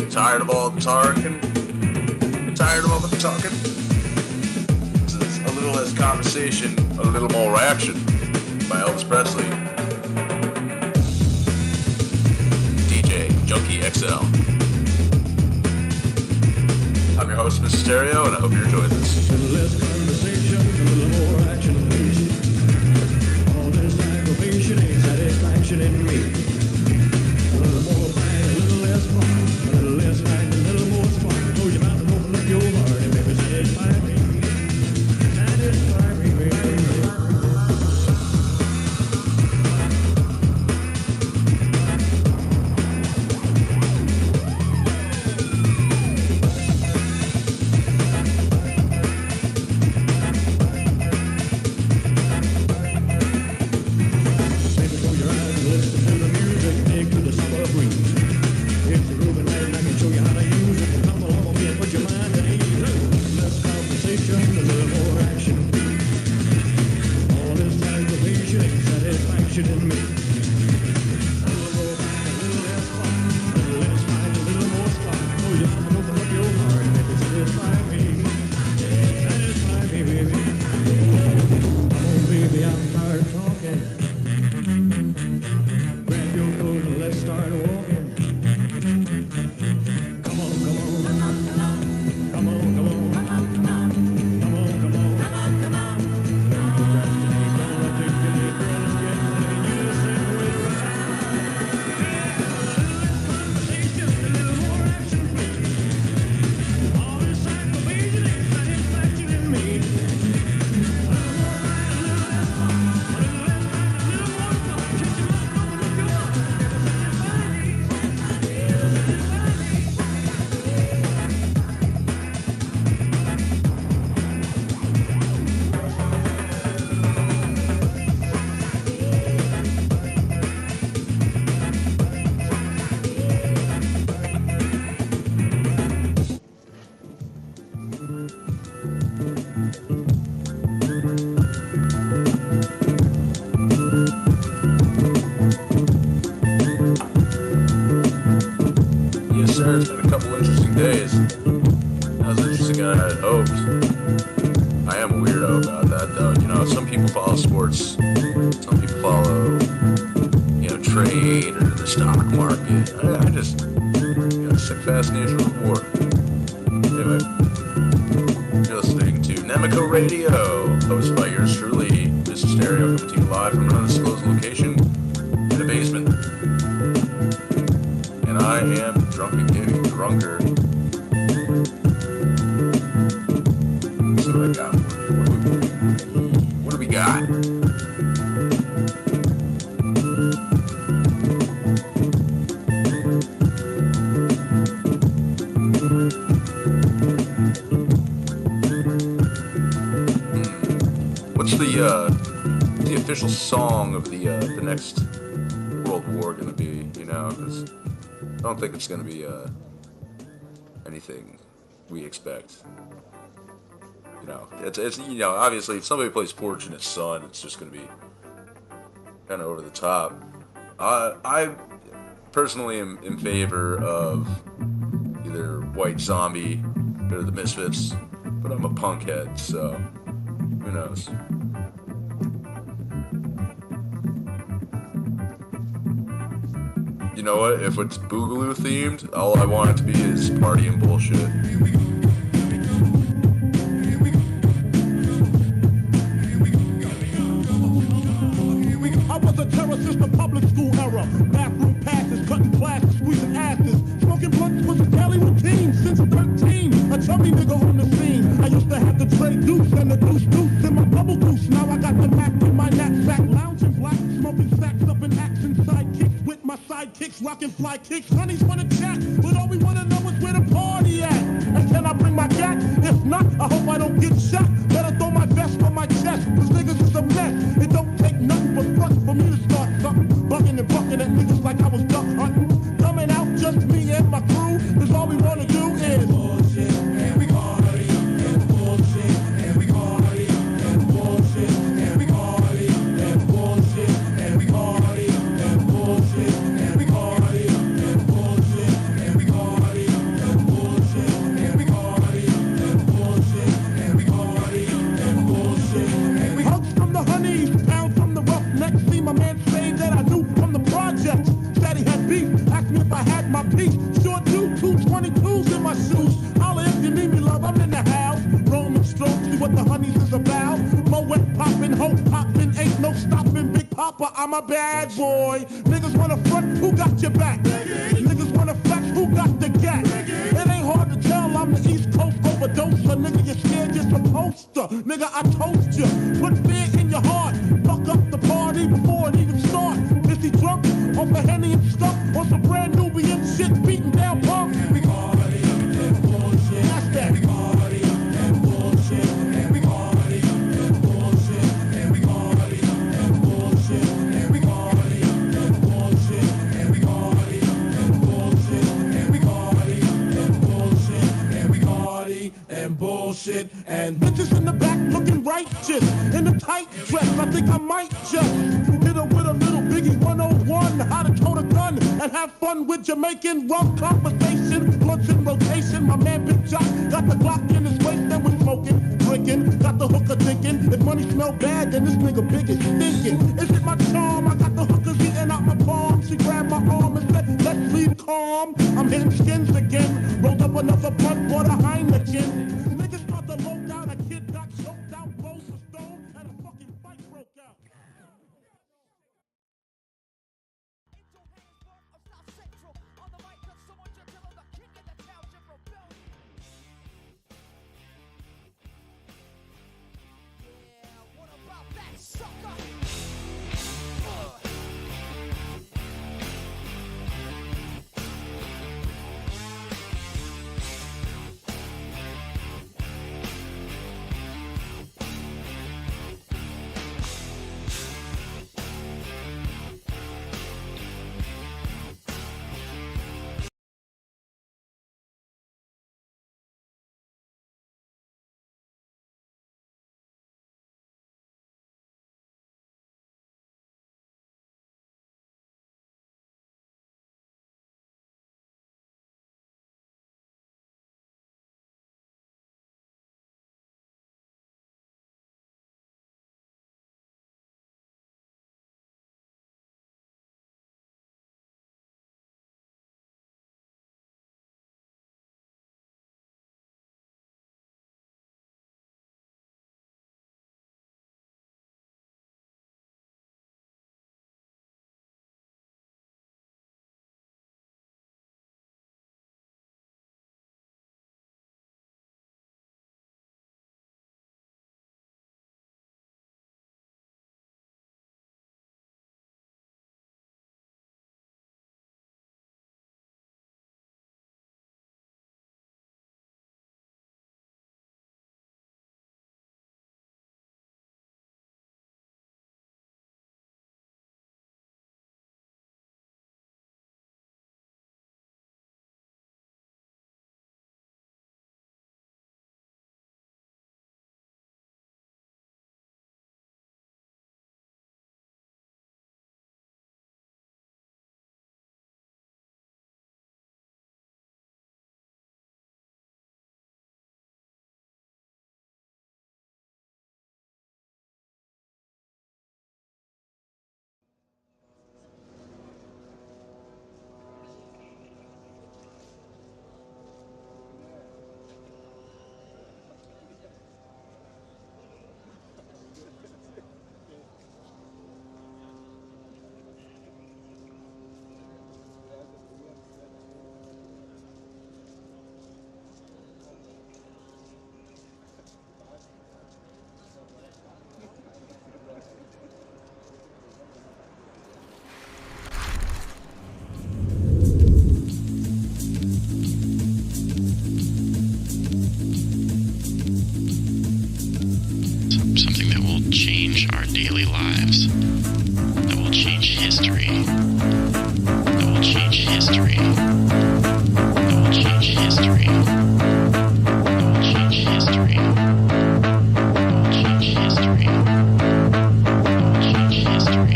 Tired of all the talking? Tired of all the talking? This is a little less conversation, a little more action by Elvis Presley. DJ Junkie XL. I'm your host, Mr. Stereo, and I hope you enjoyed this. A little less conversation, a little more action, please. All this aggravation ain't satisfaction in me. A little more bang, a little less fun. Less right, a little more spark. Close your mouth and open up your heart and baby satisfy me. Satisfy me, baby. sure it's been a couple interesting days. Not as interesting as I had hoped. I am a weirdo about that, though. You know, some people follow sports, some people follow, you know, trade or the stock market. I just got a sick fascination with war. Anyway, you're listening to Nemico Radio, hosted by yours truly, Mr. Stereo, coming to you live from an undisclosed location in a basement. And I am drunk and getting drunker. So what I got? What do we got? What's the official song of the next World War gonna be? You know, because I don't think it's gonna be anything we expect. You know, it's you know, obviously if somebody plays Fortunate Son, it's just gonna be kind of over the top. I personally am in favor of either White Zombie or the Misfits, but I'm a punkhead, so who knows? You know what? If it's Boogaloo themed, all I want it to be is party and bullshit. I was a terror since the public school era. Bathroom passes, cutting classes, squeezing asses. Smoking blunts was a daily routine since 13. A chubby nigga on the scene. I used to have the tray deuce and the deuce in my bubble goose. Now I got the Mac in my knapsack, lounging black, smoking stacks up in action sidekicks with my sidekicks, rocking fly kicks. Honeys wanna chat, but all we wanna know is where the party at. And can I bring my gat? If not, I hope I don't get shot. Better throw my vest on my chest, cause niggas is a mess. It don't take nothing but front for me to start something. Bucking and bucking at niggas like I was duck hunting. Coming out just me and my crew, cause all we wanna do is bullshit, and we party, and bullshit, and we party, and bullshit, and we party, and bullshit, and we party, and bullshit, and we party, and bullshit, and we party, and bullshit, and we party, and bullshit, and we party, and bullshit, and we hugs from the honeys, pounds from the roughnecks. See my man say that I knew from the projects. Said he had beef, asked me if I had my piece. Sure do, 222s in my shoes. Holla if you need me, love, I'm in the house. Roaming stroke, see what the honeys is about. Moet poppin', hope poppin', ain't no stopping. Big Papa, I'm a bad boy. Niggas wanna front, who got your back? Niggas wanna flex, who got the gat? It ain't hard to tell, I'm the East Coast overdoser. Nigga, you're scared, you're supposed to. Nigga, I toast you. Put fear in your heart. Fuck up the party before it even starts. Is he drunk off a Henny and stuff? Or some brand Nubian shit beating down punk? We party and bullshit. That's that. We party and bullshit. And we party and bullshit. And we party and bullshit. And we party and bullshit. And we party and bullshit. And we party and bullshit. And we party and bullshit. And bitches in the back looking righteous in a tight dress. I think I might just hit her with a little Biggie 101, how to tote a gun and have fun with Jamaican rum conversation. Blunts in rotation, my man Big Jock got the Glock in his waist and we're smoking, drinking, got the hooker thinking. If money smell bad, then this nigga Big is stinking. Is it my charm? I got the hookers eating out my palm. She grabbed my arm and said, let's leave calm. I'm hitting skins again, rolled up another blunt, bought a Heineken. Niggas thought the low down, a kid got choked out, rolls a stone, and a fucking fight broke out. something that will change our daily lives, that will change history, that will change history, that will change history, that will change history, that will change history, that will change history.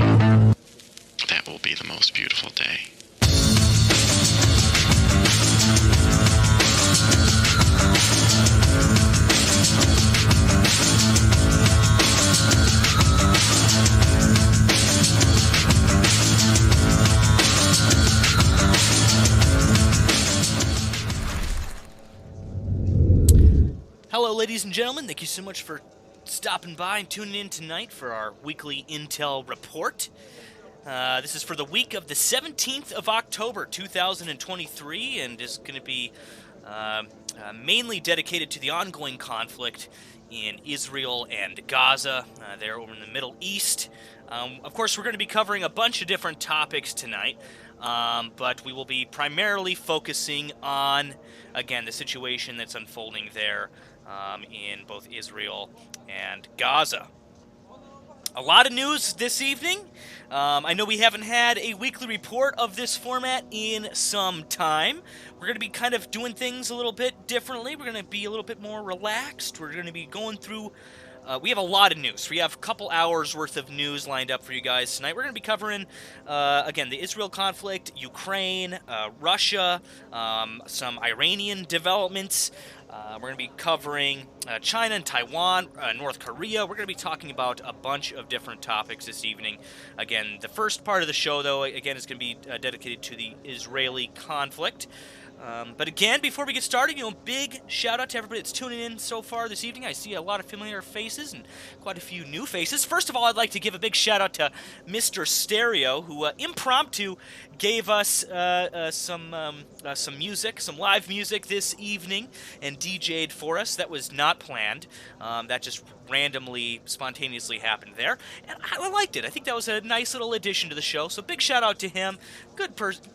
That will be the most beautiful day. Hello, ladies and gentlemen. Thank you so much for stopping by and tuning in tonight for our weekly Intel report. This is for the week of the 17th of October, 2023, and is going to be mainly dedicated to the ongoing conflict in Israel and Gaza, there over in the Middle East. Of course, we're going to be covering a bunch of different topics tonight, but we will be primarily focusing on, again, the situation that's unfolding there in both Israel and Gaza. A lot of news this evening. I know we haven't had a weekly report of this format in some time. We're going to be kind of doing things a little bit differently. We're going to be a little bit more relaxed. We're going to be going through... we have a lot of news. We have a couple hours worth of news lined up for you guys tonight. We're going to be covering, again, the Israel conflict, Ukraine, Russia, some Iranian developments. We're going to be covering China and Taiwan, North Korea. We're going to be talking about a bunch of different topics this evening. Again, the first part of the show, though, again, is going to be dedicated to the Israeli conflict. But again, before we get started, big shout out to everybody that's tuning in so far this evening. I see a lot of familiar faces and quite a few new faces. First of all, I'd like to give a big shout out to Mr. Stereo, who impromptu gave us some music, some live music this evening, and DJ'd for us. That was not planned. That just randomly, spontaneously happened there, and I liked it. I think that was a nice little addition to the show. So big shout out to him.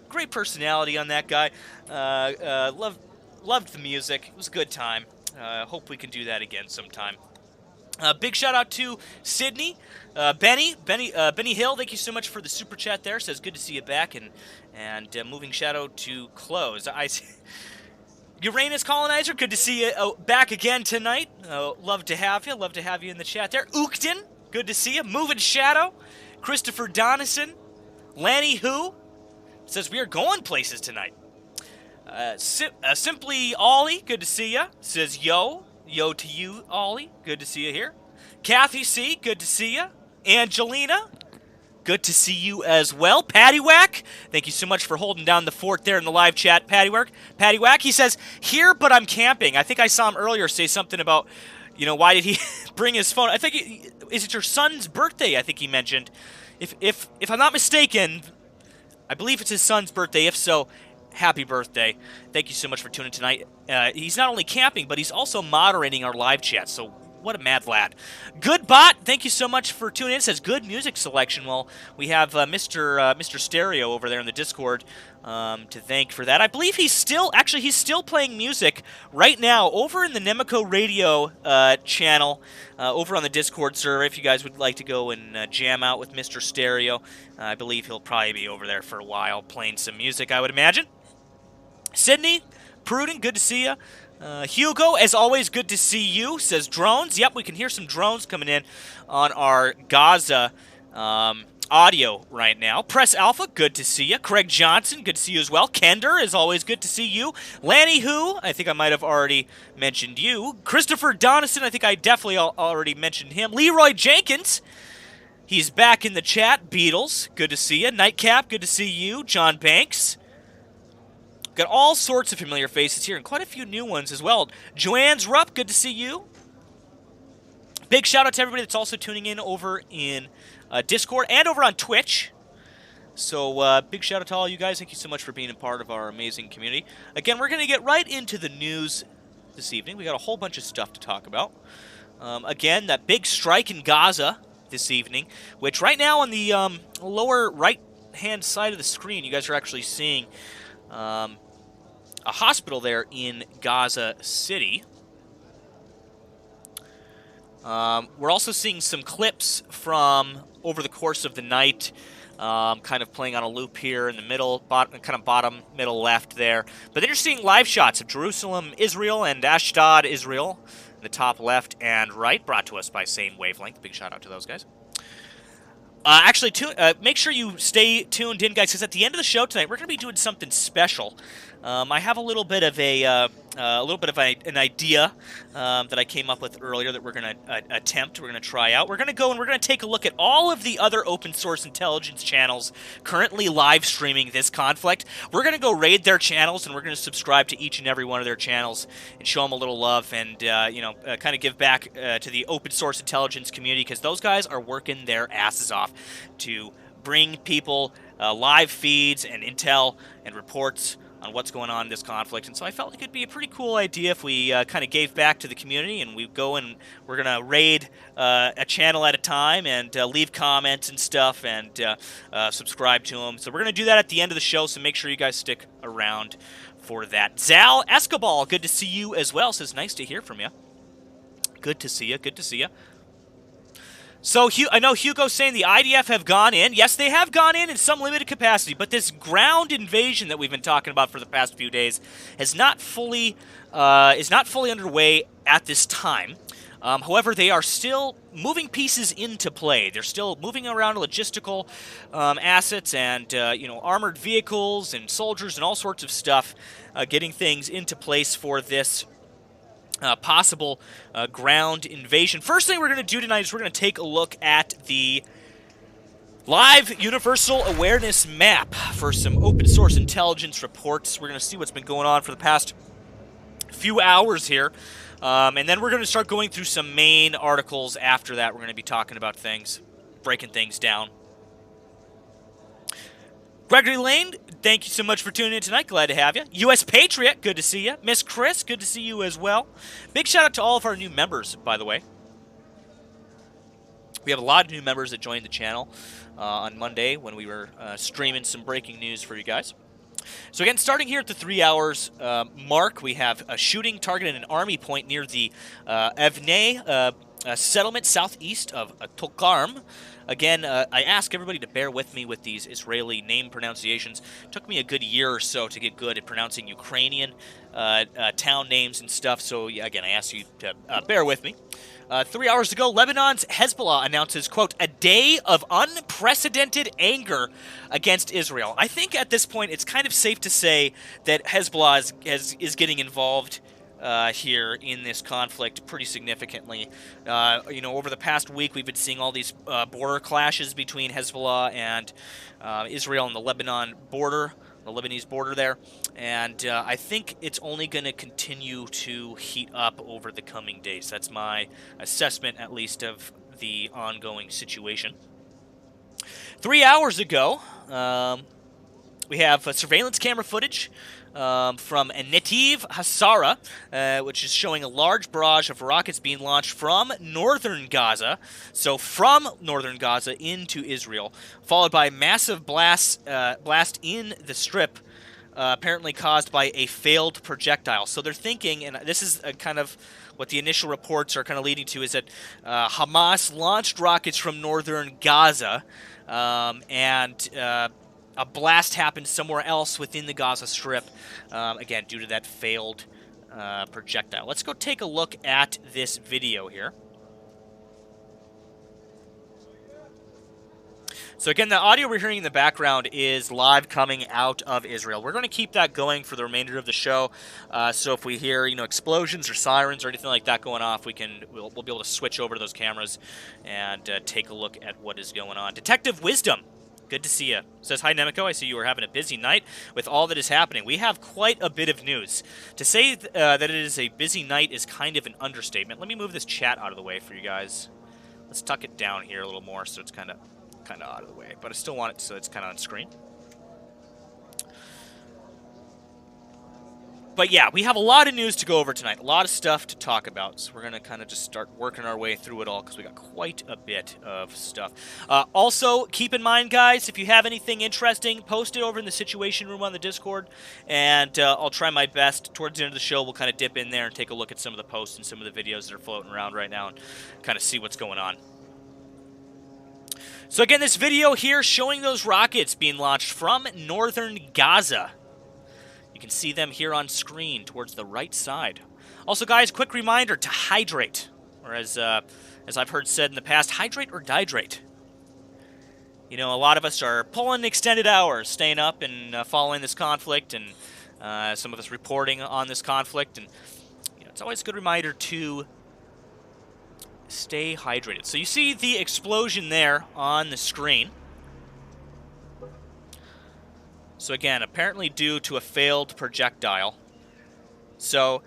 Great personality on that guy. Loved the music. It was a good time. Hope we can do that again sometime. Big shout out to Sydney, Benny Hill. Thank you so much for the super chat there. Says good to see you back, and moving shadow to close. Uranus colonizer, good to see you back again tonight. Love to have you. Love to have you in the chat there. Ookton, good to see you. Moving shadow, Christopher Donison, Lanny Who says we are going places tonight. Simply Ollie, good to see you. Says yo to you, Ollie. Good to see you here. Kathy C, good to see you. Angelina, good to see you as well. Paddywhack, thank you so much for holding down the fort there in the live chat. Paddywhack, he says here, but I'm camping. I think I saw him earlier say something about, why did he bring his phone? I think is it your son's birthday? I think he mentioned. If I'm not mistaken, I believe it's his son's birthday. If so, happy birthday. Thank you so much for tuning in tonight. He's not only camping, but he's also moderating our live chat, so what a mad lad. Good Bot, thank you so much for tuning in. It says good music selection. Well, we have Mr. Stereo over there in the Discord to thank for that. I believe he's still playing music right now over in the Nemico radio channel over on the Discord server. If you guys would like to go and jam out with Mr. Stereo, I believe he'll probably be over there for a while playing some music, I would imagine. Sydney, Pruden, good to see you. Hugo, as always, good to see you, says drones. Yep, we can hear some drones coming in on our Gaza audio right now. Press Alpha, good to see you. Craig Johnson, good to see you as well. Kender, as always, good to see you. Lanny Who, I think I might have already mentioned you. Christopher Donison, I think I definitely already mentioned him. Leroy Jenkins, he's back in the chat. Beatles, good to see you. Nightcap, good to see you. John Banks. Got all sorts of familiar faces here, and quite a few new ones as well. Joanne's Rupp, good to see you. Big shout out to everybody that's also tuning in over in Discord and over on Twitch. So big shout out to all you guys. Thank you so much for being a part of our amazing community. Again, we're going to get right into the news this evening. We got a whole bunch of stuff to talk about. Again, that big strike in Gaza this evening, which right now on the lower right-hand side of the screen, you guys are actually seeing a hospital there in Gaza City. We're also seeing some clips from over the course of the night, kind of playing on a loop here in the middle, bottom, middle left there. But then you're seeing live shots of Jerusalem, Israel, and Ashdod, Israel, in the top left and right, brought to us by Same Wavelength. Big shout out to those guys. Actually, make sure you stay tuned in, guys, because at the end of the show tonight, we're going to be doing something special. I have a little bit of an idea that I came up with earlier that we're going to attempt. We're going to try out. We're going to go and we're going to take a look at all of the other open source intelligence channels currently live streaming this conflict. We're going to go raid their channels, and we're going to subscribe to each and every one of their channels and show them a little love and kind of give back to the open source intelligence community, because those guys are working their asses off to bring people live feeds and intel and reports on what's going on in this conflict. And so I felt like it'd be a pretty cool idea if we kind of gave back to the community, and we go and we're going to raid a channel at a time and leave comments and stuff and subscribe to them. So we're going to do that at the end of the show, so make sure you guys stick around for that. Zal Escobar, good to see you as well. Says, nice to hear from you. Good to see you. Good to see you. So I know Hugo's saying the IDF have gone in. Yes, they have gone in some limited capacity, but this ground invasion that we've been talking about for the past few days is not fully underway at this time. However, they are still moving pieces into play. They're still moving around logistical assets and armored vehicles and soldiers and all sorts of stuff, getting things into place for this possible ground invasion. First thing we're going to do tonight is we're going to take a look at the live universal awareness map for some open source intelligence reports. We're going to see what's been going on for the past few hours here. And then we're going to start going through some main articles after that. We're going to be talking about things, breaking things down. Gregory Lane, thank you so much for tuning in tonight. Glad to have you. U.S. Patriot, good to see you. Miss Chris, good to see you as well. Big shout out to all of our new members, by the way. We have a lot of new members that joined the channel on Monday when we were streaming some breaking news for you guys. So again, starting here at the 3 hours mark, we have a shooting targeted an army point near the Evnei settlement southeast of Tokarm. Again, I ask everybody to bear with me with these Israeli name pronunciations. It took me a good year or so to get good at pronouncing Ukrainian town names and stuff, so again, I ask you to bear with me. 3 hours ago, Lebanon's Hezbollah announces, quote, a day of unprecedented anger against Israel. I think at this point it's kind of safe to say that Hezbollah is getting involved here in this conflict pretty significantly. Over the past week, we've been seeing all these border clashes between Hezbollah and Israel and the Lebanon border, the Lebanese border there, and I think it's only going to continue to heat up over the coming days. That's my assessment, at least, of the ongoing situation. 3 hours ago, we have surveillance camera footage from Netiv Hassara, which is showing a large barrage of rockets being launched from northern Gaza, so from northern Gaza into Israel, followed by a massive blast in the Strip, apparently caused by a failed projectile. So they're thinking, and this is kind of what the initial reports are kind of leading to, is that Hamas launched rockets from northern Gaza, and a blast happened somewhere else within the Gaza Strip, again, due to that failed projectile. Let's go take a look at this video here. So again, the audio we're hearing in the background is live coming out of Israel. We're going to keep that going for the remainder of the show. So if we hear, explosions or sirens or anything like that going off, we'll be able to switch over to those cameras and take a look at what is going on. Detective Wisdom, good to see you. Says, hi, Nemico. I see you are having a busy night with all that is happening. We have quite a bit of news. To say that it is a busy night is kind of an understatement. Let me move this chat out of the way for you guys. Let's tuck it down here a little more so it's kind of out of the way. But I still want it so it's kind of on screen. But yeah, we have a lot of news to go over tonight. A lot of stuff to talk about. So we're going to kind of just start working our way through it all because we got quite a bit of stuff. Also, keep in mind, guys, if you have anything interesting, post it over in the Situation Room on the Discord. And I'll try my best. Towards the end of the show, we'll kind of dip in there and take a look at some of the posts and some of the videos that are floating around right now and kind of see what's going on. So again, this video here showing those rockets being launched from northern Gaza. You can see them here on screen towards the right side. Also, guys, quick reminder to hydrate. Or as I've heard said in the past, hydrate or dihydrate. You know, a lot of us are pulling extended hours, staying up and following this conflict, and some of us reporting on this conflict. And you know, it's always a good reminder to stay hydrated. So you see the explosion there on the screen. So again, apparently due to a failed projectile. So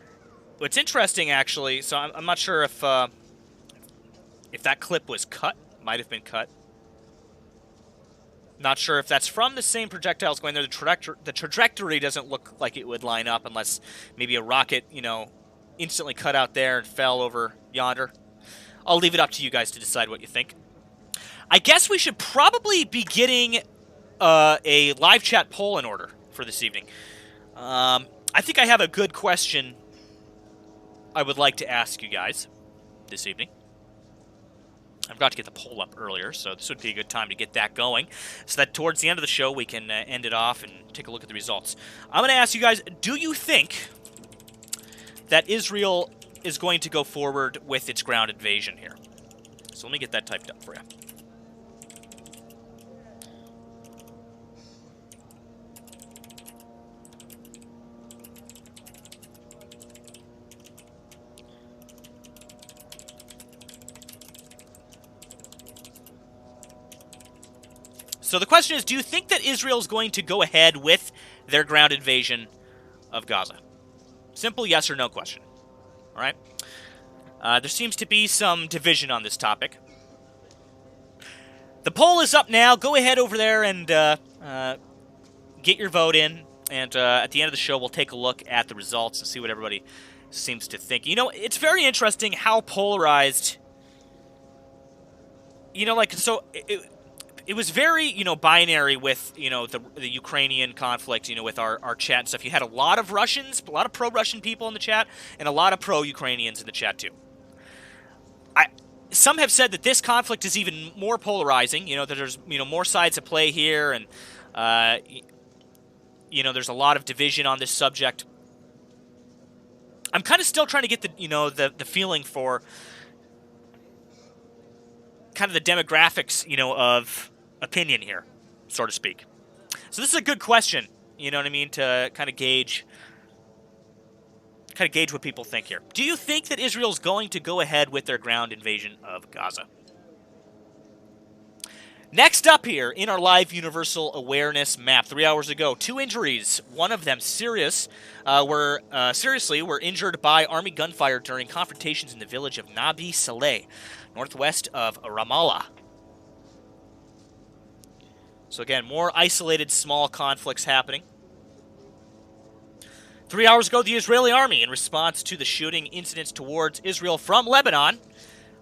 what's interesting, actually, so I'm not sure if that clip was cut. Might have been cut. Not sure if that's from the same projectiles going there. The trajectory doesn't look like it would line up unless maybe a rocket, you know, instantly cut out there and fell over yonder. I'll leave it up to you guys to decide what you think. I guess we should probably be getting a live chat poll in order for this evening. I think I have a good question I would like to ask you guys this evening. I forgot to get the poll up earlier, so this would be a good time to get that going so that towards the end of the show we can end it off and take a look at the results. I'm going to ask you guys, do you think that Israel is going to go forward with its ground invasion here? So let me get that typed up for you. So the question is, do you think that Israel is going to go ahead with their ground invasion of Gaza? Simple yes or no question. All right? There seems to be some division on this topic. The poll is up now. Go ahead over there and get your vote in. And at the end of the show, we'll take a look at the results and see what everybody seems to think. You know, it's very interesting how polarized, you know, like, so it was very, you know, binary with, you know, the Ukrainian conflict, you know, with our chat and stuff. You had a lot of Russians, a lot of pro-Russian people in the chat, and a lot of pro-Ukrainians in the chat, too. Some have said that this conflict is even more polarizing, you know, that there's, you know, more sides at play here, and, you know, there's a lot of division on this subject. I'm kind of still trying to get the, you know, the feeling for kind of the demographics, you know, of opinion here, so to speak. So this is a good question, you know what I mean, to kind of gauge what people think here. Do you think that Israel's going to go ahead with their ground invasion of Gaza? Next up here in our live universal awareness map, 3 hours ago, 2 injuries. One of them seriously were injured by Army gunfire during confrontations in the village of Nabi Saleh, northwest of Ramallah. So again, more isolated small conflicts happening. 3 hours ago, the Israeli army, in response to the shooting incidents towards Israel from Lebanon,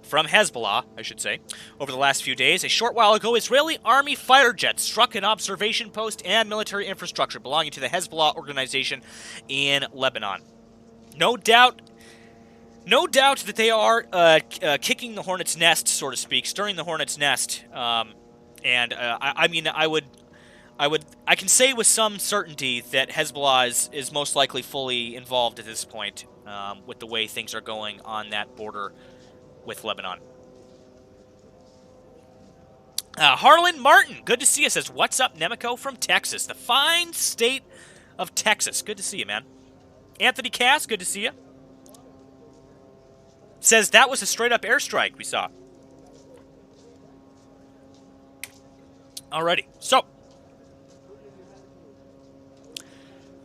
from Hezbollah, I should say, over the last few days, a short while ago, Israeli army fighter jets struck an observation post and military infrastructure belonging to the Hezbollah organization in Lebanon. No doubt that they are kicking the hornet's nest, so to speak, stirring the hornet's nest. I mean, I can say with some certainty that Hezbollah is most likely fully involved at this point with the way things are going on that border with Lebanon. Harlan Martin, good to see you, says, what's up, Nemico from Texas, the fine state of Texas. Good to see you, man. Anthony Cass, good to see you. Says that was a straight-up airstrike we saw. Alrighty, so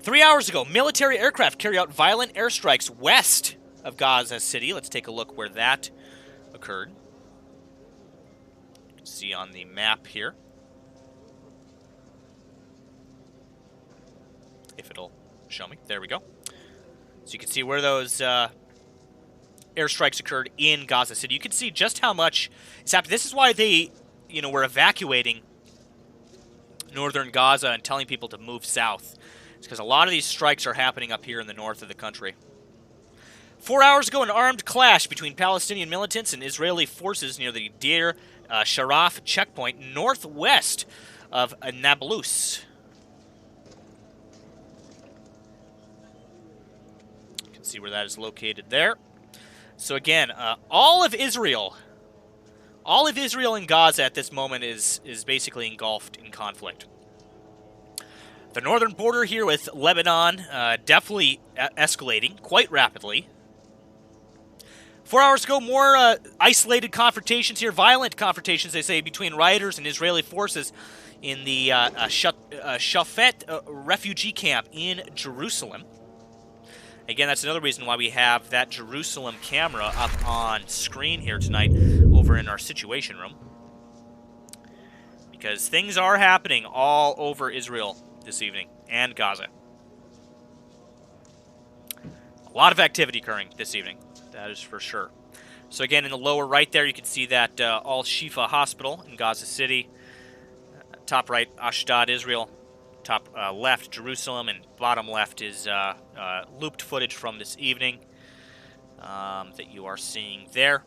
3 hours ago, military aircraft carry out violent airstrikes west of Gaza City. Let's take a look where that occurred. You can see on the map here. If it'll show me. There we go. So you can see where those airstrikes occurred in Gaza City. You can see just how much is happening. This is why they, were evacuating northern Gaza and telling people to move south. It's because a lot of these strikes are happening up here in the north of the country. 4 hours ago, an armed clash between Palestinian militants and Israeli forces near the Deir Sharaf checkpoint northwest of Nablus. You can see where that is located there. So again, all of Israel in Gaza at this moment is basically engulfed in conflict. The northern border here with Lebanon definitely escalating quite rapidly. 4 hours ago, more isolated confrontations here, violent confrontations, they say, between rioters and Israeli forces in the Shafet refugee camp in Jerusalem. Again, that's another reason why we have that Jerusalem camera up on screen here tonight over in our Situation Room. Because things are happening all over Israel this evening and Gaza. A lot of activity occurring this evening, that is for sure. So again, in the lower right there, you can see that Al-Shifa Hospital in Gaza City. Top right, Ashdod, Israel. Top left, Jerusalem, and bottom left is looped footage from this evening that you are seeing there.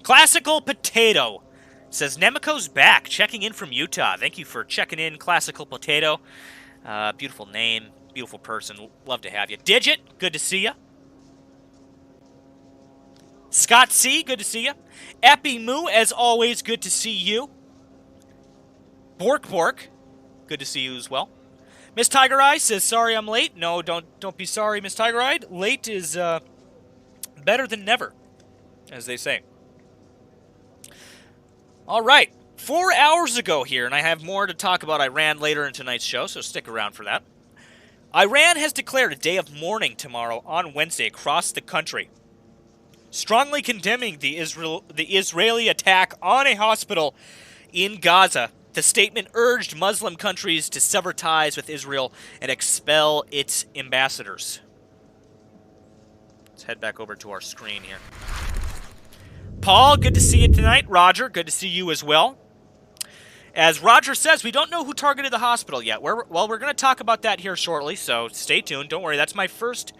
Classical Potato says, Nemico's back, checking in from Utah. Thank you for checking in, Classical Potato. Beautiful name, beautiful person. Love to have you. Digit, good to see you. Scott C, good to see you. Epi Moo, as always, good to see you. Bork, good to see you as well. Miss Tiger Eye says, sorry I'm late. No, don't be sorry, Miss Tiger Eye. Late is better than never, as they say. All right, 4 hours ago here, and I have more to talk about Iran later in tonight's show, so stick around for that. Iran has declared a day of mourning tomorrow on Wednesday across the country, strongly condemning the Israeli attack on a hospital in Gaza. The statement urged Muslim countries to sever ties with Israel and expel its ambassadors. Let's head back over to our screen here. Paul, good to see you tonight. Roger, good to see you as well. As Roger says, we don't know who targeted the hospital yet. We're going to talk about that here shortly, so stay tuned. Don't worry, that's my first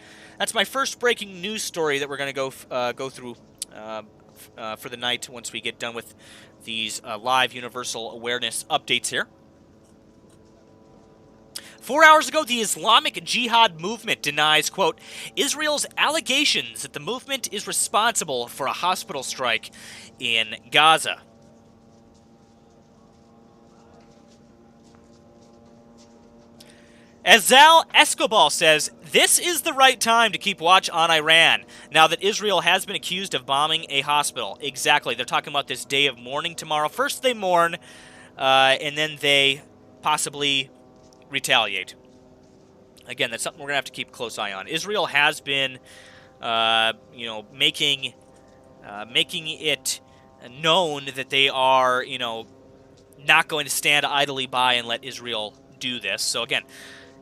breaking news story that we're going to go through for the night once we get done with these live universal awareness updates here. 4 hours ago, the Islamic Jihad movement denies, quote, Israel's allegations that the movement is responsible for a hospital strike in Gaza. Azal Escobar says, this is the right time to keep watch on Iran, now that Israel has been accused of bombing a hospital. Exactly. They're talking about this day of mourning tomorrow. First they mourn, and then they possibly retaliate. Again, that's something we're going to have to keep a close eye on. Israel has been, making it known that they are, not going to stand idly by and let Israel do this. So again,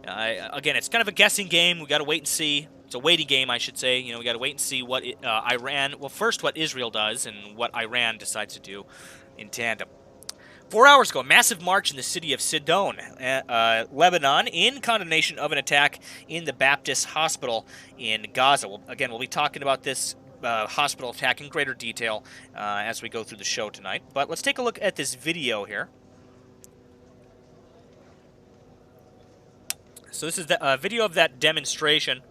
it's kind of a guessing game. We got to wait and see. It's a waiting game, I should say. We got to wait and see what first what Israel does and what Iran decides to do in tandem. 4 hours ago, a massive march in the city of Sidon, Lebanon, in condemnation of an attack in the Baptist hospital in Gaza. We'll be talking about this hospital attack in greater detail as we go through the show tonight. But let's take a look at this video here. So this is the video of that demonstration.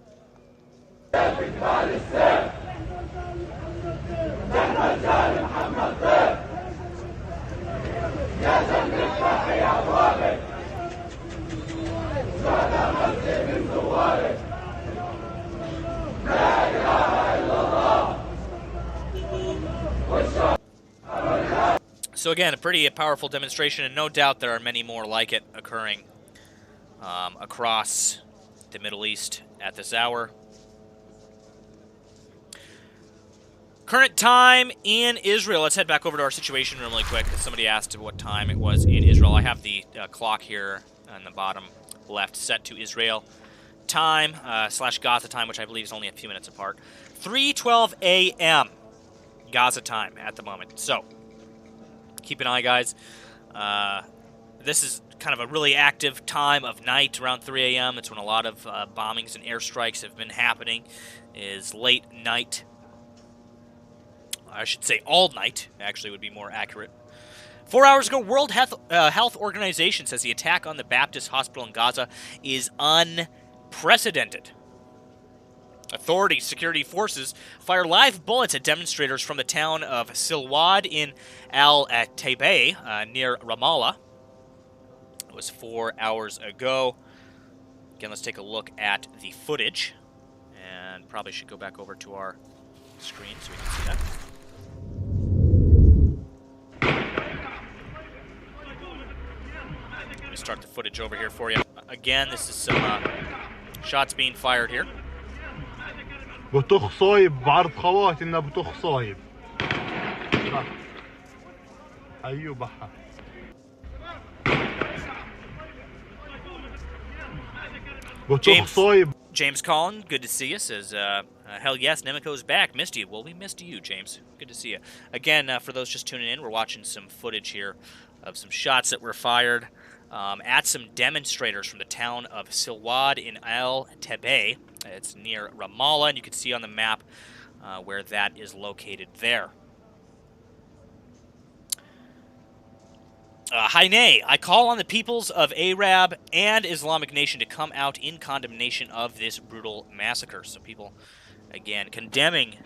So again, a pretty powerful demonstration, and no doubt there are many more like it occurring across the Middle East at this hour. Current time in Israel. Let's head back over to our Situation Room really quick, because somebody asked what time it was in Israel. I have the clock here on the bottom left set to Israel. time / Gaza time, which I believe is only a few minutes apart. 3:12 a.m. Gaza time at the moment. So keep an eye, guys. This is kind of a really active time of night around 3 a.m. It's when a lot of bombings and airstrikes have been happening. Is late night. I should say all night, actually, would be more accurate. 4 hours ago, World Health Organization says the attack on the Baptist Hospital in Gaza is unprecedented. Authorities, security forces, fire live bullets at demonstrators from the town of Silwad in Al-Taybeh, near Ramallah. It was 4 hours ago. Again, let's take a look at the footage. And probably should go back over to our screen so we can see that. Let me start the footage over here for you. Again, this is some shots being fired here. بطخ صايب بعرض خواتنا بطخ صايب أيوب بحا بطخ صايب. James Collin, good to see you, says, hell yes, Nemico's back. Missed you. Well, we missed you, James. Good to see you. Again, for those just tuning in, we're watching some footage here of some shots that were fired at some demonstrators from the town of Silwad in Al-Taybeh. It's near Ramallah, and you can see on the map where that is located there. Haine, I call on the peoples of Arab and Islamic nation to come out in condemnation of this brutal massacre. So people, again, condemning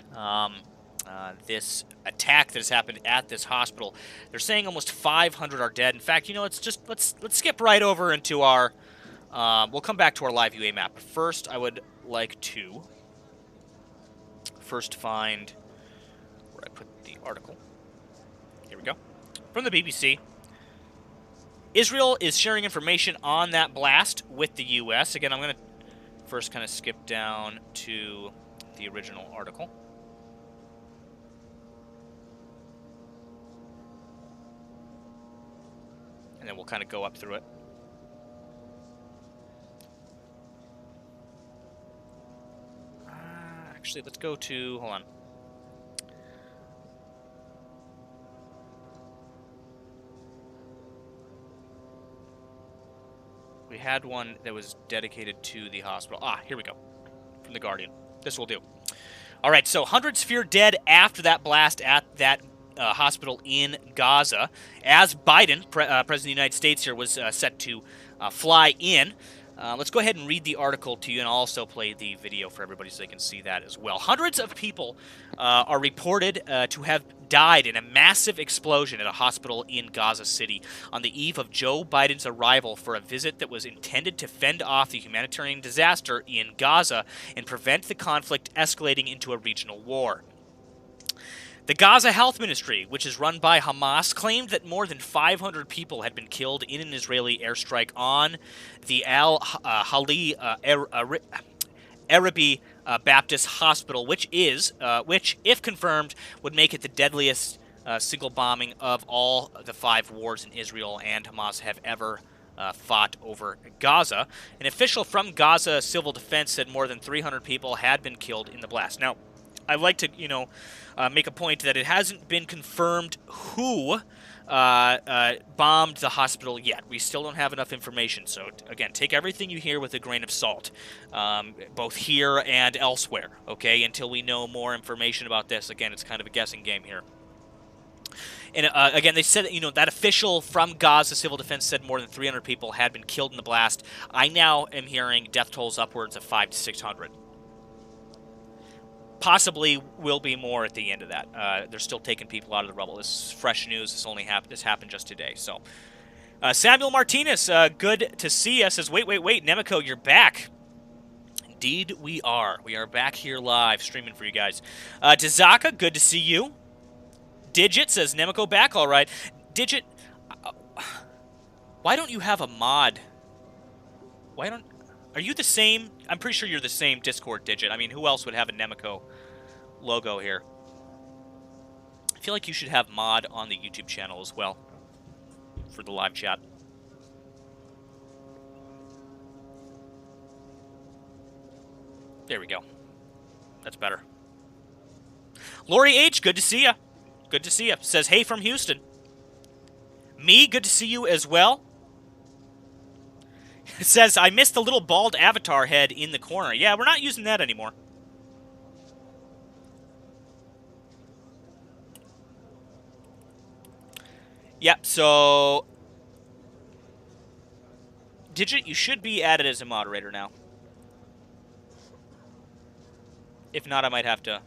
this attack that has happened at this hospital. They're saying almost 500 are dead. In fact, you know, let's skip right over into our. We'll come back to our live UA map. But first, I would like to find where I put the article. Here we go. From the BBC. Israel is sharing information on that blast with the U.S. Again, I'm going to first kind of skip down to the original article. And then we'll kind of go up through it. Actually, let's go to, hold on. We had one that was dedicated to the hospital. Here we go. From The Guardian. This will do. All right, so hundreds fear dead after that blast at that hospital in Gaza. As Biden, President of the United States here, was set to fly in. Let's go ahead and read the article to you, and I'll also play the video for everybody so they can see that as well. Hundreds of people are reported to have died in a massive explosion at a hospital in Gaza City on the eve of Joe Biden's arrival for a visit that was intended to fend off the humanitarian disaster in Gaza and prevent the conflict escalating into a regional war. The Gaza Health Ministry, which is run by Hamas, claimed that more than 500 people had been killed in an Israeli airstrike on the Al-Hali Arabi Baptist Hospital, which, if confirmed, would make it the deadliest single bombing of all the 5 wars in Israel and Hamas have ever fought over Gaza. An official from Gaza Civil Defense said more than 300 people had been killed in the blast. Now, I'd like to, make a point that it hasn't been confirmed who bombed the hospital yet. We still don't have enough information. So, again, take everything you hear with a grain of salt, both here and elsewhere, okay, until we know more information about this. Again, it's kind of a guessing game here. And, again, they said that, that official from Gaza Civil Defense said more than 300 people had been killed in the blast. I now am hearing death tolls upwards of 500 to 600. Possibly will be more at the end of that. They're still taking people out of the rubble. This is fresh news. This happened just today. So, Samuel Martinez, good to see us. Says, wait, Nemico, you're back. Indeed, we are. We are back here live, streaming for you guys. Tazaka, good to see you. Digit says, Nemico back, all right. Digit, why don't you have a mod? Are you the same? I'm pretty sure you're the same Discord, Digit. I mean, who else would have a Nemico logo here? I feel like you should have mod on the YouTube channel as well for the live chat. There we go. That's better. Lori H., good to see ya. Good to see ya. Says, hey from Houston. Me, good to see you as well. It says, I missed the little bald avatar head in the corner. Yeah, we're not using that anymore. Yep, so... Digit, you should be added as a moderator now. If not, I might have to...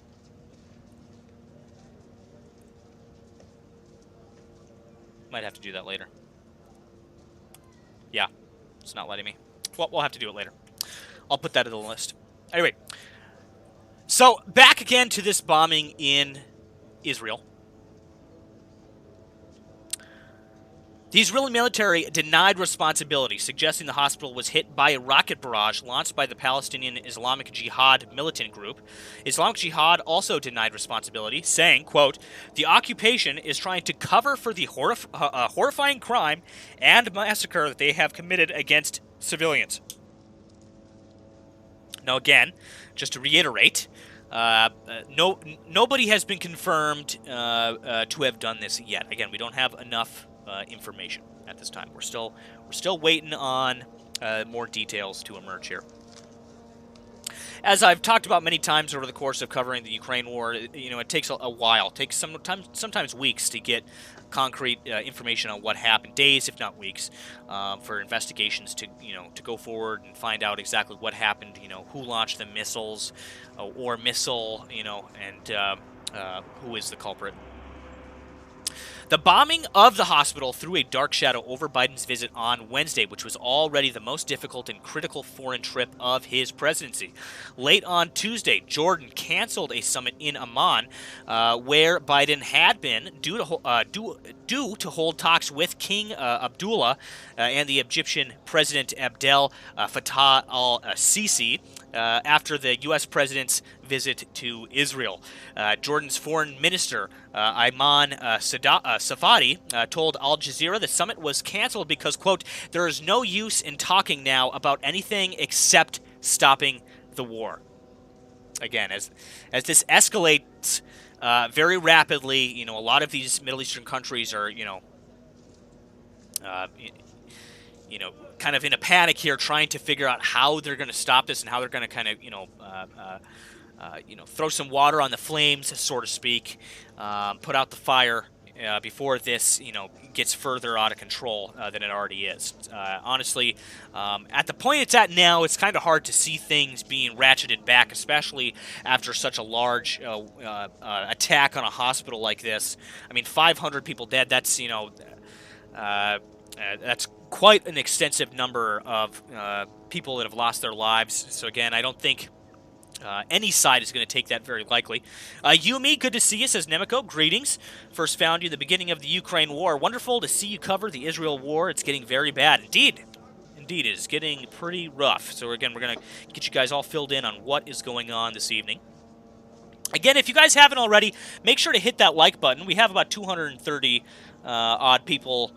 Might have to do that later. Yeah, it's not letting me. Well, we'll have to do it later. I'll put that in the list. Anyway, so back again to this bombing in Israel. The Israeli military denied responsibility, suggesting the hospital was hit by a rocket barrage launched by the Palestinian Islamic Jihad militant group. Islamic Jihad also denied responsibility, saying, quote, the occupation is trying to cover for the horrifying crime and massacre that they have committed against civilians. Now, again, just to reiterate, nobody has been confirmed to have done this yet. Again, we don't have enough information at this time. We're still waiting on more details to emerge here. As I've talked about many times over the course of covering the Ukraine war, it takes a while. It takes sometimes weeks to get concrete information on what happened, days if not weeks, for investigations to go forward and find out exactly what happened. Who launched the missiles or missile, and who is the culprit. The bombing of the hospital threw a dark shadow over Biden's visit on Wednesday, which was already the most difficult and critical foreign trip of his presidency. Late on Tuesday, Jordan canceled a summit in Amman, where Biden had been due to hold talks with King Abdullah and the Egyptian President Abdel Fattah al-Sisi after the U.S. president's visit to Israel. Jordan's foreign minister, Ayman Safadi, told Al Jazeera the summit was canceled because, quote, there is no use in talking now about anything except stopping the war. Again, as this escalates very rapidly, a lot of these Middle Eastern countries are, kind of in a panic here, trying to figure out how they're going to stop this and how they're going to kind of, throw some water on the flames, so to speak, put out the fire before this, gets further out of control than it already is. Honestly, at the point it's at now, it's kind of hard to see things being ratcheted back, especially after such a large attack on a hospital like this. I mean, 500 people dead. That's that's quite an extensive number of people that have lost their lives. So again, I don't think any side is going to take that very likely. Yumi, good to see you, says Nemico. Greetings. First found you at the beginning of the Ukraine war. Wonderful to see you cover the Israel war. It's getting very bad. Indeed, it is getting pretty rough. So again, we're going to get you guys all filled in on what is going on this evening. Again, if you guys haven't already, make sure to hit that like button. We have about 230 odd people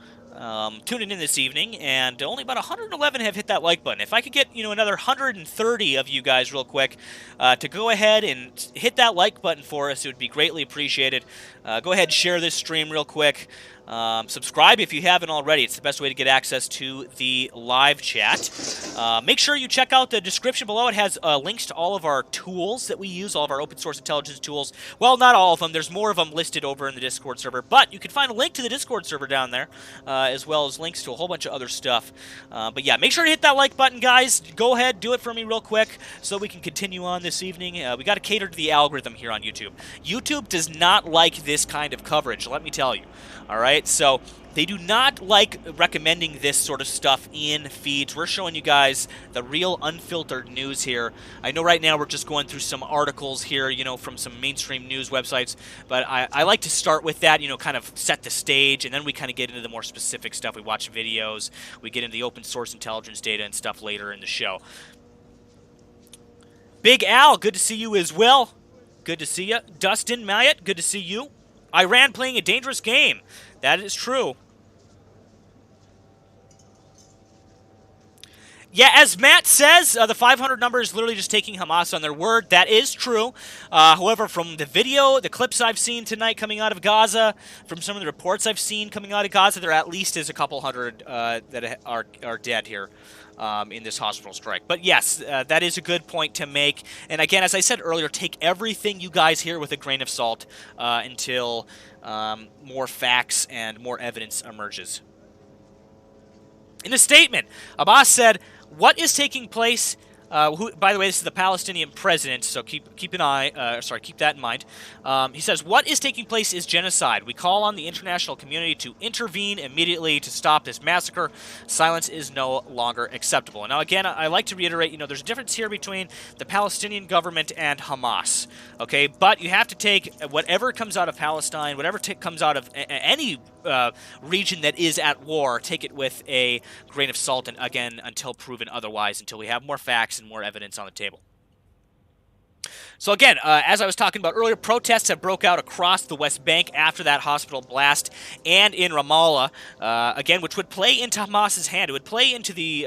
tuning in this evening, and only about 111 have hit that like button. If I could get another 130 of you guys real quick to go ahead and hit that like button for us, it would be greatly appreciated. Go ahead and share this stream real quick. Subscribe if you haven't already. It's the best way to get access to the live chat. Make sure you check out the description below. It has links to all of our tools that we use, all of our open source intelligence tools. Well, not all of them. There's more of them listed over in the Discord server, but you can find a link to the Discord server down there, as well as links to a whole bunch of other stuff. But yeah, make sure to hit that like button, guys. Go ahead, do it for me real quick so we can continue on this evening. We got to cater to the algorithm here on YouTube. YouTube does not like this kind of coverage, let me tell you. All right, so they do not like recommending this sort of stuff in feeds. We're showing you guys the real unfiltered news here. I know right now we're just going through some articles here, from some mainstream news websites, but I like to start with that, kind of set the stage, and then we kind of get into the more specific stuff. We watch videos, we get into the open source intelligence data and stuff later in the show. Big Al, good to see you as well. Good to see you. Dustin Mayat, good to see you. Iran playing a dangerous game. That is true. Yeah, as Matt says, the 500 number is literally just taking Hamas on their word. That is true. However, from the video, the clips I've seen tonight coming out of Gaza, from some of the reports I've seen coming out of Gaza, there at least is a couple hundred that are dead here in this hospital strike. But yes, that is a good point to make. And again, as I said earlier, take everything you guys hear with a grain of salt until more facts and more evidence emerges. In a statement, Abbas said, "What is taking place?" By the way, this is the Palestinian president, so keep that in mind. He says, "What is taking place is genocide. We call on the international community to intervene immediately to stop this massacre. Silence is no longer acceptable." Now, again, I like to reiterate, there's a difference here between the Palestinian government and Hamas, okay? But you have to take whatever comes out of Palestine, whatever comes out of any region that is at war, take it with a grain of salt, and again, until proven otherwise, until we have more facts and more evidence on the table. So again, as I was talking about earlier, protests have broke out across the West Bank after that hospital blast, and in Ramallah, again, which would play into Hamas's hand. It would play into the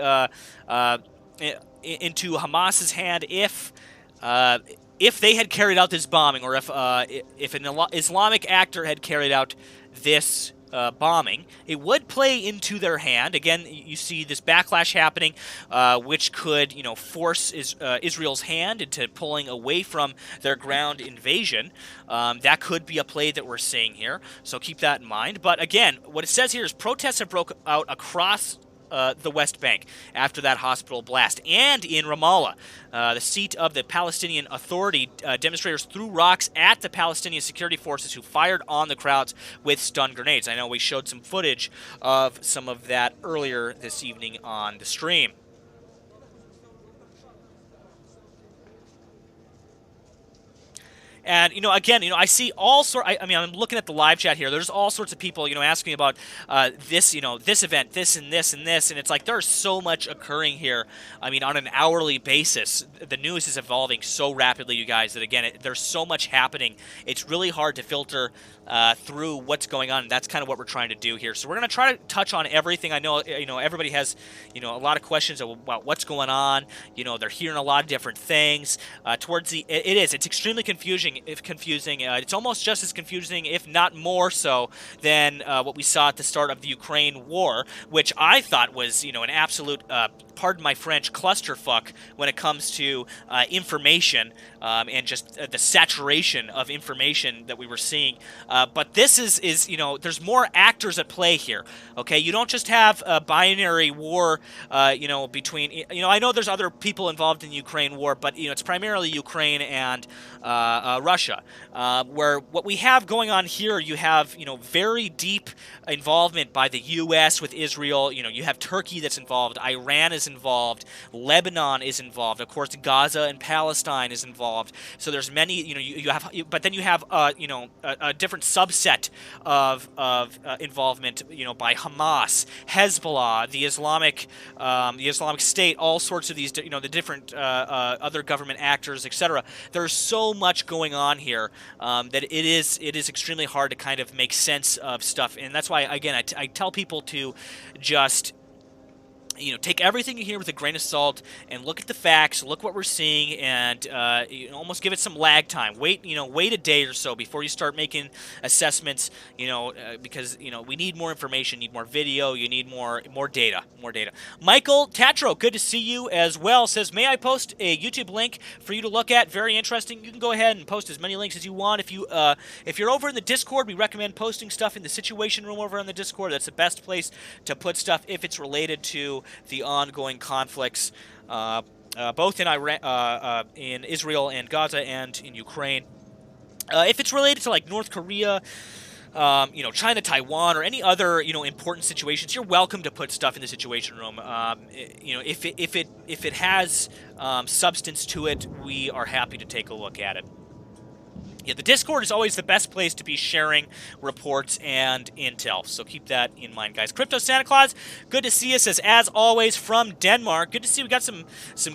into Hamas's hand if they had carried out this bombing, or if an Islamic actor had carried out this bombing. It would play into their hand. Again, you see this backlash happening, which could, force Israel's hand into pulling away from their ground invasion. That could be a play that we're seeing here, so keep that in mind. But again, what it says here is protests have broke out across the West Bank after that hospital blast, and in Ramallah, the seat of the Palestinian Authority, demonstrators threw rocks at the Palestinian security forces, who fired on the crowds with stun grenades. I know we showed some footage of some of that earlier this evening on the stream. And, again, I see all sorts. I'm looking at the live chat here. There's all sorts of people, asking me about this, this event, this and this and this. And it's like there's so much occurring here. On an hourly basis. The news is evolving so rapidly, you guys, that, again, there's so much happening. It's really hard to filter through what's going on. And that's kind of what we're trying to do here. So we're going to try to touch on everything. I know, everybody has, a lot of questions about what's going on. They're hearing a lot of different things. It's extremely confusing. It's almost just as confusing, if not more so, than what we saw at the start of the Ukraine war, which I thought was, an absolute, pardon my French, clusterfuck when it comes to information and just the saturation of information that we were seeing. But this is there's more actors at play here. Okay, you don't just have a binary war, between, I know there's other people involved in the Ukraine war, but it's primarily Ukraine and Russia, where what we have going on here, you have very deep involvement by the U.S. with Israel. You have Turkey that's involved, Iran is involved, Lebanon is involved, of course Gaza and Palestine is involved. So there's many, but then you have a different subset of involvement, by Hamas, Hezbollah, the Islamic State, all sorts of these, the different other government actors, etc. There's so much going on here that it is extremely hard to kind of make sense of stuff, and that's why, again, I tell people to just take everything you hear with a grain of salt and look at the facts, look what we're seeing, and almost give it some lag time. Wait a day or so before you start making assessments. Because we need more information, need more video, you need more data, Michael Tatro, good to see you as well. Says, may I post a YouTube link for you to look at? Very interesting. You can go ahead and post as many links as you want. If you're over in the Discord, we recommend posting stuff in the Situation Room over on the Discord. That's the best place to put stuff if it's related to the ongoing conflicts, both in Iran, in Israel and Gaza, and in Ukraine. If it's related to like North Korea, China, Taiwan, or any other important situations, you're welcome to put stuff in the Situation Room. If it has substance to it, we are happy to take a look at it. Yeah, the Discord is always the best place to be sharing reports and intel, so keep that in mind, guys. Crypto Santa Claus, good to see you, says, as always, from Denmark. Good to see we got some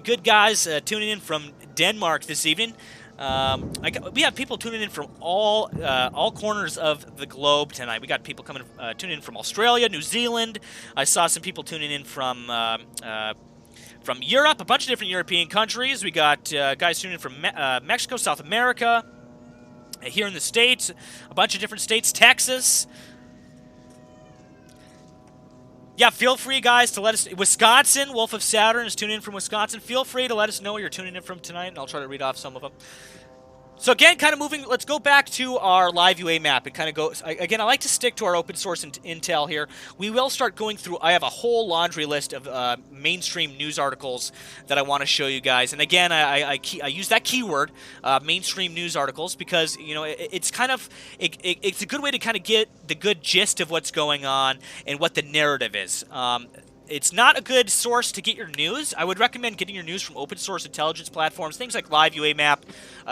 good guys tuning in from Denmark this evening. We have people tuning in from all corners of the globe tonight. We got people tuning in from Australia, New Zealand. I saw some people tuning in from from Europe, a bunch of different European countries. We got guys tuning in from Mexico, South America, here in the States, a bunch of different states, Texas. Yeah, feel free, guys, to let us... Wisconsin, Wolf of Saturn is tuning in from Wisconsin. Feel free to let us know where you're tuning in from tonight, and I'll try to read off some of them. So again, kind of moving, let's go back to our live UA map and kind of go, again, I like to stick to our open source intel here. We will start going through, I have a whole laundry list of mainstream news articles that I want to show you guys. And again, I use that keyword, mainstream news articles, because, you know, it's kind of, it's a good way to kind of get the good gist of what's going on and what the narrative is. It's not a good source to get your news. I would recommend getting your news from open source intelligence platforms, things like Live UA Map,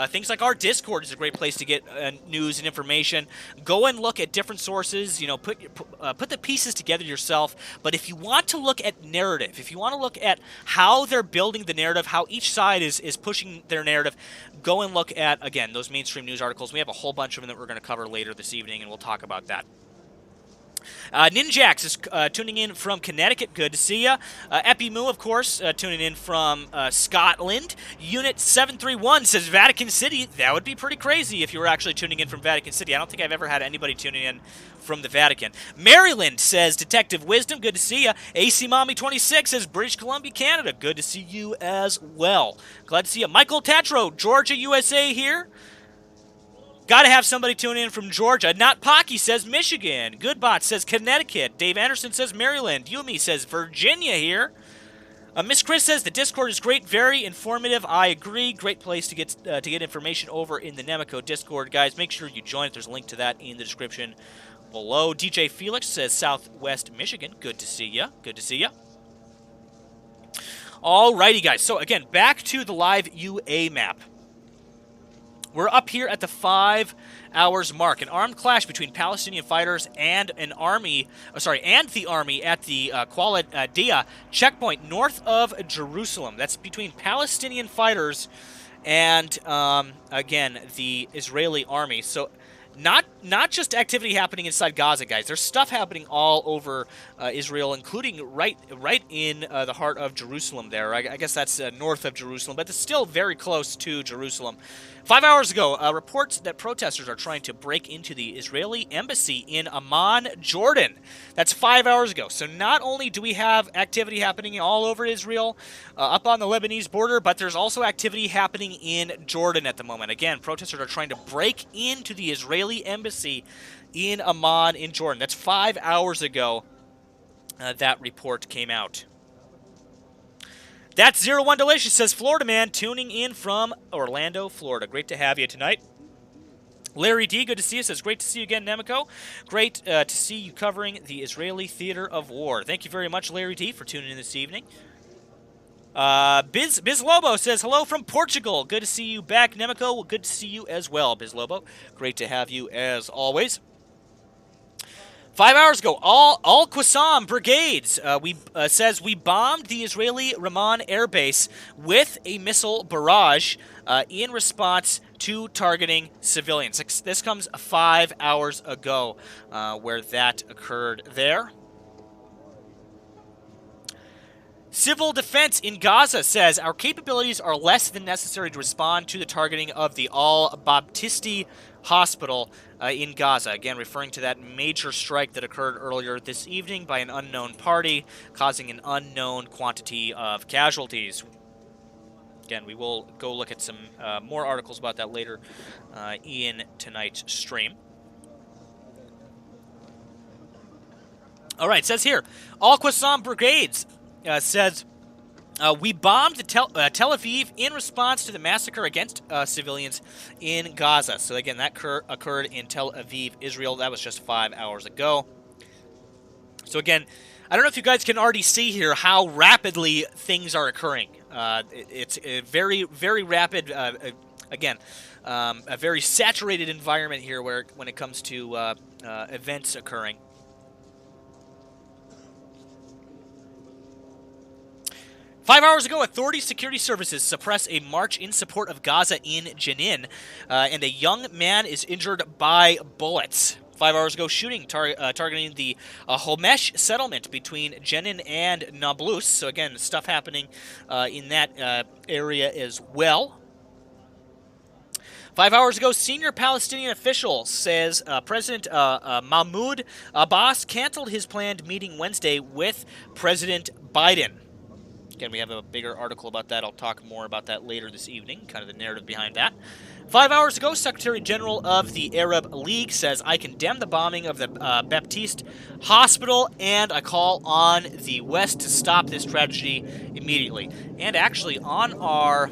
things like our Discord is a great place to get news and information. Go and look at different sources. You know, put the pieces together yourself. But if you want to look at narrative, if you want to look at how they're building the narrative, how each side is pushing their narrative, go and look at, again, those mainstream news articles. We have a whole bunch of them that we're going to cover later this evening, and we'll talk about that. Ninjax is tuning in from Connecticut. Good to see ya. Epimoo, of course, tuning in from Scotland. Unit 731 says Vatican City. That would be pretty crazy if you were actually tuning in from Vatican City. I don't think I've ever had anybody tuning in from the Vatican. Maryland says Detective Wisdom. Good to see ya. AC Mommy 26 says British Columbia, Canada. Good to see you as well. Glad to see you. Michael Tatro, Georgia, USA here. Got to have somebody tune in from Georgia. Not Pocky says Michigan. Goodbot says Connecticut. Dave Anderson says Maryland. Yumi says Virginia here. Miss Chris says the Discord is great, very informative. I agree. Great place to get information over in the Nemico Discord, guys. Make sure you join it. There's a link to that in the description below. DJ Felix says Southwest Michigan. Good to see ya. Good to see ya. Alrighty, guys. So again, back to the live UA map. We're up here at the 5 hours mark. An armed clash between Palestinian fighters and the army at the Qualadia checkpoint north of Jerusalem. That's between Palestinian fighters and, again, the Israeli army. So not just activity happening inside Gaza, guys. There's stuff happening all over Israel, including right in the heart of Jerusalem there. I guess that's north of Jerusalem, but it's still very close to Jerusalem. 5 hours ago, reports that protesters are trying to break into the Israeli embassy in Amman, Jordan. That's 5 hours ago. So not only do we have activity happening all over Israel, up on the Lebanese border, but there's also activity happening in Jordan at the moment. Again, protesters are trying to break into the Israeli embassy in Amman, in Jordan. That's 5 hours ago that report came out. That's 01 Delicious, says Florida Man, tuning in from Orlando, Florida. Great to have you tonight. Larry D, good to see you, says great to see you again, Nemico. Great to see you covering the Israeli theater of war. Thank you very much, Larry D, for tuning in this evening. Biz Lobo says hello from Portugal. Good to see you back, Nemico. Good to see you as well, Biz Lobo. Great to have you as always. 5 hours ago, Al-Qassam brigades says we bombed the Israeli Ramon air base with a missile barrage in response to targeting civilians. This comes 5 hours ago where that occurred there. Civil Defense in Gaza says our capabilities are less than necessary to respond to the targeting of the Al-Baptisti hospital in Gaza. Again, referring to that major strike that occurred earlier this evening by an unknown party, causing an unknown quantity of casualties. Again, we will go look at some more articles about that later in tonight's stream. All right, it says here, Al-Qassam brigades says, we bombed Tel Aviv in response to the massacre against civilians in Gaza. So again, that occurred in Tel Aviv, Israel. That was just 5 hours ago. So again, I don't know if you guys can already see here how rapidly things are occurring. It's a very, very rapid, again, a very saturated environment here when it comes to events occurring. 5 hours ago, authority security services suppress a march in support of Gaza in Jenin, and a young man is injured by bullets. 5 hours ago, shooting targeting the Homesh settlement between Jenin and Nablus. So again, stuff happening in that area as well. 5 hours ago, senior Palestinian official says President Mahmoud Abbas canceled his planned meeting Wednesday with President Biden. Again, we have a bigger article about that. I'll talk more about that later this evening, kind of the narrative behind that. 5 hours ago, Secretary General of the Arab League says, I condemn the bombing of the Baptiste Hospital, and I call on the West to stop this tragedy immediately. And actually, on our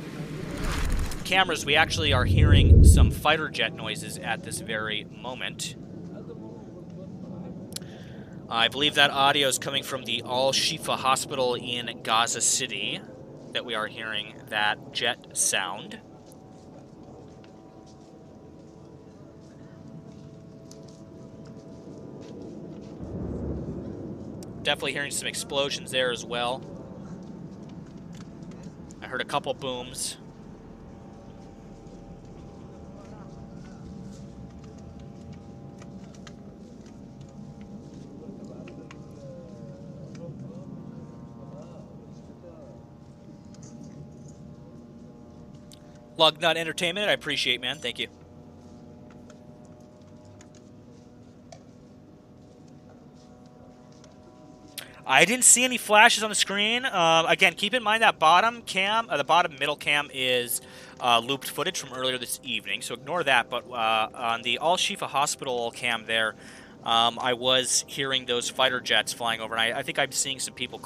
cameras, we actually are hearing some fighter jet noises at this very moment. I believe that audio is coming from the Al-Shifa Hospital in Gaza City, that we are hearing that jet sound. Definitely hearing some explosions there as well. I heard a couple booms. Lugnut Entertainment, I appreciate, man. Thank you. I didn't see any flashes on the screen. Again, keep in mind that bottom cam, the bottom middle cam is looped footage from earlier this evening, so ignore that. But on the Al-Shifa Hospital cam there, I was hearing those fighter jets flying over, and I think I'm seeing some people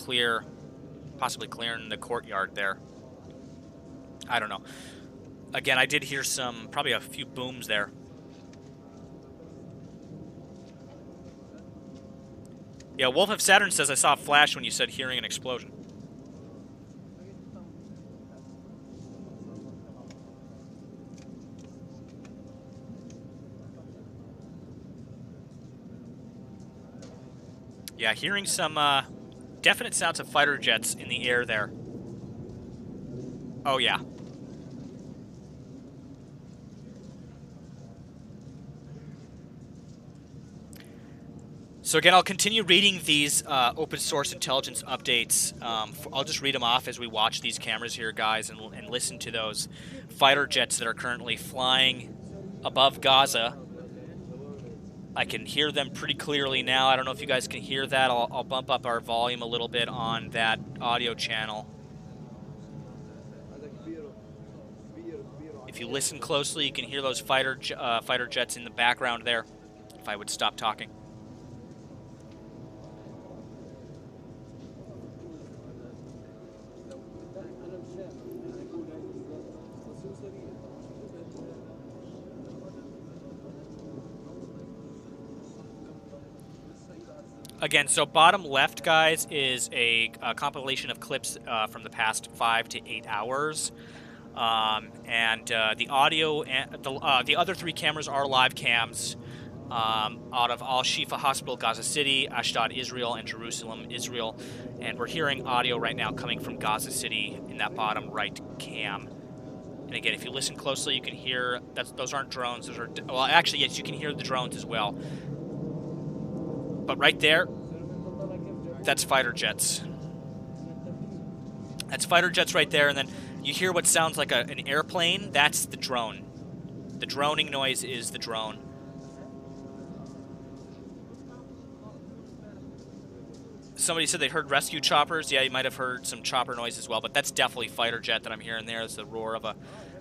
possibly clearing the courtyard there. I don't know. Again, I did hear probably a few booms there. Yeah, Wolf of Saturn says, I saw a flash when you said hearing an explosion. Yeah, hearing some definite sounds of fighter jets in the air there. Oh, yeah. So again, I'll continue reading these open source intelligence updates. I'll just read them off as we watch these cameras here, guys, and listen to those fighter jets that are currently flying above Gaza. I can hear them pretty clearly now. I don't know if you guys can hear that. I'll bump up our volume a little bit on that audio channel. If you listen closely, you can hear those fighter jets in the background there, if I would stop talking. Again, so bottom left, guys, is a compilation of clips from the past 5 to 8 hours. The audio and the other three cameras are live cams out of Al-Shifa Hospital, Gaza City, Ashdod, Israel, and Jerusalem, Israel. And we're hearing audio right now coming from Gaza City in that bottom right cam. And again, if you listen closely, you can hear those aren't drones. Those are, well, actually, yes, you can hear the drones as well. But right there, that's fighter jets. That's fighter jets right there, and then you hear what sounds like an airplane. That's the drone. The droning noise is the drone. Somebody said they heard rescue choppers. Yeah, you might have heard some chopper noise as well, but that's definitely fighter jet that I'm hearing there. It's the roar of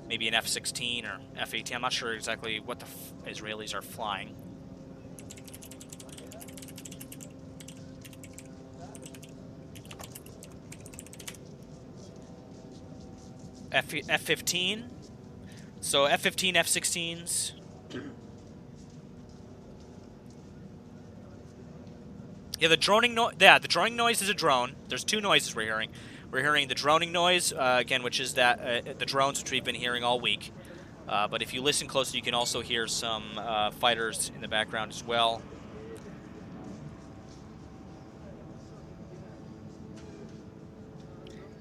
maybe an F-16 or F-18. I'm not sure exactly what the Israelis are flying. F-15. So F-15, F-16s. Yeah, the droning the droning noise is a drone. There's two noises we're hearing. We're hearing the droning noise, again, which is the drones which we've been hearing all week. But if you listen closely, you can also hear some fighters in the background as well.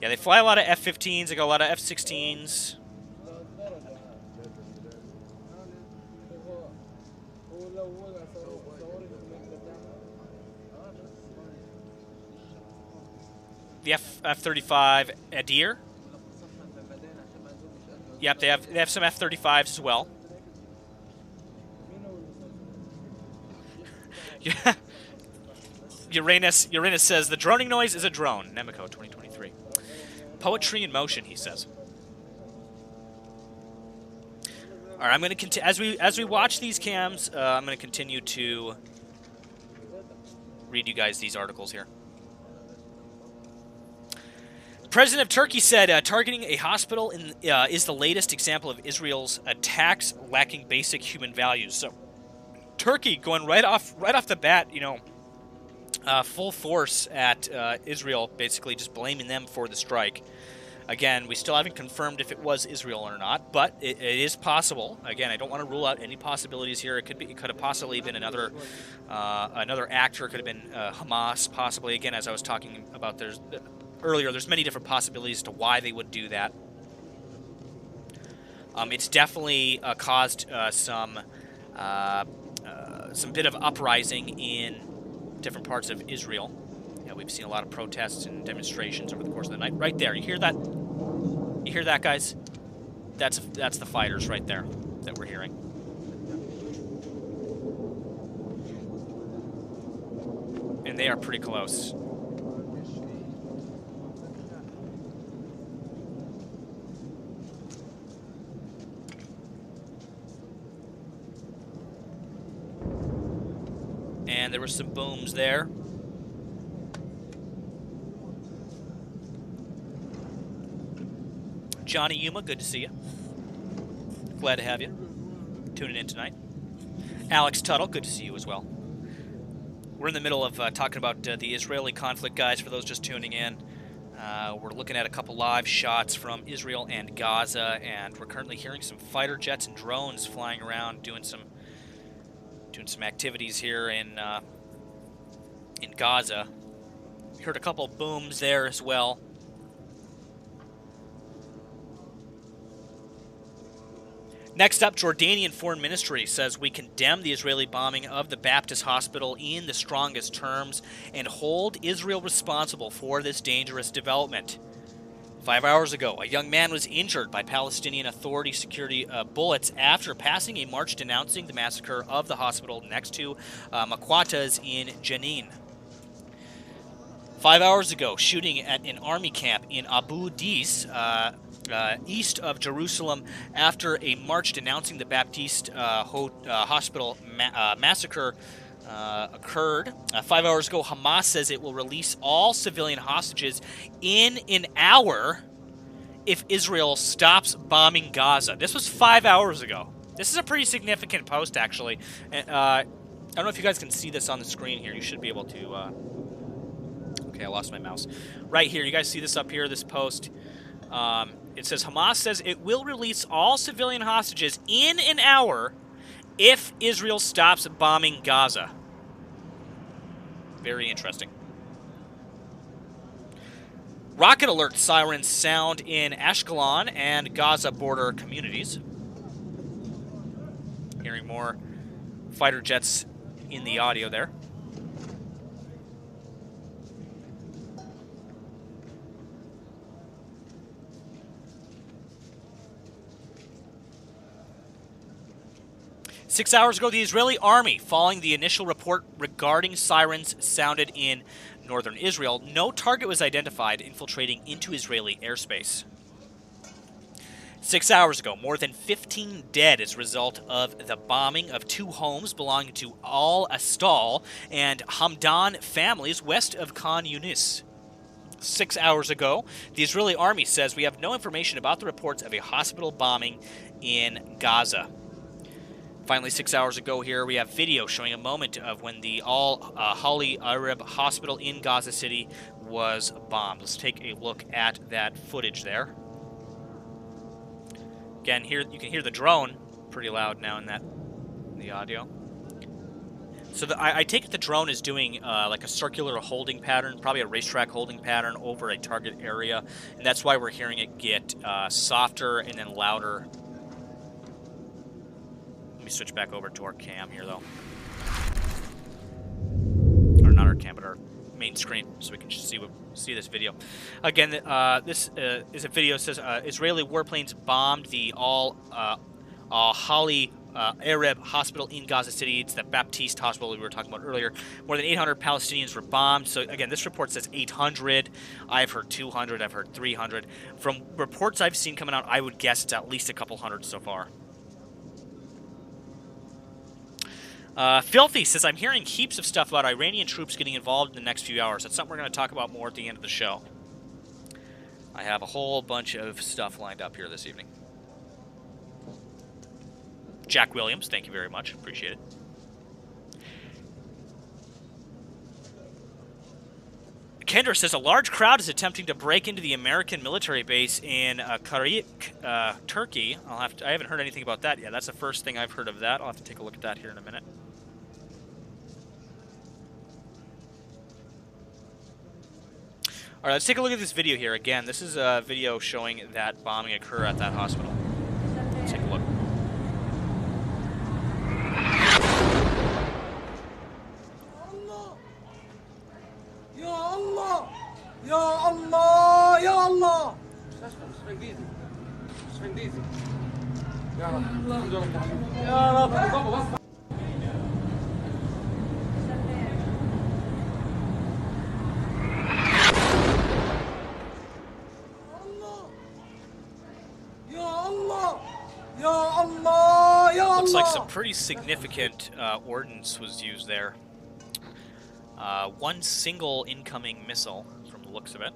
Yeah, they fly a lot of F-15s. They got a lot of F-16s. The F-35 Adir. Yep, they have some F-35s as well. Yeah. Uranus says the droning noise is a drone. Nemico 2023. Poetry in motion, he says. All right, I'm going to continue as we watch these cams. I'm going to continue to read you guys these articles here. President of Turkey said targeting a hospital is the latest example of Israel's attacks lacking basic human values. So, Turkey going right off the bat, you know, full force at Israel, basically just blaming them for the strike. Again, we still haven't confirmed if it was Israel or not, but it is possible. Again, I don't want to rule out any possibilities here. It could have possibly been another actor. It could have been Hamas, possibly. Again, as I was talking about earlier, there's many different possibilities as to why they would do that. It's definitely caused some bit of uprising in different parts of Israel. Yeah, we've seen a lot of protests and demonstrations over the course of the night. Right there, you hear that? You hear that, guys? That's the fighters right there that we're hearing. And they are pretty close. And there were some booms there. Johnny Yuma, good to see you. Glad to have you tuning in tonight. Alex Tuttle, good to see you as well. We're in the middle of talking about the Israeli conflict, guys, for those just tuning in. We're looking at a couple live shots from Israel and Gaza, and we're currently hearing some fighter jets and drones flying around, doing some activities here in Gaza. We heard a couple booms there as well. Next up, Jordanian Foreign Ministry says we condemn the Israeli bombing of the Baptist hospital in the strongest terms and hold Israel responsible for this dangerous development. 5 hours ago, a young man was injured by Palestinian Authority security bullets after passing a march denouncing the massacre of the hospital next to Makwatas in Jenin. 5 hours ago, shooting at an army camp in Abu Dis, east of Jerusalem, after a march denouncing the Baptist hospital massacre occurred. 5 hours ago, Hamas says it will release all civilian hostages in an hour if Israel stops bombing Gaza. This was 5 hours ago. This is a pretty significant post, actually. I don't know if you guys can see this on the screen here. You should be able to... Okay, I lost my mouse. Right here, you guys see this up here, this post. It says, Hamas says it will release all civilian hostages in an hour if Israel stops bombing Gaza. Very interesting. Rocket alert sirens sound in Ashkelon and Gaza border communities. Hearing more fighter jets in the audio there. Six hours ago, the Israeli army, following the initial report regarding sirens sounded in northern Israel, no target was identified infiltrating into Israeli airspace. 6 hours ago, more than 15 dead as a result of the bombing of two homes belonging to Al Astal and Hamdan families west of Khan Yunis. 6 hours ago, the Israeli army says we have no information about the reports of a hospital bombing in Gaza. Finally, 6 hours ago here, we have video showing a moment of when the Al-Hali Arab hospital in Gaza City was bombed. Let's take a look at that footage there. Again, here you can hear the drone pretty loud now in the audio. So I take it the drone is doing like a circular holding pattern, probably a racetrack holding pattern over a target area, and that's why we're hearing it get softer and then louder. Let me switch back over to our cam here, though. Or not our our cam, but our main screen, so we can see this video. Again, this is a video that says Israeli warplanes bombed the Al-Hali Arab hospital in Gaza City. It's the Baptiste hospital we were talking about earlier. More than 800 Palestinians were bombed. So again, this report says 800. I've heard 200. I've heard 300. From reports I've seen coming out, I would guess it's at least a couple hundred so far. Filthy says, I'm hearing heaps of stuff about Iranian troops getting involved in the next few hours. That's something we're going to talk about more at the end of the show. I have a whole bunch of stuff lined up here this evening. Jack Williams, thank you very much. Appreciate it. Kendra says, a large crowd is attempting to break into the American military base in Karayik, Turkey. I haven't heard anything about that yet. That's the first thing I've heard of that. I'll have to take a look at that here in a minute. All right, let's take a look at this video here. Again, this is a video showing that bombing occur at that hospital. Let's take a look. Ya Allah! Ya Allah! Ya Allah! Ya Rabbi! Looks like some pretty significant ordnance was used there. One single incoming missile, from the looks of it.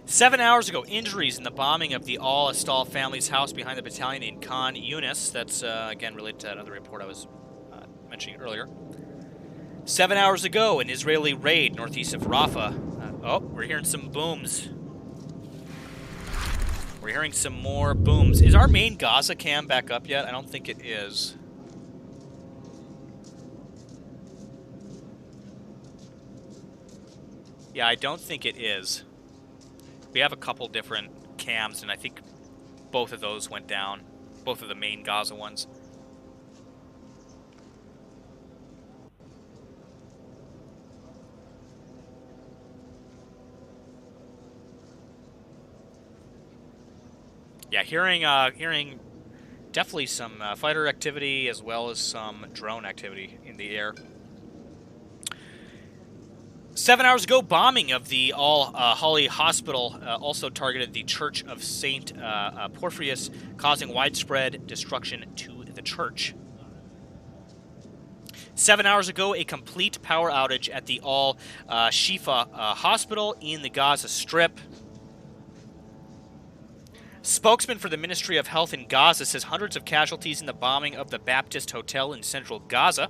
Seven hours ago, injuries in the bombing of the Al-Astal family's house behind the battalion in Khan Yunis. That's, again, related to that other report I was mentioning earlier. 7 hours ago, an Israeli raid northeast of Rafah. Oh, we're hearing some booms. We're hearing some more booms. Is our main Gaza cam back up yet? I don't think it is. Yeah, I don't think it is. We have a couple different cams, and I think both of those went down. Both of the main Gaza ones. Yeah, hearing definitely some fighter activity as well as some drone activity in the air. 7 hours ago, bombing of the Al-Hali hospital also targeted the Church of Saint Porphyrius, causing widespread destruction to the church. 7 hours ago, a complete power outage at the Al-Shifa hospital in the Gaza Strip. Spokesman for the Ministry of Health in Gaza says hundreds of casualties in the bombing of the Baptist Hotel in central Gaza.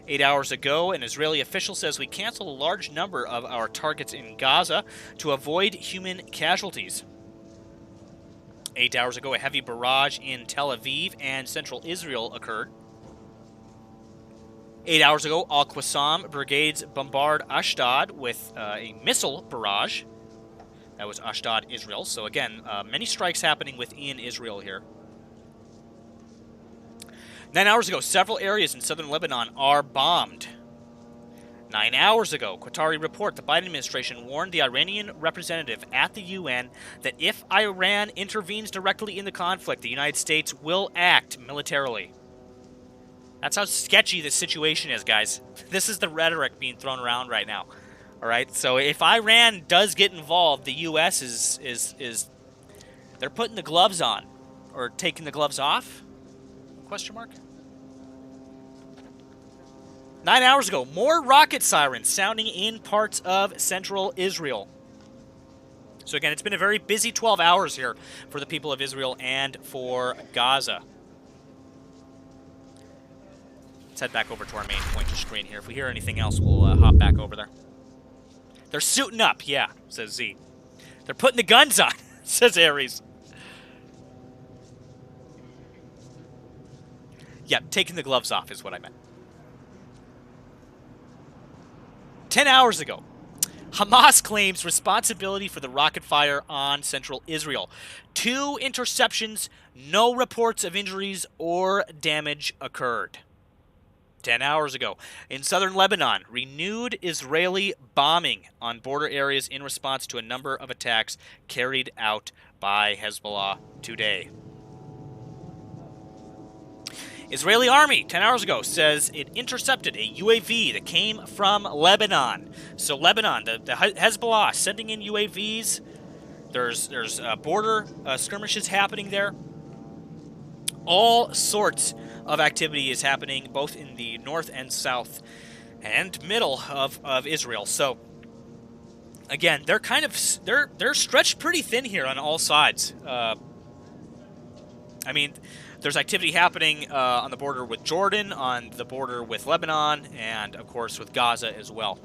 8 hours ago, an Israeli official says we canceled a large number of our targets in Gaza to avoid human casualties. 8 hours ago, a heavy barrage in Tel Aviv and central Israel occurred. 8 hours ago, Al-Qassam brigades bombard Ashdod with a missile barrage. That was Ashdod, Israel. So again, many strikes happening within Israel here. 9 hours ago, several areas in southern Lebanon are bombed. 9 hours ago, Qatari report, the Biden administration warned the Iranian representative at the UN that if Iran intervenes directly in the conflict, the United States will act militarily. That's how sketchy this situation is, guys. This is the rhetoric being thrown around right now. All right, so if Iran does get involved, the U.S. is they're putting the gloves on, or taking the gloves off? Question mark. 9 hours ago, more rocket sirens sounding in parts of central Israel. So again, it's been a very busy 12 hours here for the people of Israel and for Gaza. Let's head back over to our main pointer screen here. If we hear anything else, we'll hop back over there. They're suiting up, yeah, says Z. They're putting the guns on, says Aries. Yeah, taking the gloves off is what I meant. 10 hours ago, Hamas claims responsibility for the rocket fire on central Israel. 2 interceptions, no reports of injuries or damage occurred. 10 hours ago, in southern Lebanon, renewed Israeli bombing on border areas in response to a number of attacks carried out by Hezbollah today. Israeli army, 10 hours ago, says it intercepted a UAV that came from Lebanon. So Lebanon, the Hezbollah sending in UAVs. There's border skirmishes happening there. All sorts of activity is happening both in the north and south and middle of Israel. So again, they're kind of they're stretched pretty thin here on all sides. I mean, there's activity happening on the border with Jordan, on the border with Lebanon, and of course with Gaza as well.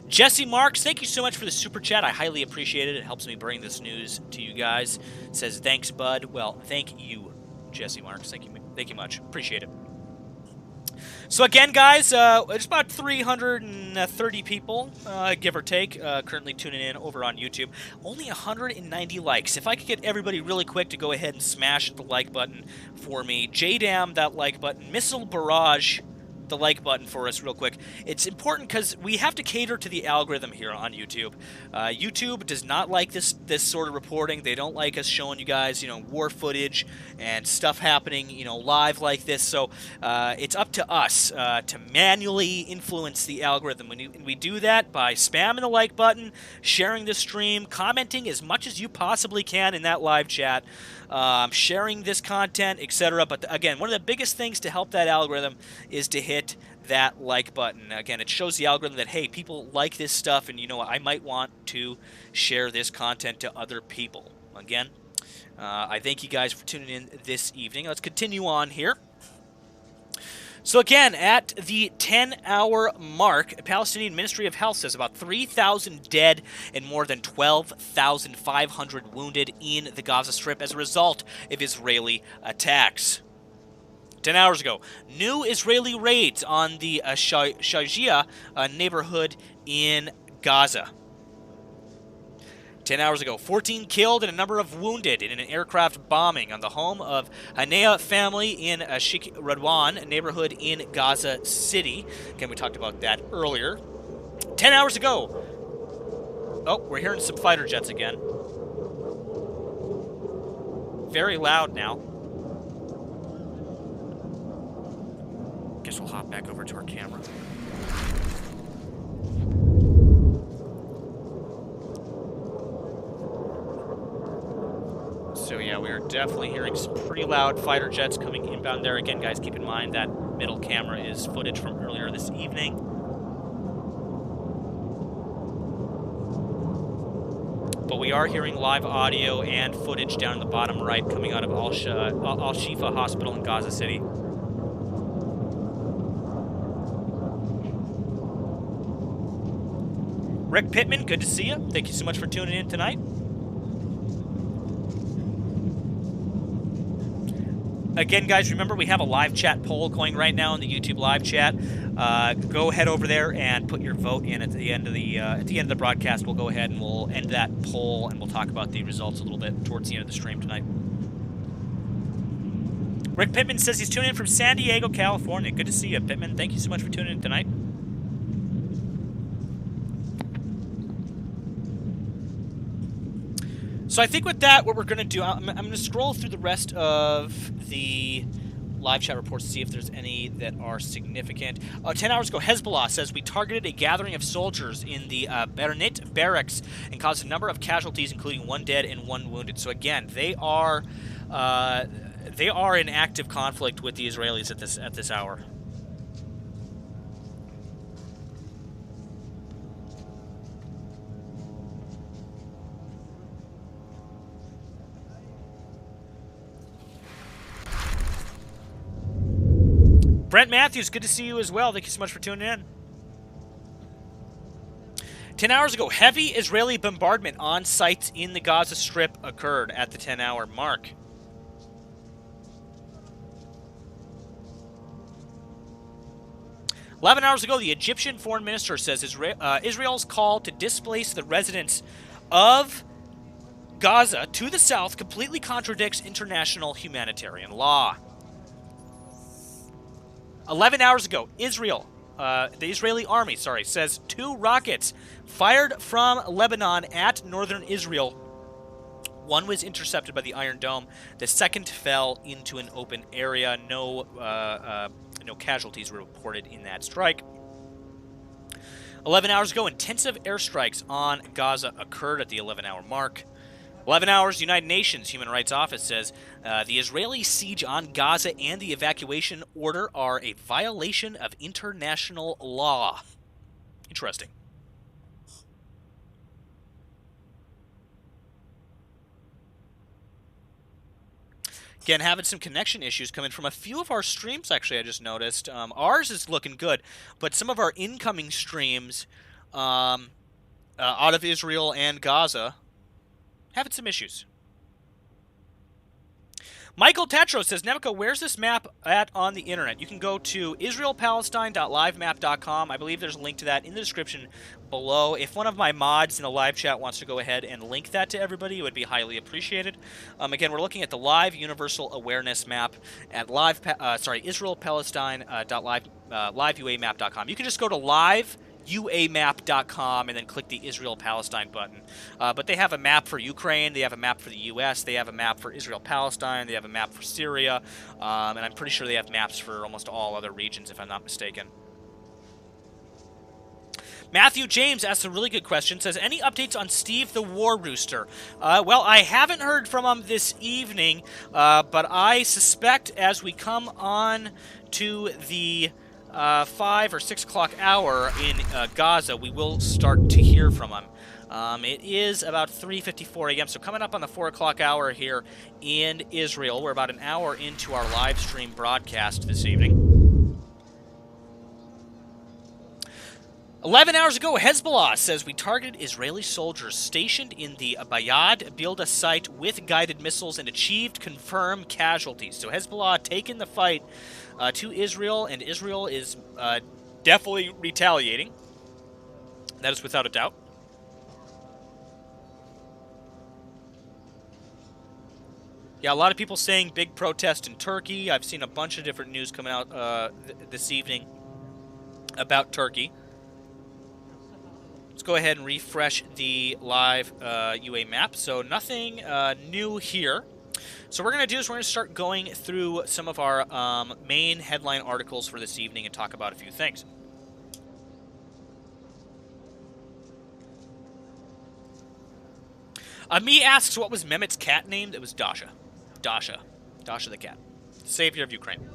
Jesse Marks, thank you so much for the super chat. I highly appreciate it. It helps me bring this news to you guys. It says, thanks, bud. Well, thank you, Jesse Marks. Thank you much. Appreciate it. So again, guys, it's about 330 people, give or take, currently tuning in over on YouTube. Only 190 likes. If I could get everybody really quick to go ahead and smash the like button for me. JDam, that like button. Missile Barrage, the like button for us real quick. It's important because we have to cater to the algorithm here on YouTube. YouTube does not like this sort of reporting. They don't like us showing you guys, war footage and stuff happening, live like this. So it's up to us to manually influence the algorithm. And we do that by spamming the like button, sharing the stream, commenting as much as you possibly can in that live chat, sharing this content, etc. But again, one of the biggest things to help that algorithm is to hit that like button. Again, it shows the algorithm that, hey, people like this stuff, and I might want to share this content to other people. Again, I thank you guys for tuning in this evening. Let's continue on here. So again, at the 10-hour mark, Palestinian Ministry of Health says about 3,000 dead and more than 12,500 wounded in the Gaza Strip as a result of Israeli attacks. 10 hours ago, new Israeli raids on the Shajia neighborhood in Gaza. 10 hours ago, 14 killed and a number of wounded in an aircraft bombing on the home of Hanea family in Sheikh Radwan neighborhood in Gaza City. Again, we talked about that earlier. 10 hours ago. Oh, we're hearing some fighter jets again. Very loud now. Guess we'll hop back over to our camera. So yeah, we are definitely hearing some pretty loud fighter jets coming inbound there. Again, guys, keep in mind that middle camera is footage from earlier this evening. But we are hearing live audio and footage down in the bottom right coming out of Al-Shifa Hospital in Gaza City. Rick Pittman, good to see you. Thank you so much for tuning in tonight. Again, guys, remember we have a live chat poll going right now in the YouTube live chat. Go head over there and put your vote in at the end of the broadcast. We'll go ahead and we'll end that poll and we'll talk about the results a little bit towards the end of the stream tonight. Rick Pittman says he's tuning in from San Diego, California. Good to see you, Pittman. Thank you so much for tuning in tonight. So I think with that, what we're going to do, I'm going to scroll through the rest of the live chat reports to see if there's any that are significant. 10 hours ago, Hezbollah says we targeted a gathering of soldiers in the Bernit barracks and caused a number of casualties, including 1 dead and 1 wounded. So again, they are in active conflict with the Israelis at this hour. Brent Matthews, good to see you as well. Thank you so much for tuning in. 10 hours ago, heavy Israeli bombardment on sites in the Gaza Strip occurred at the 10-hour mark. 11 hours ago, the Egyptian foreign minister says Israel's call to displace the residents of Gaza to the south completely contradicts international humanitarian law. 11 hours ago, the Israeli army, says 2 rockets fired from Lebanon at northern Israel. One was intercepted by the Iron Dome. The second fell into an open area. No casualties were reported in that strike. 11 hours ago, intensive airstrikes on Gaza occurred at the 11-hour mark. 11 hours, United Nations Human Rights Office says the Israeli siege on Gaza and the evacuation order are a violation of international law. Interesting. Again, having some connection issues coming from a few of our streams, actually, I just noticed. Ours is looking good, but some of our incoming streams out of Israel and Gaza having some issues. Michael Tetro says, Nemico, where's this map at on the internet? You can go to israelpalestine.livemap.com. I believe there's a link to that in the description below. If one of my mods in the live chat wants to go ahead and link that to everybody, it would be highly appreciated. Again, we're looking at the live universal awareness map at israelpalestine.liveuamap.com. You can just go to liveuamap.com and then click the Israel-Palestine button. But they have a map for Ukraine, they have a map for the U.S., they have a map for Israel-Palestine, they have a map for Syria, and I'm pretty sure they have maps for almost all other regions, if I'm not mistaken. Matthew James asks a really good question, says, any updates on Steve the War Rooster? Well, I haven't heard from him this evening, but I suspect as we come on to the 5 or 6 o'clock hour in Gaza, we will start to hear from him. It is about 3:54 a.m., so coming up on the 4 o'clock hour here in Israel. We're about an hour into our live stream broadcast this evening. 11 hours ago, Hezbollah says we targeted Israeli soldiers stationed in the Bayad Bilda site with guided missiles and achieved confirmed casualties. So Hezbollah taken the fight to Israel, and Israel is definitely retaliating. That is without a doubt. Yeah, a lot of people saying big protest in Turkey. I've seen a bunch of different news coming out this evening about Turkey. Let's go ahead and refresh the live UA map. So nothing new here. So what we're going to do is we're going to start going through some of our main headline articles for this evening and talk about a few things. Ami asks, what was Mehmet's cat named? It was Dasha. Dasha the cat. Savior of Ukraine.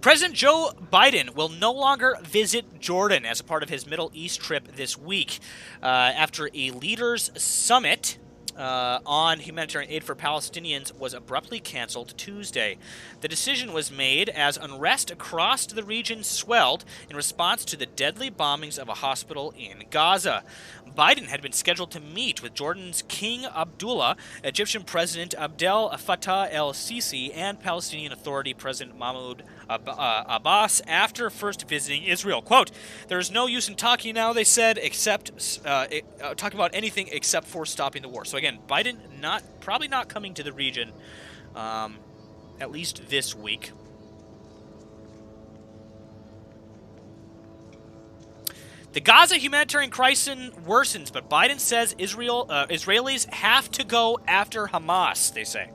President Joe Biden will no longer visit Jordan as a part of his Middle East trip this week after a leaders' summit on humanitarian aid for Palestinians was abruptly canceled Tuesday. The decision was made as unrest across the region swelled in response to the deadly bombings of a hospital in Gaza. Biden had been scheduled to meet with Jordan's King Abdullah, Egyptian President Abdel Fattah el-Sisi, and Palestinian Authority President Mahmoud Abbas after first visiting Israel. Quote, there is no use in talking now, they said, except talking about anything except for stopping the war. So again, Biden probably not coming to the region at least this week. The Gaza humanitarian crisis worsens, but Biden says Israelis have to go after Hamas, they say.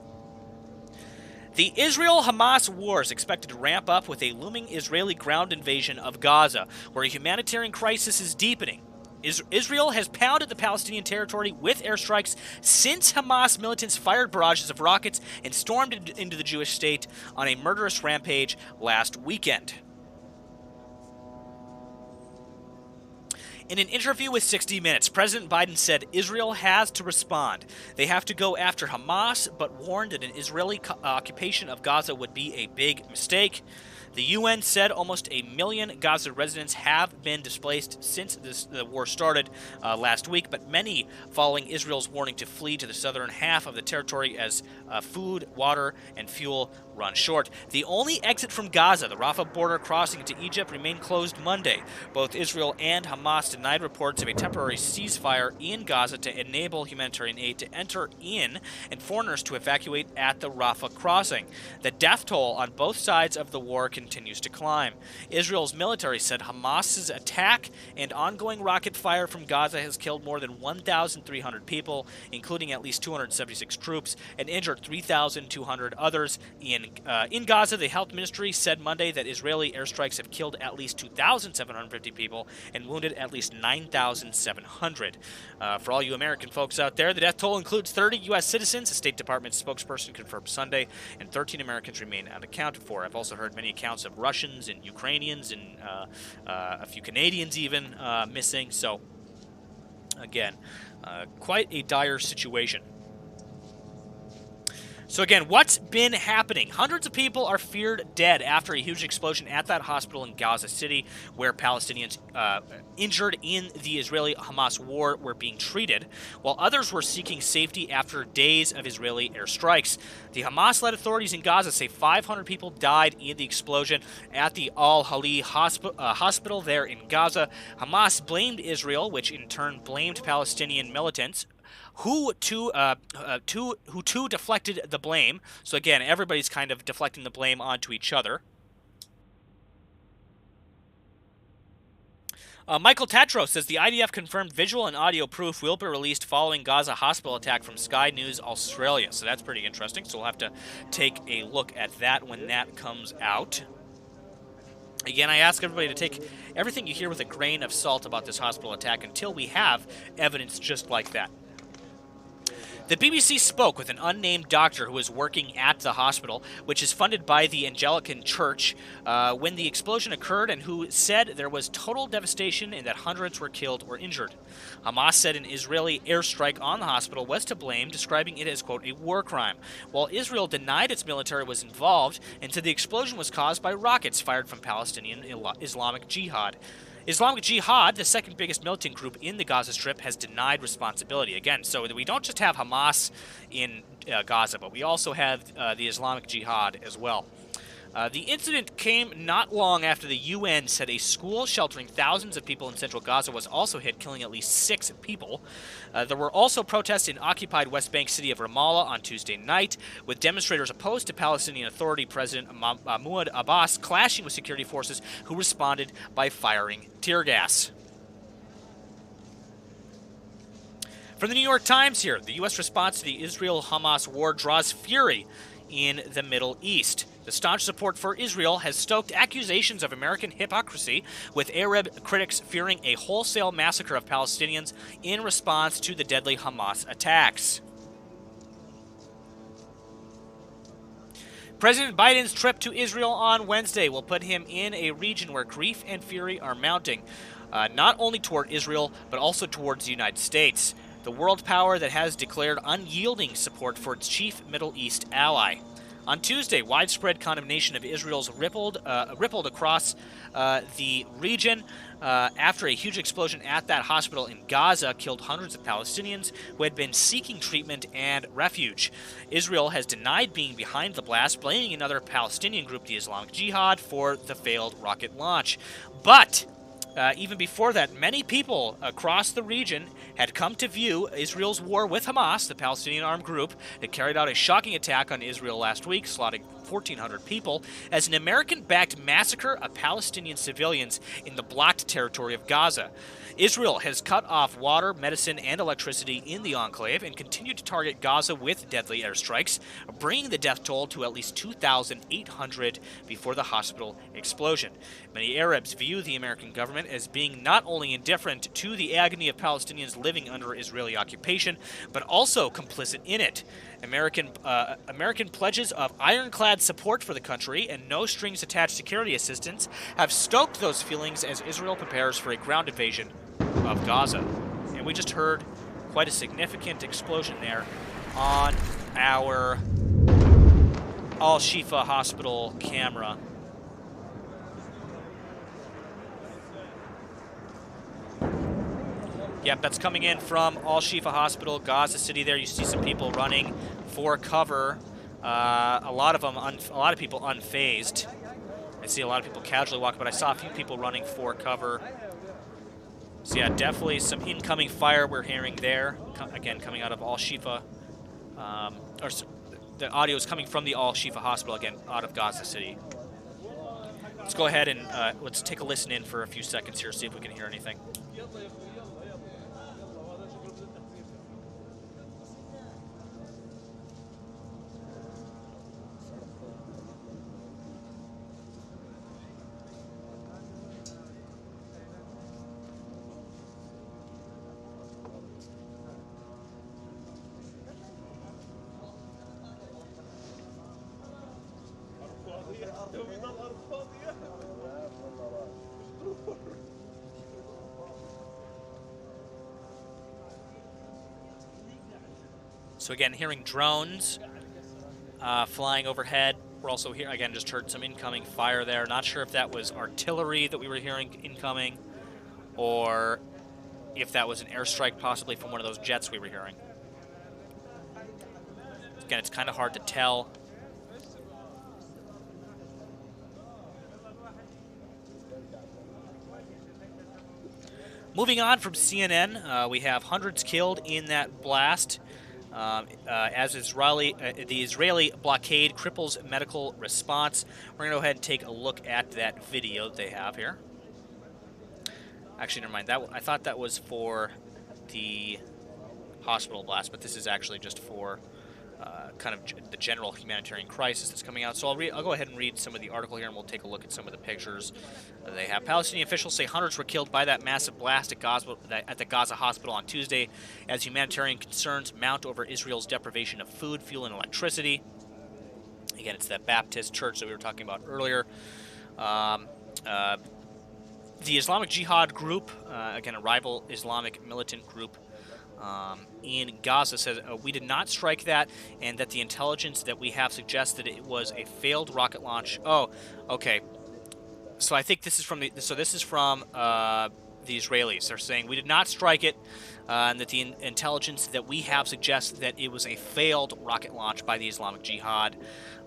The Israel-Hamas war is expected to ramp up with a looming Israeli ground invasion of Gaza, where a humanitarian crisis is deepening. Israel has pounded the Palestinian territory with airstrikes since Hamas militants fired barrages of rockets and stormed into the Jewish state on a murderous rampage last weekend. In an interview with 60 Minutes, President Biden said Israel has to respond. They have to go after Hamas, but warned that an Israeli occupation of Gaza would be a big mistake. The UN said almost 1 million Gaza residents have been displaced since the war started last week, but many following Israel's warning to flee to the southern half of the territory as food, water, and fuel run short. The only exit from Gaza, the Rafah border crossing into Egypt, remained closed Monday. Both Israel and Hamas denied reports of a temporary ceasefire in Gaza to enable humanitarian aid to enter in and foreigners to evacuate at the Rafah crossing. The death toll on both sides of the war continues to climb. Israel's military said Hamas's attack and ongoing rocket fire from Gaza has killed more than 1,300 people, including at least 276 troops, and injured 3,200 others. In Gaza, the health ministry said Monday that Israeli airstrikes have killed at least 2,750 people and wounded at least 9,700. For all you American folks out there, the death toll includes 30 U.S. citizens, a State Department spokesperson confirmed Sunday, and 13 Americans remain unaccounted for. I've also heard many accounts of Russians and Ukrainians and a few Canadians even missing. So, again, quite a dire situation. So again, what's been happening? Hundreds of people are feared dead after a huge explosion at that hospital in Gaza City, where Palestinians injured in the Israeli-Hamas war were being treated, while others were seeking safety after days of Israeli airstrikes. The Hamas-led authorities in Gaza say 500 people died in the explosion at the Al-Hali hospital there in Gaza. Hamas blamed Israel, which in turn blamed Palestinian militants, who deflected the blame. So again, everybody's kind of deflecting the blame onto each other. Michael Tatro says the IDF confirmed visual and audio proof will be released following Gaza hospital attack from Sky News Australia. So that's pretty interesting. So we'll have to take a look at that when that comes out. Again, I ask everybody to take everything you hear with a grain of salt about this hospital attack until we have evidence just like that. The BBC spoke with an unnamed doctor who was working at the hospital, which is funded by the Anglican Church, when the explosion occurred, and who said there was total devastation and that hundreds were killed or injured. Hamas said an Israeli airstrike on the hospital was to blame, describing it as, quote, a war crime, while Israel denied its military was involved and said the explosion was caused by rockets fired from Palestinian Islamic Jihad. Islamic Jihad, the second biggest militant group in the Gaza Strip, has denied responsibility. Again, so we don't just have Hamas in Gaza, but we also have the Islamic Jihad as well. The incident came not long after the UN said a school sheltering thousands of people in central Gaza was also hit, killing at least 6 people. There were also protests in occupied West Bank city of Ramallah on Tuesday night, with demonstrators opposed to Palestinian Authority President Mahmoud Abbas clashing with security forces who responded by firing tear gas. From the New York Times here, the U.S. response to the Israel-Hamas war draws fury in the Middle East. The staunch support for Israel has stoked accusations of American hypocrisy, with Arab critics fearing a wholesale massacre of Palestinians in response to the deadly Hamas attacks. President Biden's trip to Israel on Wednesday will put him in a region where grief and fury are mounting, not only toward Israel, but also towards the United States, the world power that has declared unyielding support for its chief Middle East ally. On Tuesday, widespread condemnation of Israel's rippled across the region after a huge explosion at that hospital in Gaza killed hundreds of Palestinians who had been seeking treatment and refuge. Israel has denied being behind the blast, blaming another Palestinian group, the Islamic Jihad, for the failed rocket launch. But even before that, many people across the region had come to view Israel's war with Hamas, the Palestinian armed group that carried out a shocking attack on Israel last week, slaughtering 1,400 people, as an American-backed massacre of Palestinian civilians in the blocked territory of Gaza. Israel has cut off water, medicine, and electricity in the enclave and continued to target Gaza with deadly airstrikes, bringing the death toll to at least 2,800 before the hospital explosion. Many Arabs view the American government as being not only indifferent to the agony of Palestinians living under Israeli occupation, but also complicit in it. American pledges of ironclad support for the country and no-strings-attached security assistance have stoked those feelings as Israel prepares for a ground invasion of Gaza. And we just heard quite a significant explosion there on our Al-Shifa hospital camera. Yep, that's coming in from Al-Shifa Hospital, Gaza City. There, you see some people running for cover. A lot of people unfazed. I see a lot of people casually walking, but I saw a few people running for cover. So yeah, definitely some incoming fire we're hearing there. Again, coming out of Al-Shifa, the audio is coming from the Al-Shifa Hospital, again, out of Gaza City. Let's go ahead and let's take a listen in for a few seconds here, see if we can hear anything. So again, hearing drones flying overhead. We're also here, again, just heard some incoming fire there. Not sure if that was artillery that we were hearing incoming, or if that was an airstrike possibly from one of those jets we were hearing. Again, it's kind of hard to tell. Moving on from CNN, we have hundreds killed in that blast. As the Israeli blockade cripples medical response. We're going to go ahead and take a look at that video that they have here. Actually, never mind. I thought that was for the hospital blast, but this is actually just for kind of the general humanitarian crisis that's coming out. So I'll go ahead and read some of the article here, and we'll take a look at some of the pictures they have. Palestinian officials say hundreds were killed by that massive blast at the Gaza hospital on Tuesday as humanitarian concerns mount over Israel's deprivation of food, fuel, and electricity. Again, it's that Baptist church that we were talking about earlier. The Islamic Jihad group, again, a rival Islamic militant group, in Gaza says we did not strike that, and that the intelligence that we have suggests that it was a failed rocket launch. Oh, okay. So I think this is from the Israelis. They're saying we did not strike it, and that the intelligence that we have suggests that it was a failed rocket launch by the Islamic Jihad.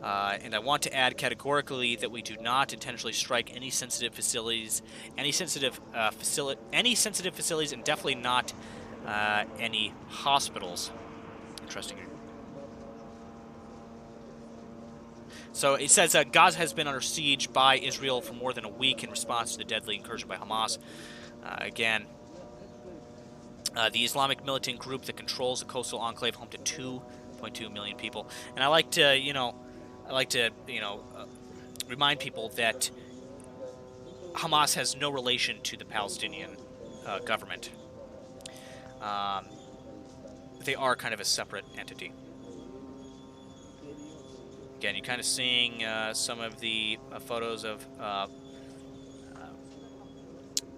And I want to add categorically that we do not intentionally strike any sensitive facilities, and definitely not any hospitals. Interesting. So it says Gaza has been under siege by Israel for more than a week in response to the deadly incursion by Hamas. Again, the Islamic militant group that controls the coastal enclave, home to 2.2 million people. And I like to, remind people that Hamas has no relation to the Palestinian government. They are kind of a separate entity. Again, you're kind of seeing some of the photos of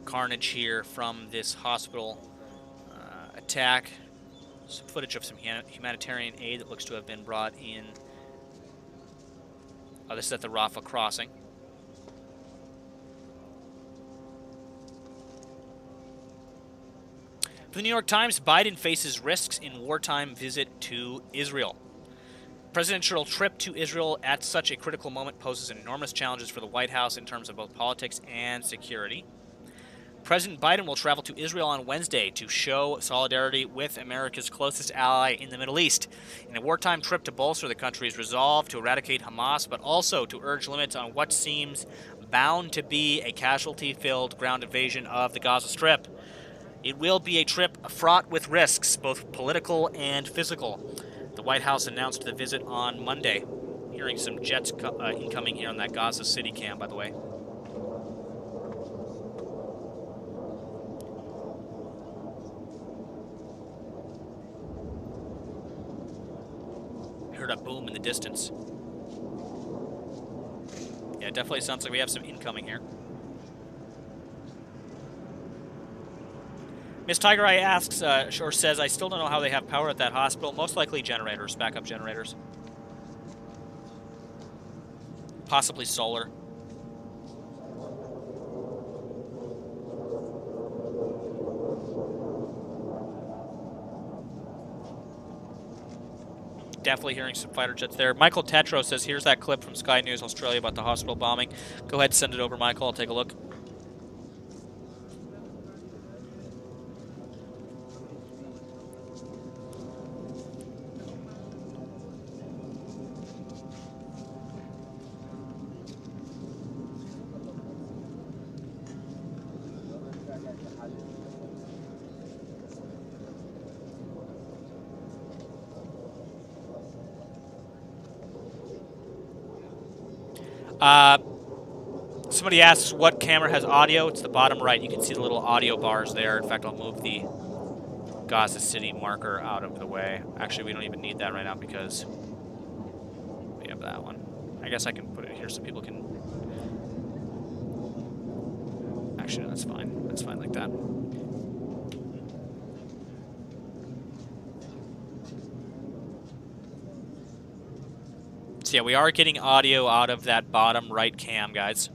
carnage here from this hospital attack. Some footage of some humanitarian aid that looks to have been brought in. Oh, this is at the Rafah crossing. For the New York Times, Biden faces risks in wartime visit to Israel. Presidential trip to Israel at such a critical moment poses enormous challenges for the White House in terms of both politics and security. President Biden will travel to Israel on Wednesday to show solidarity with America's closest ally in the Middle East, in a wartime trip to bolster the country's resolve to eradicate Hamas, but also to urge limits on what seems bound to be a casualty-filled ground invasion of the Gaza Strip. It will be a trip fraught with risks, both political and physical. The White House announced the visit on Monday. Hearing some jets incoming here on that Gaza City cam, by the way. I heard a boom in the distance. Yeah, it definitely sounds like we have some incoming here. Miss Tiger Eye asks, or says, I still don't know how they have power at that hospital. Most likely generators, backup generators. Possibly solar. definitely hearing some fighter jets there. Michael Tetro says, here's that clip from Sky News Australia about the hospital bombing. Go ahead and send it over, Michael. I'll take a look. Somebody asks what camera has audio. It's the bottom right. You can see the little audio bars there. In fact, I'll move the Gaza City marker out of the way. Actually, we don't even need that right now because we have that one. I guess I can put it here so people can... Actually, no, that's fine. That's fine like that. So yeah, we are getting audio out of that bottom right cam, guys.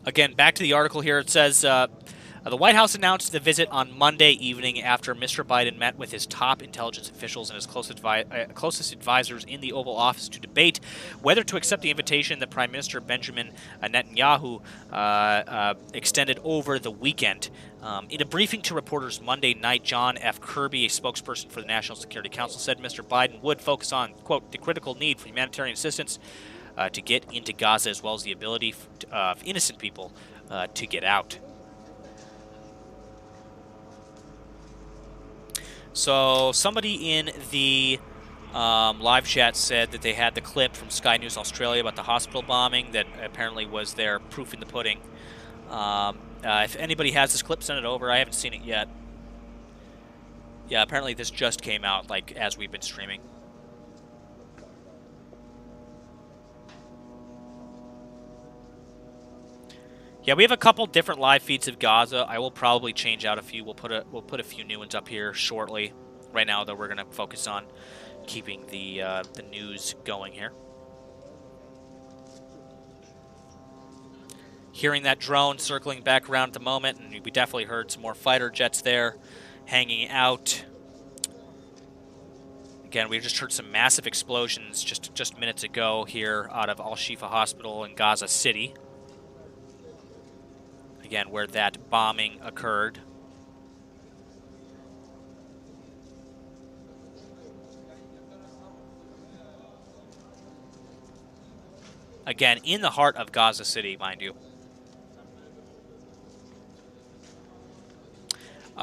Again, back to the article here. It says, the White House announced the visit on Monday evening after Mr. Biden met with his top intelligence officials and his closest advisors in the Oval Office to debate whether to accept the invitation that Prime Minister Benjamin Netanyahu extended over the weekend. In a briefing to reporters Monday night, John F. Kirby, a spokesperson for the National Security Council, said Mr. Biden would focus on, quote, the critical need for humanitarian assistance to get into Gaza, as well as the ability of innocent people to get out. So somebody in the live chat said that they had the clip from Sky News Australia about the hospital bombing that apparently was their proof in the pudding. If anybody has this clip, send it over. I haven't seen it yet. Yeah, apparently this just came out, like, as we've been streaming. Yeah, we have a couple different live feeds of Gaza. I will probably change out a few. We'll put a few new ones up here shortly. Right now, though, we're going to focus on keeping the news going here. Hearing that drone circling back around at the moment, and we definitely heard some more fighter jets there hanging out. Again, we just heard some massive explosions just minutes ago here out of Al-Shifa Hospital in Gaza City. Again, where that bombing occurred. Again, in the heart of Gaza City, mind you.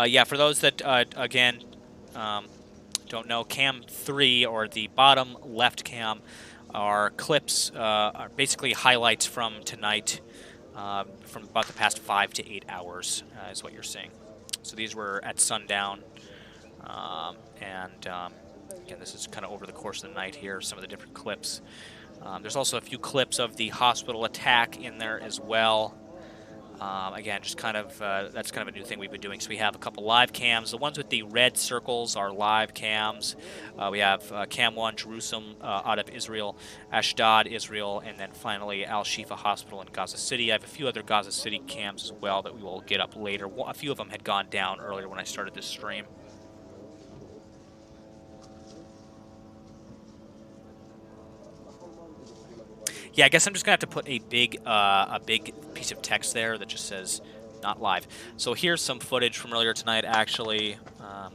Yeah, for those that, again, don't know, Cam 3, or the bottom left cam, are clips, are basically highlights from tonight. From about the past 5 to 8 hours is what you're seeing. So these were at sundown, again, this is kind of over the course of the night here, some of the different clips. There's also a few clips of the hospital attack in there as well. Again, just kind of, that's kind of a new thing we've been doing. So we have a couple live cams. The ones with the red circles are live cams. We have Cam 1, Jerusalem, out of Israel, Ashdod, Israel, and then finally Al-Shifa Hospital in Gaza City. I have a few other Gaza City cams as well that we will get up later. A few of them had gone down earlier when I started this stream. Yeah, I guess I'm just going to have to put a big piece of text there that just says not live. So here's some footage from earlier tonight, actually.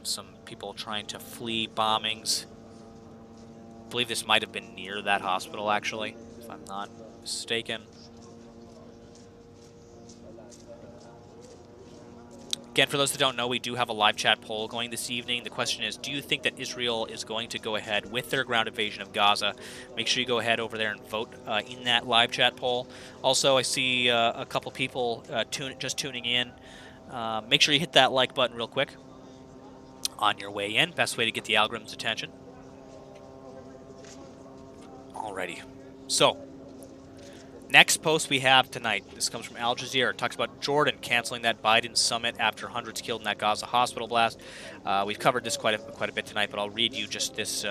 Some people trying to flee bombings. I believe this might have been near that hospital, actually, if I'm not mistaken. Again, for those that don't know, we do have a live chat poll going this evening. The question is, do you think that Israel is going to go ahead with their ground invasion of Gaza? Make sure you go ahead over there and vote in that live chat poll. Also, I see a couple people just tuning in. Make sure you hit that like button real quick on your way in. Best way to get the algorithm's attention. Alrighty. So, next post we have tonight, this comes from Al Jazeera. It talks about Jordan canceling that Biden summit after hundreds killed in that Gaza hospital blast. We've covered this quite a bit tonight, but I'll read you just this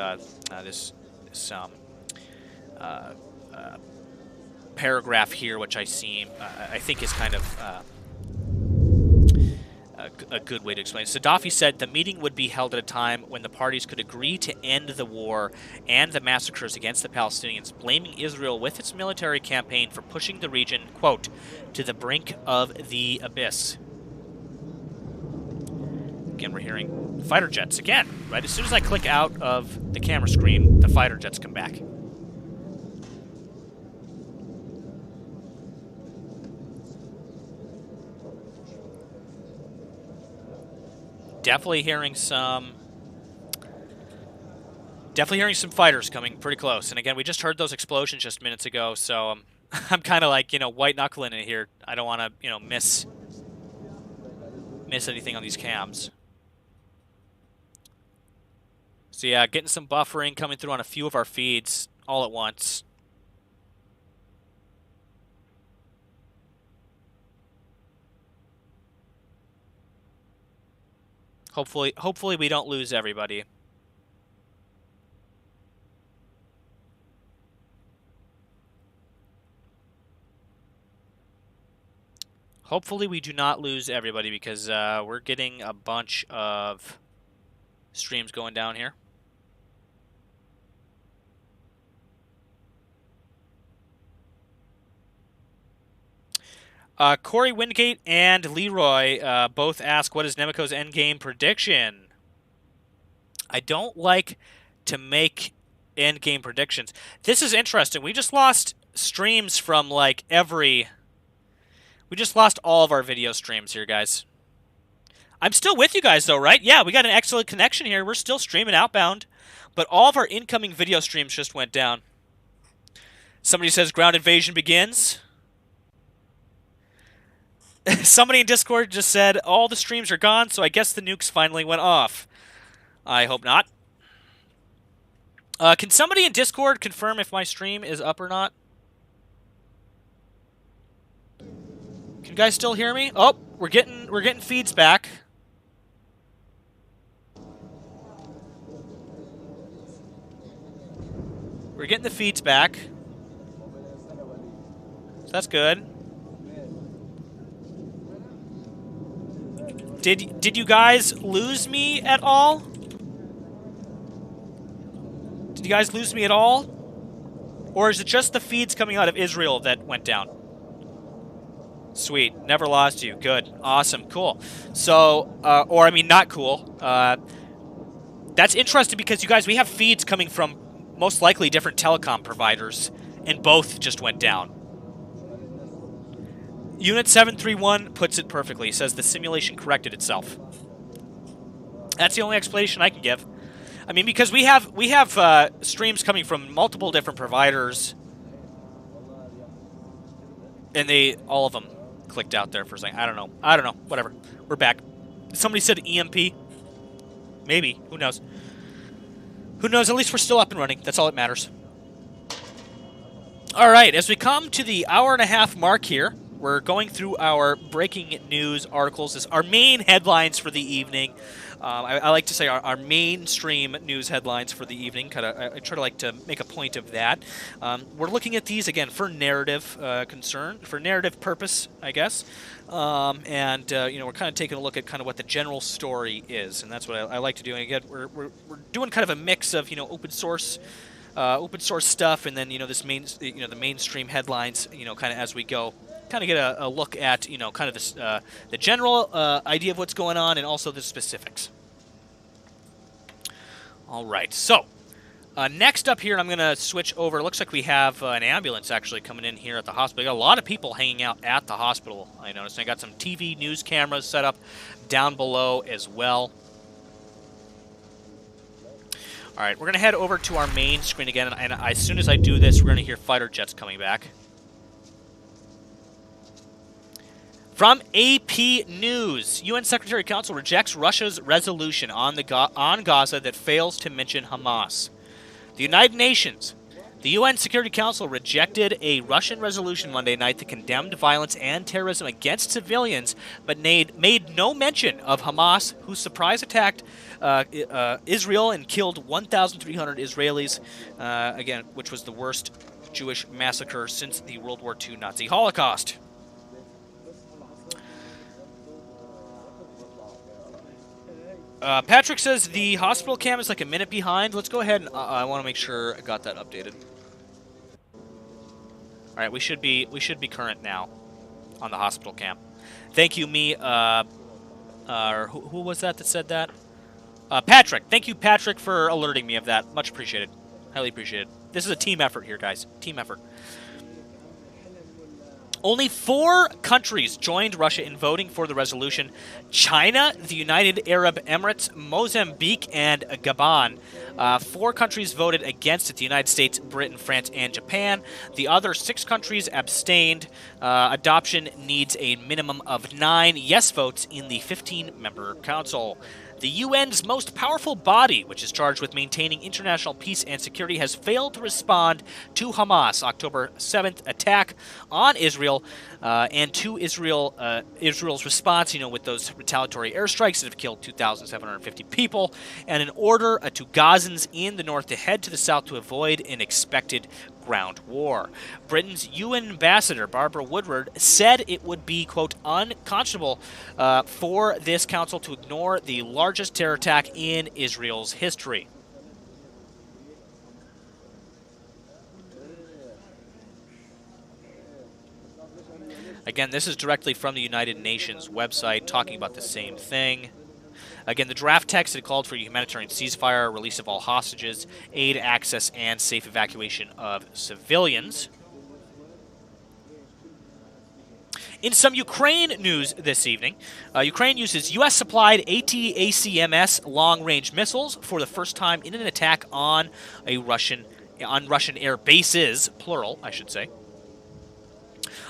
paragraph here, which I think is kind of a good way to explain it. Gaddafi said the meeting would be held at a time when the parties could agree to end the war and the massacres against the Palestinians, blaming Israel with its military campaign for pushing the region, quote, to the brink of the abyss. Again, we're hearing fighter jets again, right? As soon as I click out of the camera screen, the fighter jets come back. Definitely hearing some fighters coming pretty close. And again, we just heard those explosions just minutes ago, so I'm kind of like, white knuckling it here. I don't want to, miss anything on these cams. So yeah, getting some buffering coming through on a few of our feeds all at once. Hopefully we don't lose everybody. Hopefully we do not lose everybody because we're getting a bunch of streams going down here. Corey Wingate and Leroy both ask, what is Nemico's endgame prediction? I don't like to make endgame predictions. This is interesting. We just lost streams from like we just lost all of our video streams here, guys. I'm still with you guys though, right? Yeah, we got an excellent connection here. We're still streaming outbound, but all of our incoming video streams just went down. Somebody says ground invasion begins. Somebody in Discord just said, all the streams are gone, so I guess the nukes finally went off. I hope not. Can somebody in Discord confirm if my stream is up or not? Can you guys still hear me? Oh, we're getting feeds back. We're getting the feeds back. So that's good. Did you guys lose me at all? Did you guys lose me at all? Or is it just the feeds coming out of Israel that went down? Sweet. Never lost you. Good. Awesome. Cool. So, or I mean, not cool. That's interesting because you guys, we have feeds coming from most likely different telecom providers, and both just went down. Unit 731 puts it perfectly. He says the simulation corrected itself. That's the only explanation I can give. I mean, because we have streams coming from multiple different providers, and all of them clicked out there for a second. I don't know. Whatever. We're back. Somebody said EMP. Maybe. Who knows? Who knows? At least we're still up and running. That's all that matters. All right. As we come to the hour-and-a-half mark here, we're going through our breaking news articles. This our main headlines for the evening. I like to say our mainstream news headlines for the evening. I try to like to make a point of that. We're looking at these again for narrative for narrative purpose, I guess. We're kind of taking a look at kind of what the general story is, and that's what I like to do. And again, we're doing kind of a mix of open source stuff, and then the mainstream headlines, kind of as we go. Kind of get a look at kind of this, the general idea of what's going on, and also the specifics. All right, so next up here, I'm going to switch over. It looks like we have an ambulance actually coming in here at the hospital. We got a lot of people hanging out at the hospital. I noticed. I got some TV news cameras set up down below as well. All right, we're going to head over to our main screen again, and as soon as I do this, we're going to hear fighter jets coming back. From AP News, UN Secretary Council rejects Russia's resolution on Gaza that fails to mention Hamas. The United Nations, the UN Security Council rejected a Russian resolution Monday night that condemned violence and terrorism against civilians, but made no mention of Hamas, who surprise attacked Israel and killed 1,300 Israelis, again, which was the worst Jewish massacre since the World War II Nazi Holocaust. Patrick says the hospital cam is like a minute behind. Let's go ahead and I want to make sure I got that updated. All right, we should be current now on the hospital cam. Thank you, me. Who was that said that? Patrick. Thank you, Patrick, for alerting me of that. Much appreciated. Highly appreciated. This is a team effort here, guys. Team effort. Only 4 countries joined Russia in voting for the resolution: China, the United Arab Emirates, Mozambique, and Gabon. 4 countries voted against it: the United States, Britain, France, and Japan. The other 6 countries abstained. Adoption needs a minimum of 9 yes votes in the 15-member council. The UN's most powerful body, which is charged with maintaining international peace and security, has failed to respond to Hamas' October 7th attack on Israel and to Israel's response, with those retaliatory airstrikes that have killed 2,750 people, and an order to Gazans in the north to head to the south to avoid an expected ground war. Britain's UN ambassador, Barbara Woodward, said it would be, quote, unconscionable for this council to ignore the largest terror attack in Israel's history. Again, this is directly from the United Nations website talking about the same thing. Again, the draft text had called for a humanitarian ceasefire, release of all hostages, aid access, and safe evacuation of civilians. In some Ukraine news this evening, Ukraine uses U.S.-supplied ATACMS long-range missiles for the first time in an attack on Russian air bases, plural, I should say.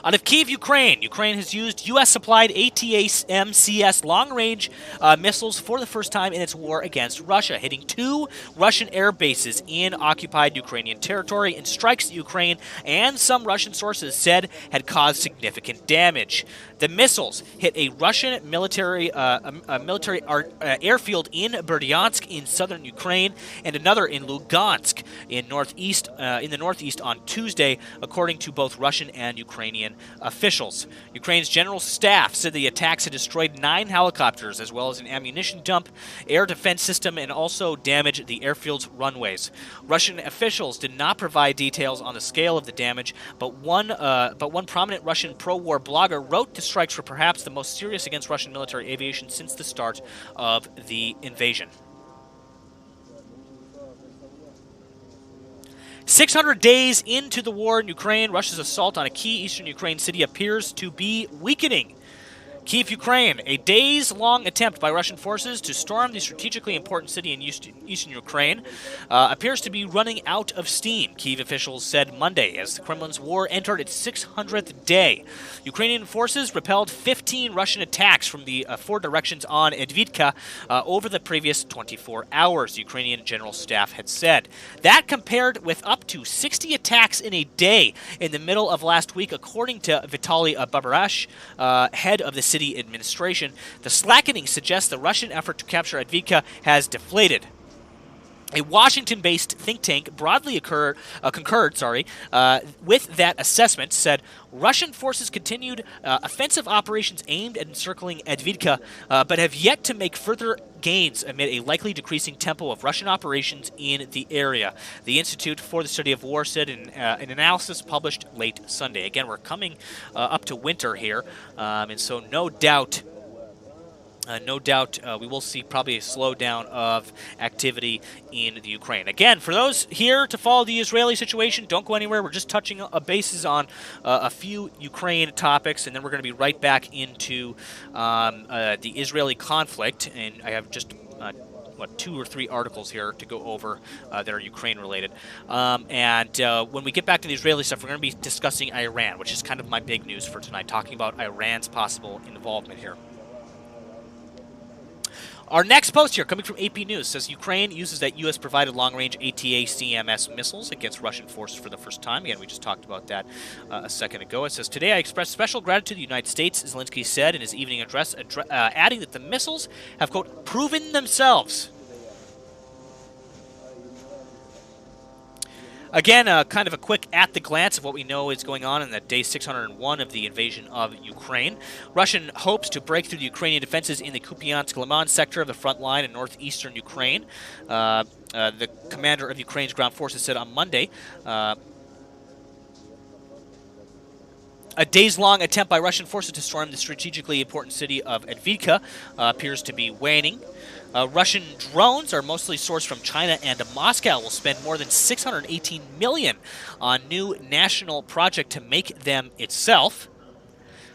Out of Kyiv, Ukraine has used U.S.-supplied ATACMS long-range missiles for the first time in its war against Russia, hitting 2 Russian air bases in occupied Ukrainian territory in strikes that Ukraine and some Russian sources said had caused significant damage. The missiles hit a Russian military airfield in Berdyansk in southern Ukraine and another in Lugansk in the northeast on Tuesday, according to both Russian and Ukrainian officials. Ukraine's general staff said the attacks had destroyed 9 helicopters as well as an ammunition dump, air defense system, and also damaged the airfield's runways. Russian officials did not provide details on the scale of the damage, but one prominent Russian pro-war blogger wrote the strikes were perhaps the most serious against Russian military aviation since the start of the invasion. 600 days into the war in Ukraine, Russia's assault on a key eastern Ukraine city appears to be weakening. Kyiv, Ukraine, a days-long attempt by Russian forces to storm the strategically important city in eastern Ukraine, appears to be running out of steam, Kyiv officials said Monday, as the Kremlin's war entered its 600th day. Ukrainian forces repelled 15 Russian attacks from the 4 directions on Avdiivka over the previous 24 hours, the Ukrainian General Staff had said. That compared with up to 60 attacks in a day in the middle of last week, according to Vitaly Babarash, head of the city administration. The slackening suggests the Russian effort to capture Avdiivka has deflated. A Washington-based think tank broadly concurred with that assessment, said Russian forces continued offensive operations aimed at encircling Avdiivka, but have yet to make further gains amid a likely decreasing tempo of Russian operations in the area. The Institute for the Study of War said in an analysis published late Sunday. Again, we're coming up to winter here, and so no doubt we will see probably a slowdown of activity in the Ukraine. Again, for those here to follow the Israeli situation, don't go anywhere. We're just touching bases on a few Ukraine topics, and then we're going to be right back into the Israeli conflict. And I have just 2 or 3 articles here to go over that are Ukraine-related. When we get back to the Israeli stuff, we're going to be discussing Iran, which is kind of my big news for tonight, talking about Iran's possible involvement here. Our next post here, coming from AP News, says Ukraine uses that U.S.-provided long-range ATACMS missiles against Russian forces for the first time. Again, we just talked about that a second ago. It says, today I express special gratitude to the United States, Zelensky said in his evening address, adding that the missiles have, quote, proven themselves. Again, kind of a quick at-the-glance of what we know is going on in that day 601 of the invasion of Ukraine. Russian hopes to break through the Ukrainian defenses in the Kupiansk-Liman sector of the front line in northeastern Ukraine. The commander of Ukraine's ground forces said on Monday a days-long attempt by Russian forces to storm the strategically important city of Avdiivka appears to be waning. Russian drones are mostly sourced from China, and Moscow will spend more than $618 million on new national project to make them itself.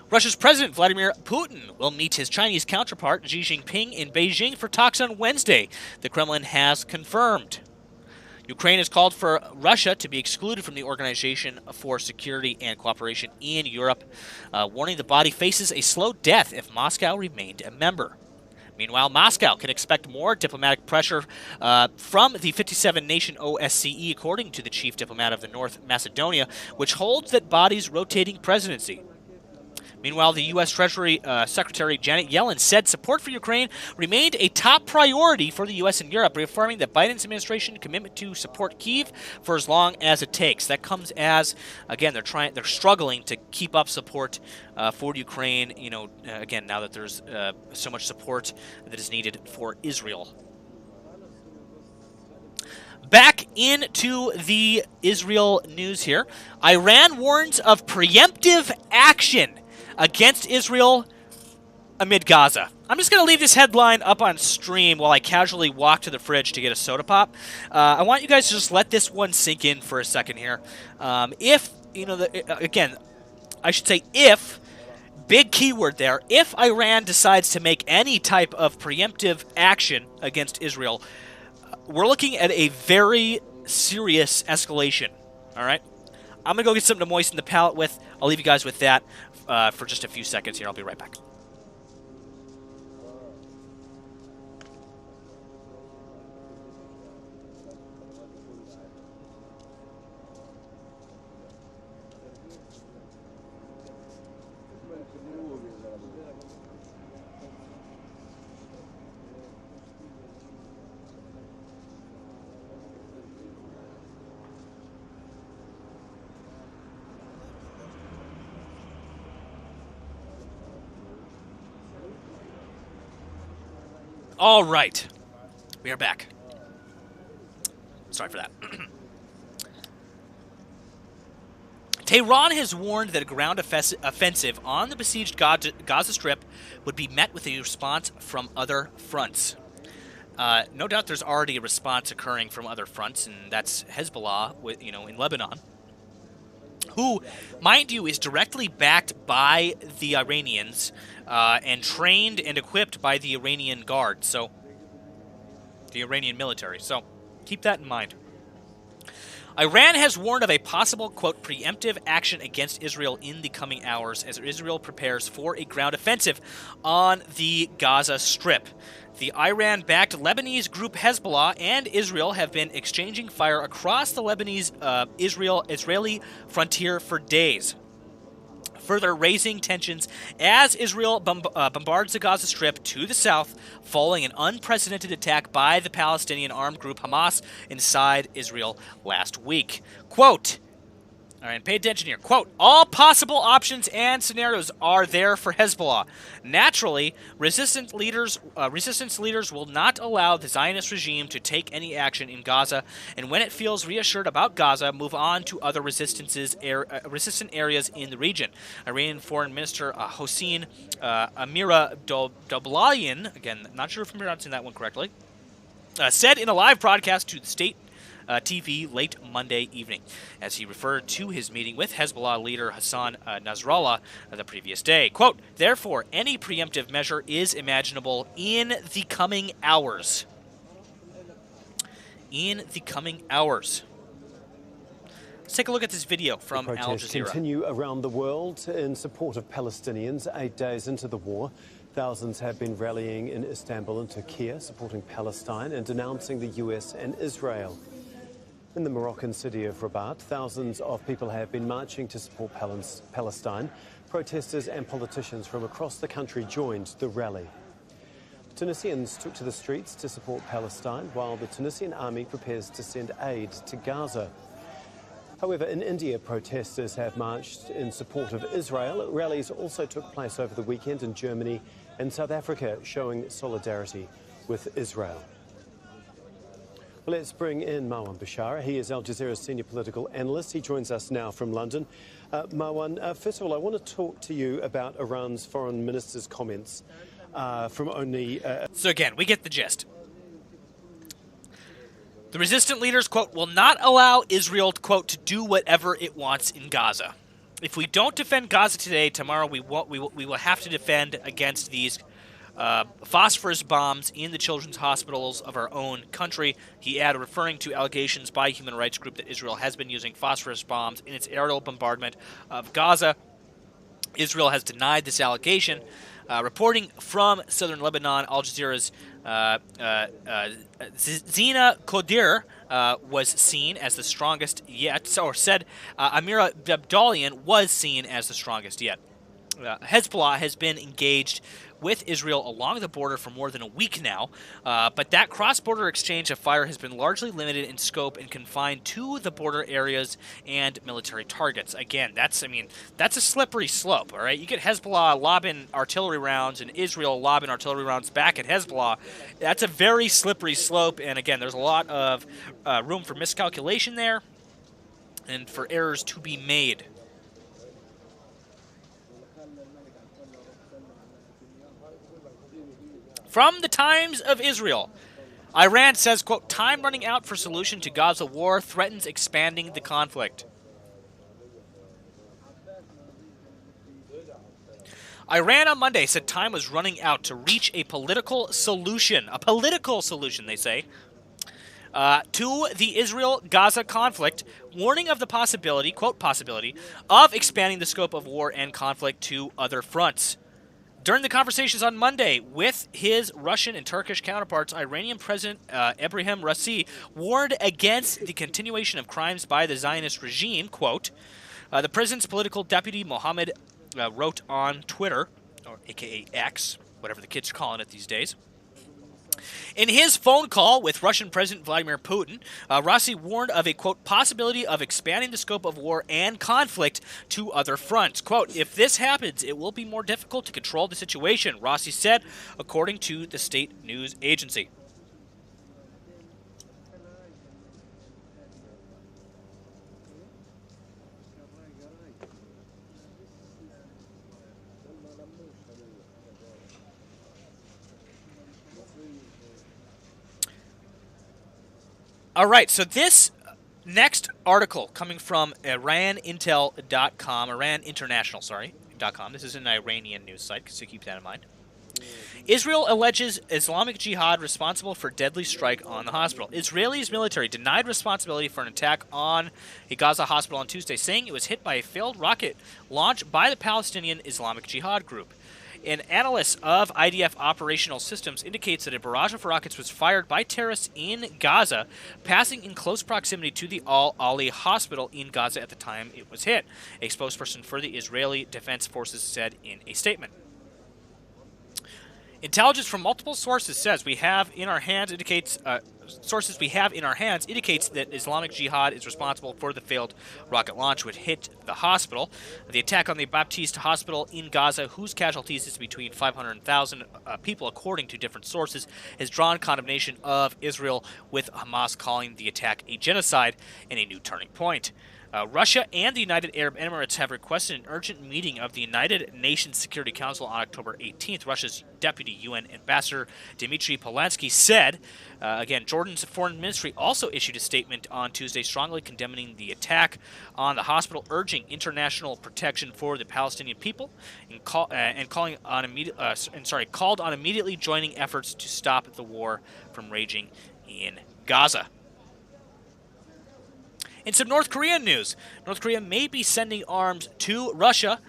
Russia's President Vladimir Putin will meet his Chinese counterpart Xi Jinping in Beijing for talks on Wednesday, the Kremlin has confirmed. Ukraine has called for Russia to be excluded from the Organization for Security and Cooperation in Europe, warning the body faces a slow death if Moscow remained a member. Meanwhile, Moscow can expect more diplomatic pressure from the 57-nation OSCE, according to the chief diplomat of the North Macedonia, which holds that body's rotating presidency. Meanwhile, the U.S. Treasury Secretary Janet Yellen said support for Ukraine remained a top priority for the U.S. and Europe, reaffirming that Biden's administration commitment to support Kyiv for as long as it takes. That comes as, again, they're struggling to keep up support for Ukraine. You know, again, now that there's so much support that is needed for Israel. Back into the Israel news here. Iran warns of preemptive action against Israel amid Gaza. I'm just going to leave this headline up on stream while I casually walk to the fridge to get a soda pop. I want you guys to just let this one sink in for a second here. If, you know, again, I should say if, big keyword there, if Iran decides to make any type of preemptive action against Israel, we're looking at a very serious escalation, all right? I'm going to go get something to moisten the palate with. I'll leave you guys with that for just a few seconds here. I'll be right back. All right, we are back. Sorry for that. Tehran has warned that a ground offensive on the besieged Gaza Strip would be met with a response from other fronts. No doubt there's already a response occurring from other fronts, and that's Hezbollah, in Lebanon, who, mind you, is directly backed by the Iranians and trained and equipped by the Iranian Guard, so the Iranian military. So keep that in mind. Iran has warned of a possible, quote, preemptive action against Israel in the coming hours as Israel prepares for a ground offensive on the Gaza Strip. The Iran-backed Lebanese group Hezbollah and Israel have been exchanging fire across the Lebanese-Israeli frontier for days, further raising tensions as Israel bombards the Gaza Strip to the south following an unprecedented attack by the Palestinian armed group Hamas inside Israel last week. Quote, all right, pay attention here. Quote, all possible options and scenarios are there for Hezbollah. Naturally, resistance leaders will not allow the Zionist regime to take any action in Gaza, and when it feels reassured about Gaza, move on to other resistant areas in the region. Iranian Foreign Minister Hossein Amirabdollahian, again, not sure if I'm pronouncing that one correctly, said in a live broadcast to the state TV late Monday evening, as he referred to his meeting with Hezbollah leader Hassan Nasrallah the previous day. Quote, therefore, any preemptive measure is imaginable in the coming hours. In the coming hours. Let's take a look at this video from Al Protests Jazeera. continue around the world in support of Palestinians 8 days into the war. Thousands have been rallying in Istanbul and Turkey, supporting Palestine and denouncing the US and Israel. In the Moroccan city of Rabat, thousands of people have been marching to support Palestine. Protesters and politicians from across the country joined the rally. Tunisians took to the streets to support Palestine, while the Tunisian army prepares to send aid to Gaza. However, in India, protesters have marched in support of Israel. Rallies also took place over the weekend in Germany and South Africa, showing solidarity with Israel. Well, let's bring in Marwan Bashara. He is Al Jazeera's senior political analyst. He joins us now from London. Marwan, first of all, I want to talk to you about Iran's foreign minister's comments from only... So again, we get the gist. The resistant leaders, quote, will not allow Israel, quote, to do whatever it wants in Gaza. If we don't defend Gaza today, tomorrow we will have to defend against these phosphorus bombs in the children's hospitals of our own country. He added, referring to allegations by a human rights group that Israel has been using phosphorus bombs in its aerial bombardment of Gaza. Israel has denied this allegation. Reporting from southern Lebanon, Al Jazeera's Zina Kodir was seen as the strongest yet, or said Amira Abdalian was seen as the strongest yet. Hezbollah has been engaged with Israel along the border for more than a week now, but that cross-border exchange of fire has been largely limited in scope and confined to the border areas and military targets. Again, that's a slippery slope, all right? You get Hezbollah lobbing artillery rounds and Israel lobbing artillery rounds back at Hezbollah. That's a very slippery slope, and again, there's a lot of room for miscalculation there and for errors to be made. From the Times of Israel, Iran says, quote, time running out for solution to Gaza war threatens expanding the conflict. Iran on Monday said time was running out to reach a political solution, they say, to the Israel-Gaza conflict, warning of the possibility, quote, possibility, of expanding the scope of war and conflict to other fronts. During the conversations on Monday with his Russian and Turkish counterparts, Iranian President Ebrahim Raisi warned against the continuation of crimes by the Zionist regime, quote. The president's political deputy, Mohammed, wrote on Twitter, or a.k.a. X, whatever the kids are calling it these days. In his phone call with Russian President Vladimir Putin, Raisi warned of a, quote, possibility of expanding the scope of war and conflict to other fronts. Quote, if this happens, it will be more difficult to control the situation, Raisi said, according to the state news agency. All right, so this next article coming from IranIntel.com, IranInternational.com. This is an Iranian news site, so keep that in mind. Israel alleges Islamic Jihad responsible for deadly strike on the hospital. Israel's military denied responsibility for an attack on a Gaza hospital on Tuesday, saying it was hit by a failed rocket launched by the Palestinian Islamic Jihad group. An analyst of IDF operational systems indicates that a barrage of rockets was fired by terrorists in Gaza, passing in close proximity to the Al-Ali hospital in Gaza at the time it was hit, a spokesperson for the Israeli Defense Forces said in a statement. Intelligence from multiple sources says we have in our hands indicates that Islamic Jihad is responsible for the failed rocket launch which hit the hospital. The attack on the Baptiste Hospital in Gaza, whose casualties is between 500 and 1,000 people, according to different sources, has drawn condemnation of Israel, with Hamas calling the attack a genocide and a new turning point. Russia and the United Arab Emirates have requested an urgent meeting of the United Nations Security Council on October 18th. Russia's Deputy UN Ambassador Dmitry Polansky said, Jordan's foreign ministry also issued a statement on Tuesday strongly condemning the attack on the hospital, urging international protection for the Palestinian people, and called on immediately joining efforts to stop the war from raging in Gaza. In some North Korean news, North Korea may be sending arms to Russia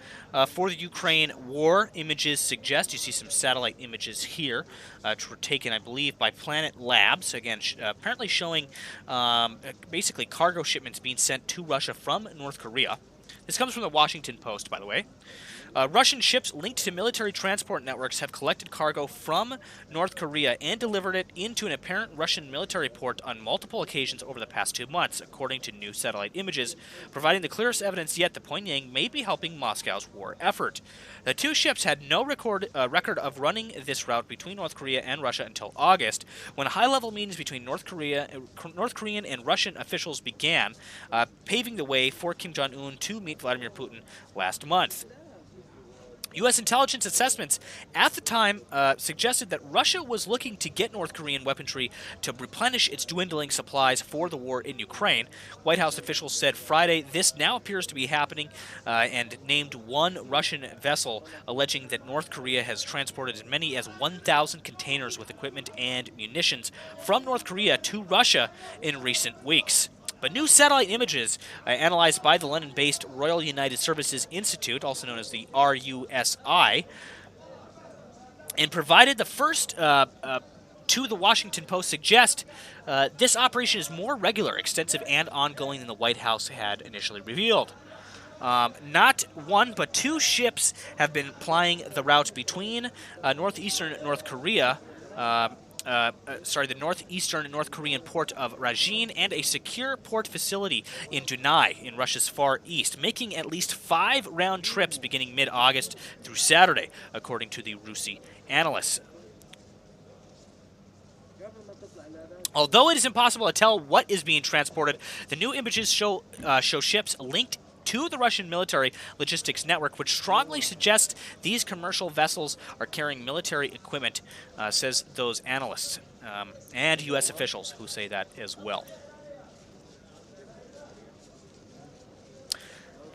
for the Ukraine war. Images suggest, you see some satellite images here, which were taken, I believe, by Planet Labs. Again, apparently showing basically cargo shipments being sent to Russia from North Korea. This comes from the Washington Post, by the way. Russian ships linked to military transport networks have collected cargo from North Korea and delivered it into an apparent Russian military port on multiple occasions over the past 2 months, according to new satellite images, providing the clearest evidence yet that Pyongyang may be helping Moscow's war effort. The two ships had no record of running this route between North Korea and Russia until August, when high-level meetings between North Korean and Russian officials began, paving the way for Kim Jong-un to meet Vladimir Putin last month. U.S. intelligence assessments at the time suggested that Russia was looking to get North Korean weaponry to replenish its dwindling supplies for the war in Ukraine. White House officials said Friday this now appears to be happening and named one Russian vessel, alleging that North Korea has transported as many as 1,000 containers with equipment and munitions from North Korea to Russia in recent weeks. But new satellite images analyzed by the London-based Royal United Services Institute, also known as the RUSI, and provided the first to the Washington Post suggest this operation is more regular, extensive, and ongoing than the White House had initially revealed. Not one, but two ships have been plying the route between northeastern North Korea, the northeastern North Korean port of Rajin and a secure port facility in Dunai in Russia's far east, making at least 5 round trips beginning mid-August through Saturday, according to the RUSI analysts. Although it is impossible to tell what is being transported, the new images show ships linked to the Russian military logistics network, which strongly suggests these commercial vessels are carrying military equipment, says those analysts, and U.S. officials who say that as well.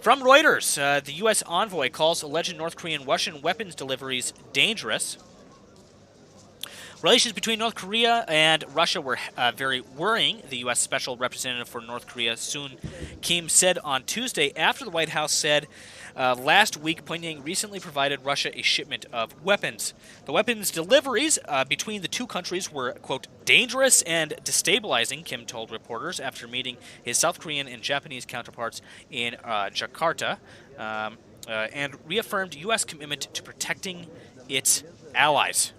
From Reuters, the U.S. envoy calls alleged North Korean Russian weapons deliveries dangerous. Relations between North Korea and Russia were very worrying, the U.S. Special Representative for North Korea, Sun Kim, said on Tuesday after the White House said last week Pyongyang recently provided Russia a shipment of weapons. The weapons deliveries between the two countries were, quote, dangerous and destabilizing, Kim told reporters after meeting his South Korean and Japanese counterparts in Jakarta, and reaffirmed U.S. commitment to protecting its allies.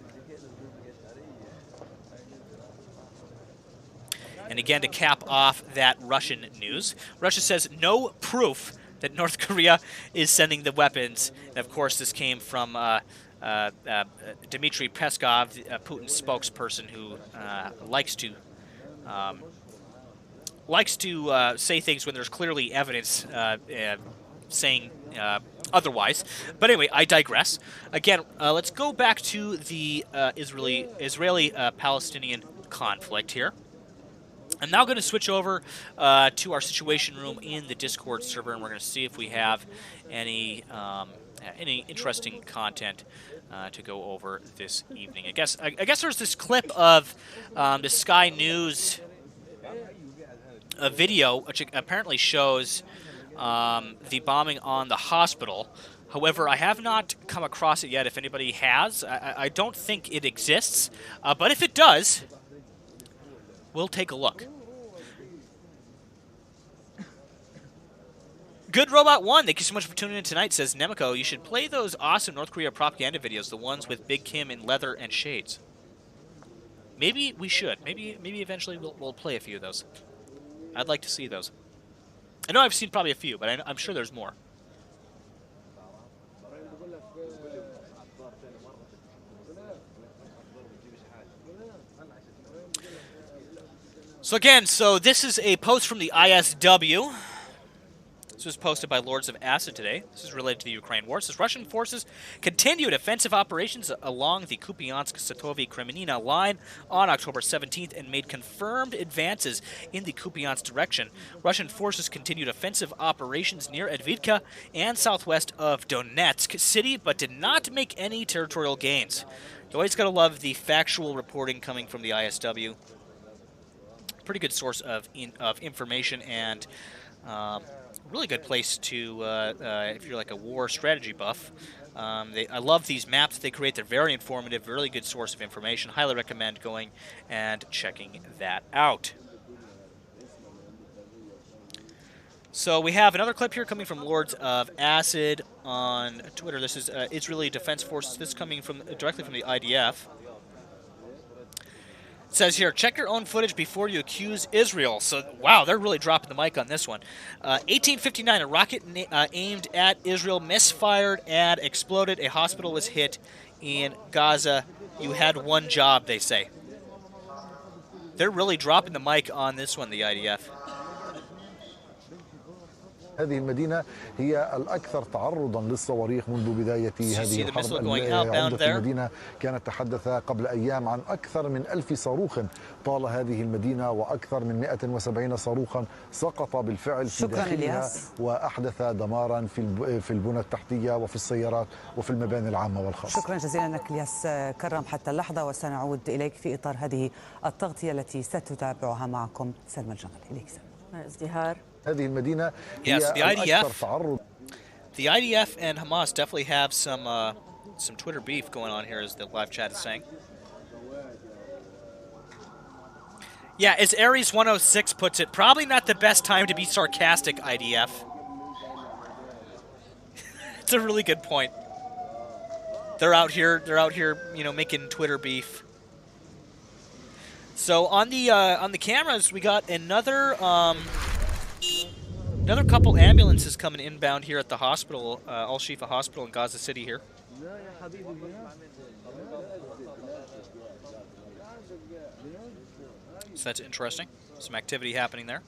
And again, to cap off that Russian news, Russia says no proof that North Korea is sending the weapons. And of course, this came from Dmitry Peskov, Putin's spokesperson, who likes to say things when there's clearly evidence saying otherwise. But anyway, I digress. Again, let's go back to the Israeli-Palestinian conflict here. I'm now going to switch over to our Situation Room in the Discord server, and we're going to see if we have any interesting content to go over this evening. I guess there's this clip of the Sky News video, which apparently shows the bombing on the hospital. However, I have not come across it yet. If anybody has, I don't think it exists. But if it does, we'll take a look. Good Robot 1, thank you so much for tuning in tonight, says Nemico. You should play those awesome North Korea propaganda videos, the ones with Big Kim in leather and shades. Maybe we should. Maybe eventually we'll play a few of those. I'd like to see those. I know I've seen probably a few, but I'm sure there's more. So again, this is a post from the ISW. This was posted by Lords of Acid today. This is related to the Ukraine war. It says Russian forces continued offensive operations along the Kupiansk-Satovi-Kremenina line on October 17th and made confirmed advances in the Kupiansk direction. Russian forces continued offensive operations near Advitka and southwest of Donetsk city, but did not make any territorial gains. You always got to love the factual reporting coming from the ISW. Pretty good source of information and really good place to, if you're like a war strategy buff. I love these maps they create. They're very informative, really good source of information. Highly recommend going and checking that out. So we have another clip here coming from Lords of Acid on Twitter. This is Israeli Defense Forces. This is coming from directly from the IDF. It says here, check your own footage before you accuse Israel. So, wow, they're really dropping the mic on this one. 1859, a rocket aimed at Israel misfired and exploded. A hospital was hit in Gaza. You had one job, they say. They're really dropping the mic on this one, the IDF. هذه المدينة هي الأكثر تعرضا للصواريخ منذ بداية هذه الحرب. عودة المدينة كانت تحدث قبل أيام عن أكثر من 1000 صاروخ طال هذه المدينة، وأكثر من 170 صاروخا سقط بالفعل في داخلها وأحدث دمارا في البنى التحتية وفي السيارات وفي المباني العامة والخاصة. شكرا جزيلا لك الياس كرم حتى اللحظة، وسنعود إليك في إطار هذه التغطية التي ستتابعها معكم سلمى الجمل. إليك سلمى. ازدهار هذه المدينة Yes, هي الأكثر تعرض. The IDF and Hamas definitely have some Twitter beef going on here, as the live chat is saying. Yeah, as Aries 106 puts it, probably not the best time to be sarcastic, IDF. It's a really good point. They're out here, you know, making Twitter beef. So on the cameras, we got another couple ambulances coming inbound here at the hospital, Al-Shifa Hospital in Gaza City here. So that's interesting. Some activity happening there.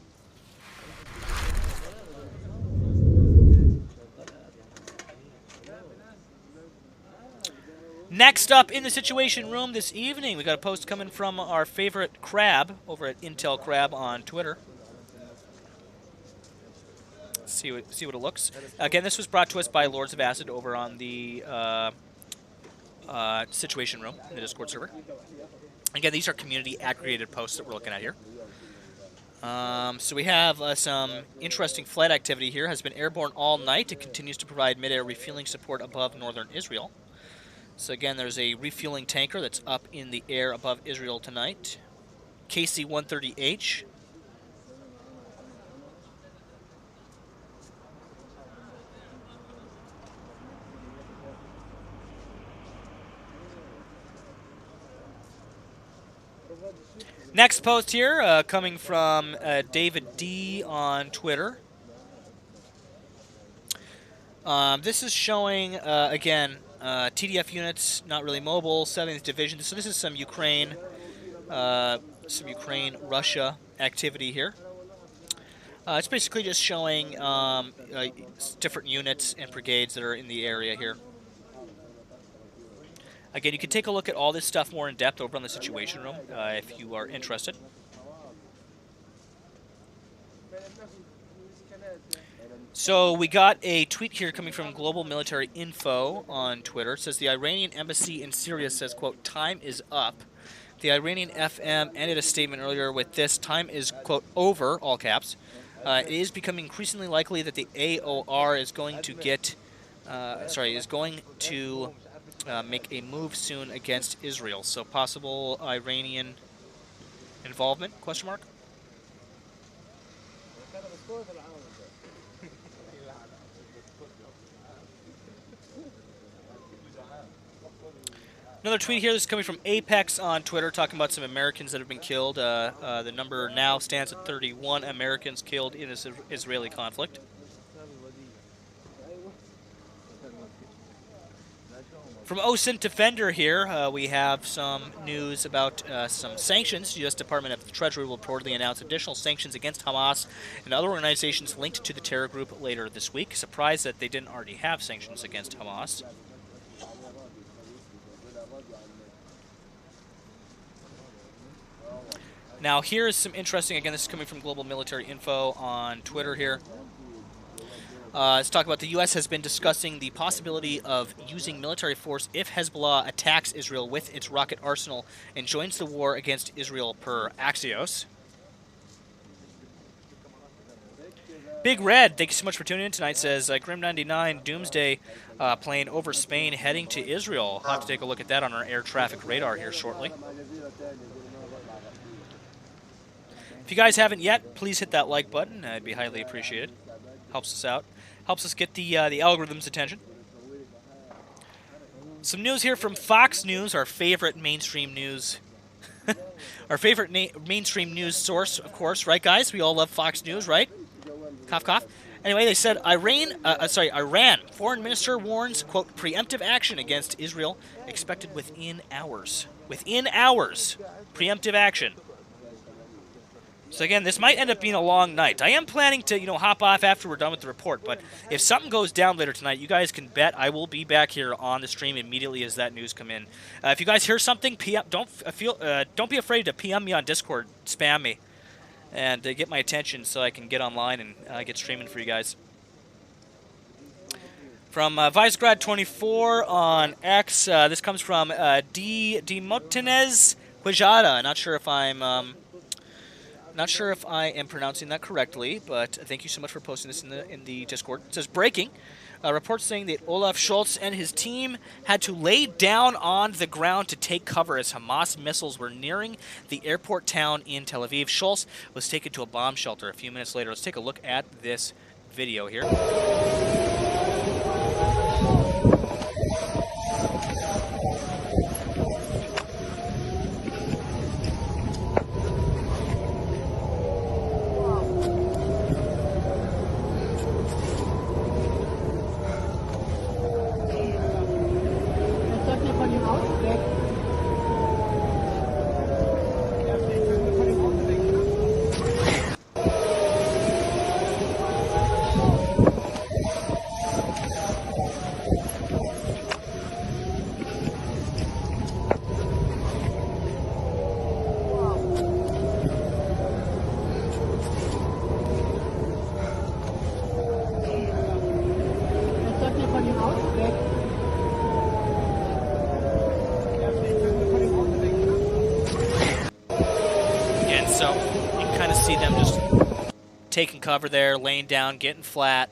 Next up in the Situation Room this evening, we got a post coming from our favorite Crab over at Intel Crab on Twitter. See what it looks. Again, this was brought to us by Lords of Acid over on the Situation Room in the Discord server. Again, these are community aggregated posts that we're looking at here. So we have some interesting flight activity here. Has been airborne all night. It continues to provide mid-air refueling support above northern Israel. So again, there's a refueling tanker that's up in the air above Israel tonight. KC-130H. Next post here, coming from David D on Twitter. This is showing, again, TDF units, not really mobile, 7th Division. So this is some Ukraine-Russia activity here. It's basically just showing different units and brigades that are in the area here. Again, you can take a look at all this stuff more in depth over on the Situation Room if you are interested. So we got a tweet here coming from Global Military Info on Twitter. It says the Iranian embassy in Syria says, quote, time is up. The Iranian FM ended a statement earlier with this, time is, quote, over, all caps. It is becoming increasingly likely that the AOR is going to make a move soon against Israel. So possible Iranian involvement, question mark? Another tweet here, this is coming from Apex on Twitter, talking about some Americans that have been killed. The number now stands at 31 Americans killed in this Israeli conflict. From OSINT Defender here, we have some news about some sanctions. The U.S. Department of the Treasury will reportedly announce additional sanctions against Hamas and other organizations linked to the terror group later this week. Surprised that they didn't already have sanctions against Hamas. Now, here is some interesting, again, this is coming from Global Military Info on Twitter here. Let's talk about the U.S. has been discussing the possibility of using military force if Hezbollah attacks Israel with its rocket arsenal and joins the war against Israel per Axios. Big Red, thank you so much for tuning in tonight, says Grim 99 Doomsday plane over Spain heading to Israel. I'll have to take a look at that on our air traffic radar here shortly. If you guys haven't yet, please hit that like button. It'd be highly appreciated. Helps us out. Helps us get the algorithm's attention. Some news here from Fox News, our favorite mainstream news. Our favorite mainstream news source, of course, right, guys? We all love Fox News, right? Cough, cough. Anyway, they said Iran foreign minister warns, quote, preemptive action against Israel expected within hours. Within hours. Preemptive action. So again, this might end up being a long night. I am planning to, hop off after we're done with the report, but if something goes down later tonight, you guys can bet I will be back here on the stream immediately as that news come in. If you guys hear something, don't be afraid to PM me on Discord, spam me, and get my attention so I can get online and get streaming for you guys. From Vicegrad24 on X, this comes from Demotenes Quijada. Not sure if I am pronouncing that correctly, but thank you so much for posting this in the Discord. It says, breaking. Reports saying that Olaf Scholz and his team had to lay down on the ground to take cover as Hamas missiles were nearing the airport town in Tel Aviv. Scholz was taken to a bomb shelter a few minutes later. Let's take a look at this video here. Taking cover there, laying down, getting flat.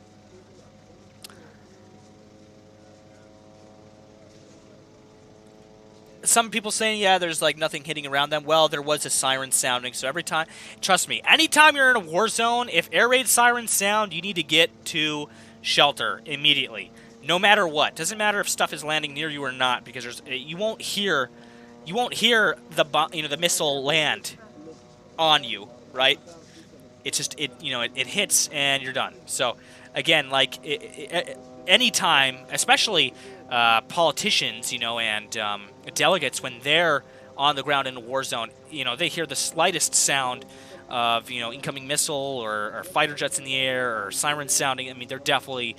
Some people saying, yeah, there's like nothing hitting around them. Well, there was a siren sounding, so every time, trust me, anytime you're in a war zone, if air raid sirens sound, you need to get to shelter immediately, no matter what. Doesn't matter if stuff is landing near you or not, because you won't hear the missile land on you, right? It's just it hits and you're done. So again, like anytime, especially politicians, and delegates, when they're on the ground in a war zone, they hear the slightest sound of incoming missile or fighter jets in the air or sirens sounding. I mean, they're definitely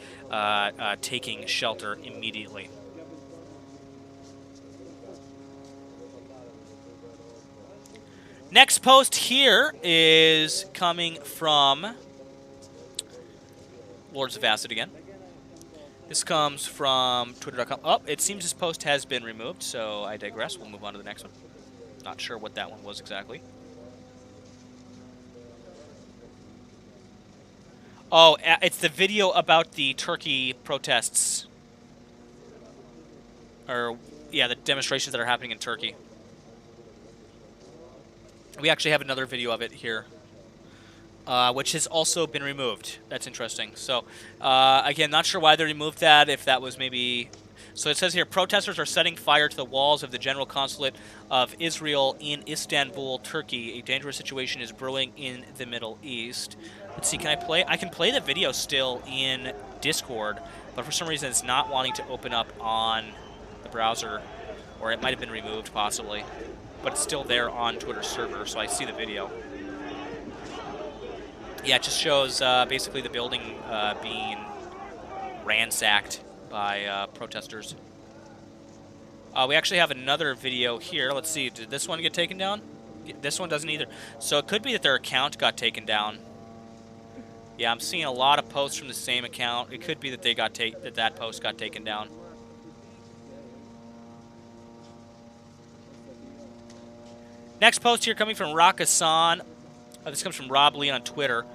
taking shelter immediately. Next post here is coming from Lords of Acid again. This comes from Twitter.com. Oh, it seems this post has been removed, so I digress. We'll move on to the next one. Not sure what that one was exactly. Oh, it's the video about the Turkey protests. Or, yeah, the demonstrations that are happening in Turkey. We actually have another video of it here, which has also been removed. That's interesting. So, again, not sure why they removed that, if that was maybe... So it says here, protesters are setting fire to the walls of the General Consulate of Israel in Istanbul, Turkey. A dangerous situation is brewing in the Middle East. Let's see, can I play? I can play the video still in Discord, but for some reason it's not wanting to open up on the browser, or it might have been removed, possibly. But it's still there on Twitter's server, so I see the video. Yeah, it just shows basically the building being ransacked by protesters. We actually have another video here. Let's see, did this one get taken down? This one doesn't either. So it could be that their account got taken down. Yeah, I'm seeing a lot of posts from the same account. It could be that they got that post got taken down. Next post here coming from Rock Hassan. This comes from Rob Lee on Twitter.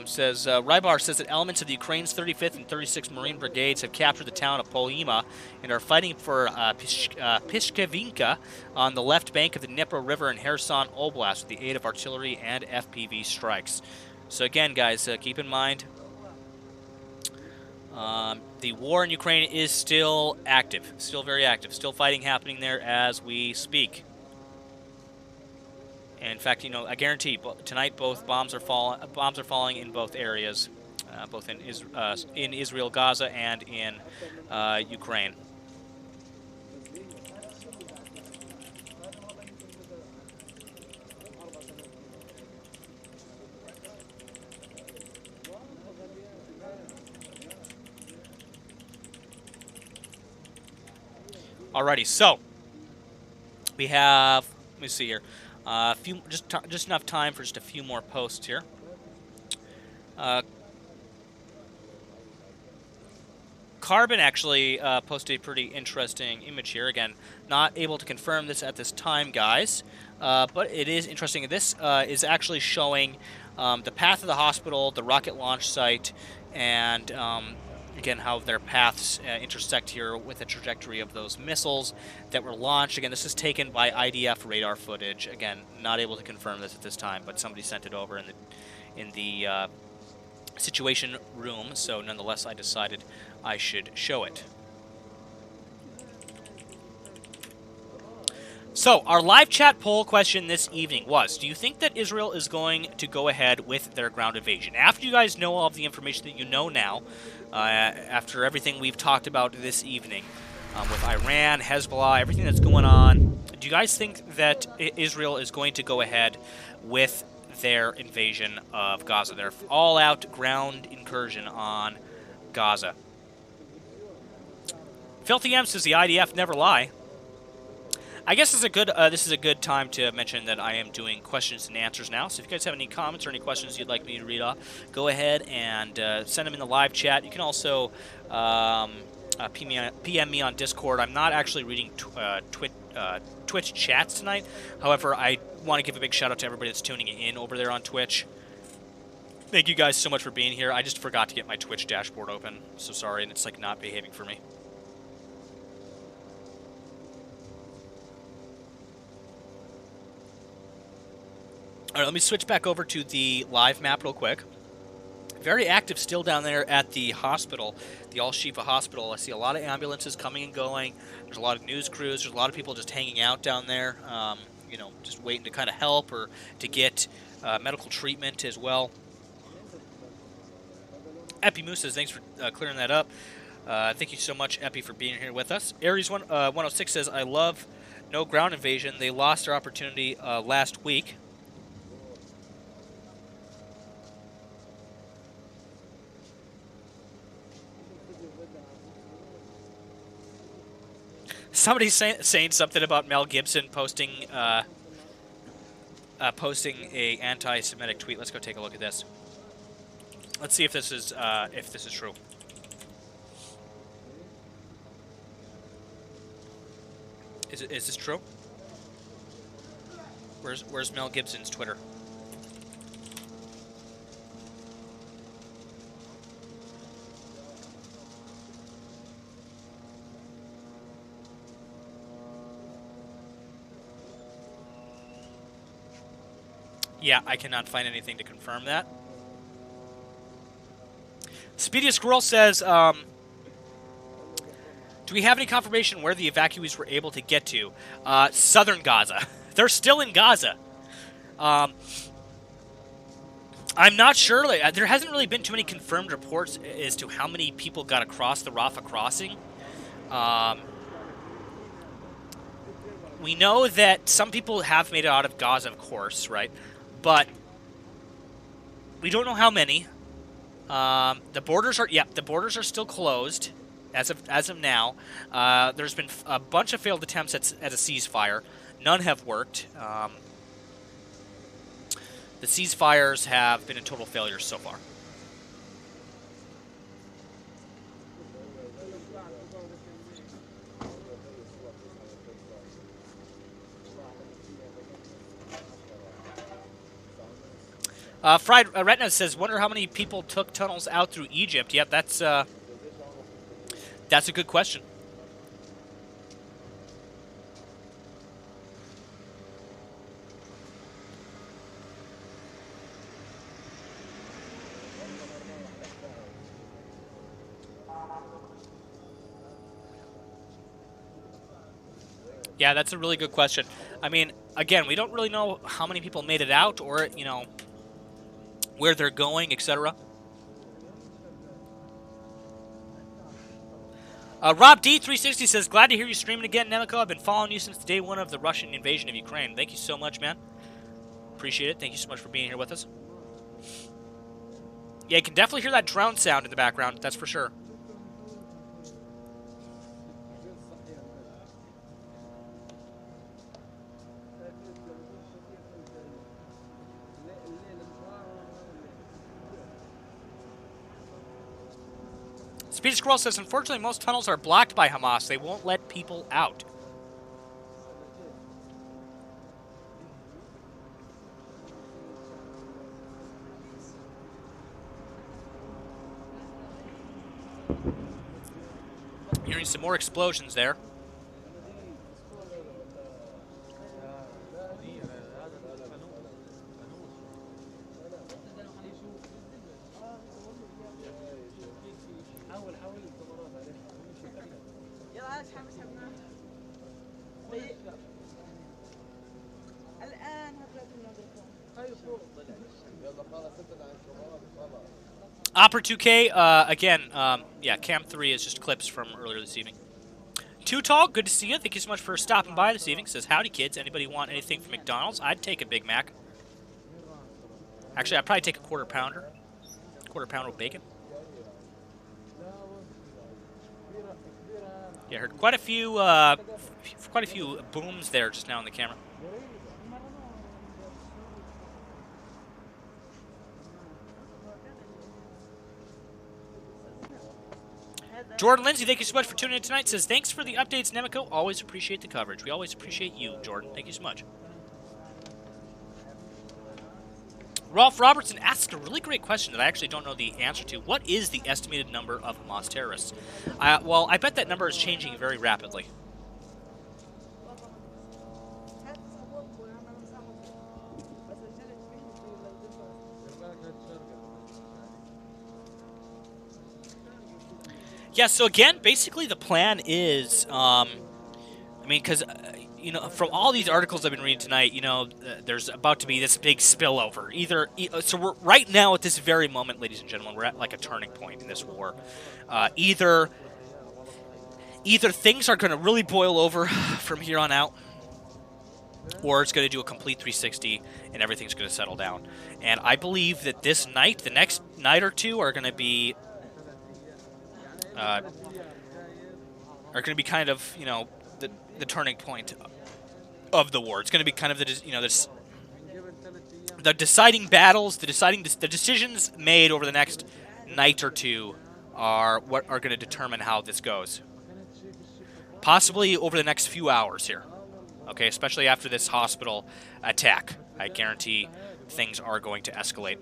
Says, Rybar says that elements of the Ukraine's 35th and 36th Marine Brigades have captured the town of Polima and are fighting for Pishkevinka on the left bank of the Dnipro River in Kherson Oblast with the aid of artillery and FPV strikes. So again, guys, keep in mind, The war in Ukraine is still active, still very active, still fighting happening there as we speak. And in fact, I guarantee tonight both bombs are falling in both areas, both in Israel, Gaza, and in Ukraine. Alrighty, so we have. Let me see here. Just enough time for just a few more posts here. Carbon actually posted a pretty interesting image here. Again, not able to confirm this at this time, guys, but it is interesting. This is actually showing the path of the hospital, the rocket launch site, and again, how their paths intersect here with the trajectory of those missiles that were launched. Again, this is taken by IDF radar footage. Again, not able to confirm this at this time, but somebody sent it over in the situation room, so nonetheless, I decided I should show it. So, our live chat poll question this evening was, do you think that Israel is going to go ahead with their ground invasion? After you guys know all of the information that you know now, after everything we've talked about this evening, with Iran, Hezbollah, everything that's going on, do you guys think that Israel is going to go ahead with their invasion of Gaza, their all-out ground incursion on Gaza? Filthy M says the IDF never lie. I guess this is a good time to mention that I am doing questions and answers now. So if you guys have any comments or any questions you'd like me to read off, go ahead and send them in the live chat. You can also PM me on Discord. I'm not actually reading Twitch chats tonight. However, I want to give a big shout out to everybody that's tuning in over there on Twitch. Thank you guys so much for being here. I just forgot to get my Twitch dashboard open. So sorry, and it's like not behaving for me. All right, let me switch back over to the live map real quick. Very active still down there at the hospital, the Al-Shifa hospital. I see a lot of ambulances coming and going. There's a lot of news crews. There's a lot of people just hanging out down there, just waiting to kind of help or to get medical treatment as well. Epi Moose says, thanks for clearing that up. Thank you so much, Epi, for being here with us. Aries 106 says, I love no ground invasion. They lost their opportunity last week. Somebody's saying something about Mel Gibson posting a anti-Semitic tweet. Let's go take a look at this. Let's see if this is true. Is this true? Where's Mel Gibson's Twitter? Yeah, I cannot find anything to confirm that. Speedy Squirrel says, do we have any confirmation where the evacuees were able to get to? Southern Gaza. They're still in Gaza. I'm not sure. There hasn't really been too many confirmed reports as to how many people got across the Rafah crossing. We know that some people have made it out of Gaza, of course, right? But we don't know how many. The borders are still closed as of now. There's been a bunch of failed attempts at a ceasefire. None have worked. The ceasefires have been a total failure so far. Fried Retina says, wonder how many people took tunnels out through Egypt. Yeah, that's a good question. Yeah, that's a really good question. I mean, again, we don't really know how many people made it out or, you know, where they're going, etc. Rob D360 says, glad to hear you streaming again, Nemico. I've been following you since day one of the Russian invasion of Ukraine. Thank you so much, man. Appreciate it. Thank you so much for being here with us. Yeah, you can definitely hear that drone sound in the background. That's for sure. Speed Squirrel says, unfortunately, most tunnels are blocked by Hamas. They won't let people out. Hearing some more explosions there. Opera 2K, again, yeah, Cam 3 is just clips from earlier this evening. Too Tall, good to see you. Thank you so much for stopping by this evening. Says, howdy, kids. Anybody want anything from McDonald's? I'd take a Big Mac. Actually, I'd probably take a quarter pounder. Quarter pounder with bacon. Yeah, I heard quite a few booms there just now on the camera. Jordan Lindsay, thank you so much for tuning in tonight. Says, thanks for the updates, Nemico. Always appreciate the coverage. We always appreciate you, Jordan. Thank you so much. Rolf Robertson asks a really great question that I actually don't know the answer to. What is the estimated number of Hamas terrorists? Well, I bet that number is changing very rapidly. Yeah, so again, basically the plan is, I mean, because, you know, from all these articles I've been reading tonight, you know, there's about to be this big spillover. So we're right now at this very moment, ladies and gentlemen, we're at like a turning point in this war. Either things are going to really boil over from here on out, or it's going to do a complete 360 and everything's going to settle down. And I believe that this night, the next night or two, are going to be kind of, you know, the turning point of the war. It's going to be kind of the, you know, the deciding battles, the decisions made over the next night or two are what are going to determine how this goes. Possibly over the next few hours here. Okay, especially after this hospital attack. I guarantee things are going to escalate.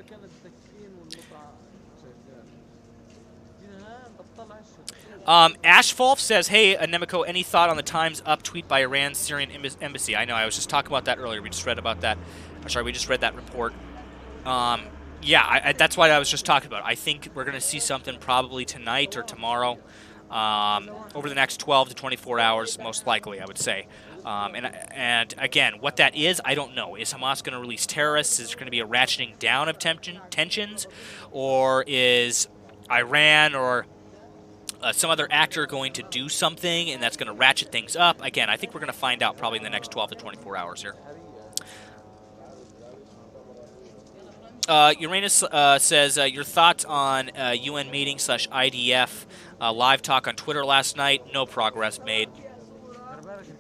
Ashfalf says, hey, Nemico, any thought on the Times Up tweet by Iran's Syrian embassy? I know, I was just talking about that earlier. We just read about that. I'm sorry, we just read that report. Yeah, that's what I was just talking about. I think we're going to see something probably tonight or tomorrow, over the next 12 to 24 hours, most likely, I would say. And again, what that is, I don't know. Is Hamas going to release terrorists? Is there going to be a ratcheting down of tensions? Or is Iran or some other actor going to do something, and that's going to ratchet things up? Again, I think we're going to find out probably in the next 12 to 24 hours here. Uranus says, your thoughts on UN meeting / IDF live talk on Twitter last night. No progress made.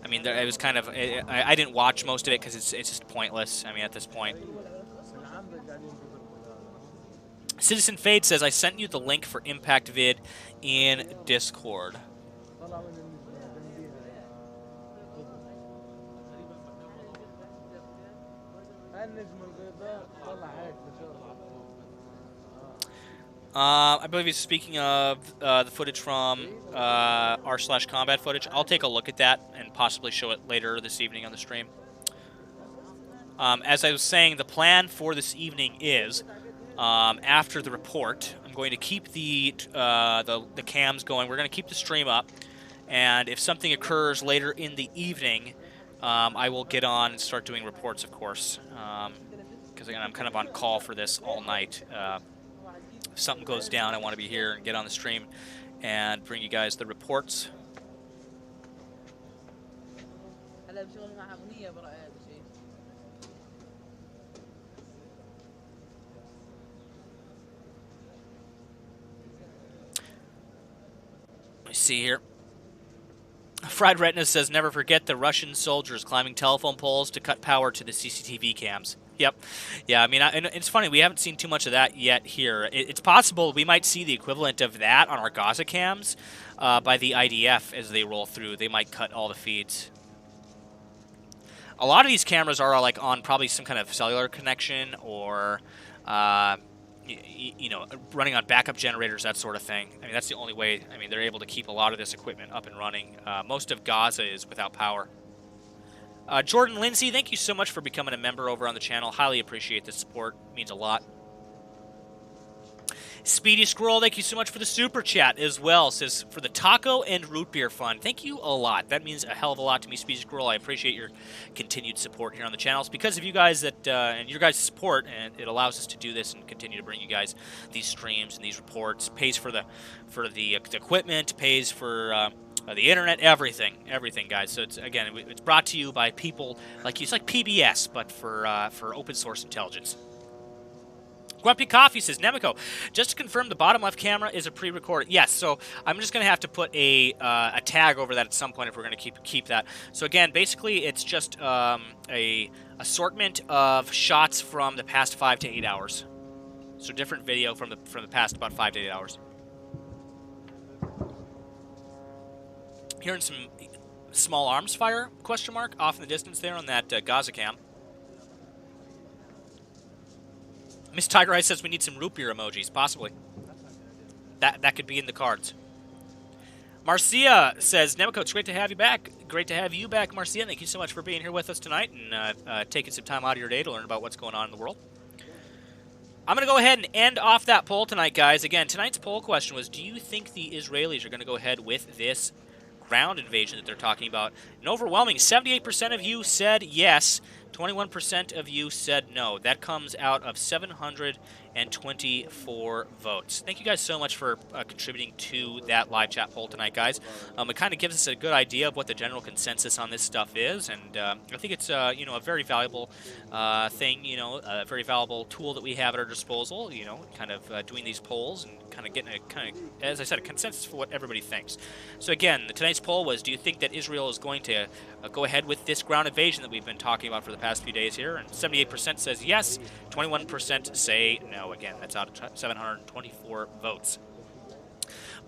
I mean, it was kind of, I didn't watch most of it because it's just pointless, I mean, at this point. Citizen Fade says, I sent you the link for Impact Vid in Discord. I believe he's speaking of the footage from r/combat footage. I'll take a look at that and possibly show it later this evening on the stream. As I was saying, the plan for this evening is, after the report, I'm going to keep the cams going. We're going to keep the stream up, and if something occurs later in the evening, I will get on and start doing reports, of course, because again, I'm kind of on call for this all night. If something goes down, I want to be here and get on the stream and bring you guys the reports. Let me see here. Fried Retina says, never forget the Russian soldiers climbing telephone poles to cut power to the CCTV cams. Yep. Yeah, I mean, and it's funny, we haven't seen too much of that yet here. It's possible we might see the equivalent of that on our Gaza cams by the IDF as they roll through. They might cut all the feeds. A lot of these cameras are like on probably some kind of cellular connection or, you know, running on backup generators, that sort of thing. I mean, that's the only way. I mean, they're able to keep a lot of this equipment up and running. Most of Gaza is without power. Jordan Lindsay, thank you so much for becoming a member over on the channel. Highly appreciate the support. It means a lot. Speedy Squirrel, thank you so much for the super chat as well. Says, for the taco and root beer fund. Thank you a lot. That means a hell of a lot to me, Speedy Squirrel. I appreciate your continued support here on the channel. It's because of you guys that and your guys' support, and it allows us to do this and continue to bring you guys these streams and these reports. Pays for the equipment, pays for the internet, everything, guys. So it's, again, it's brought to you by people like you. It's like PBS, but for open source intelligence. Grumpy Coffee says, Nemico, just to confirm, the bottom left camera is a pre-recorded. Yes, so I'm just going to have to put a tag over that at some point if we're going to keep that. So again, basically, it's just a assortment of shots from the past 5 to 8 hours. So different video from the past about 5 to 8 hours. Hearing some small arms fire, question mark, off in the distance there on that Gaza cam. Miss Tiger Eye says we need some root beer emojis, possibly. That could be in the cards. Marcia says, Nemico, it's great to have you back. Great to have you back, Marcia. Thank you so much for being here with us tonight and taking some time out of your day to learn about what's going on in the world. I'm going to go ahead and end off that poll tonight, guys. Again, tonight's poll question was, do you think the Israelis are going to go ahead with this ground invasion that they're talking about? An overwhelming 78% of you said yes. 21% of you said no. That comes out of 724 votes. Thank you guys so much for contributing to that live chat poll tonight, guys. It kind of gives us a good idea of what the general consensus on this stuff is, and I think it's you know, a very valuable thing, you know, a very valuable tool that we have at our disposal, you know, kind of doing these polls and kind of getting a as I said, a consensus for what everybody thinks. So again, tonight's poll was, do you think that Israel is going to go ahead with this ground invasion that we've been talking about for the past few days here? And 78% says yes, 21% say no. Again, that's out of 724 votes.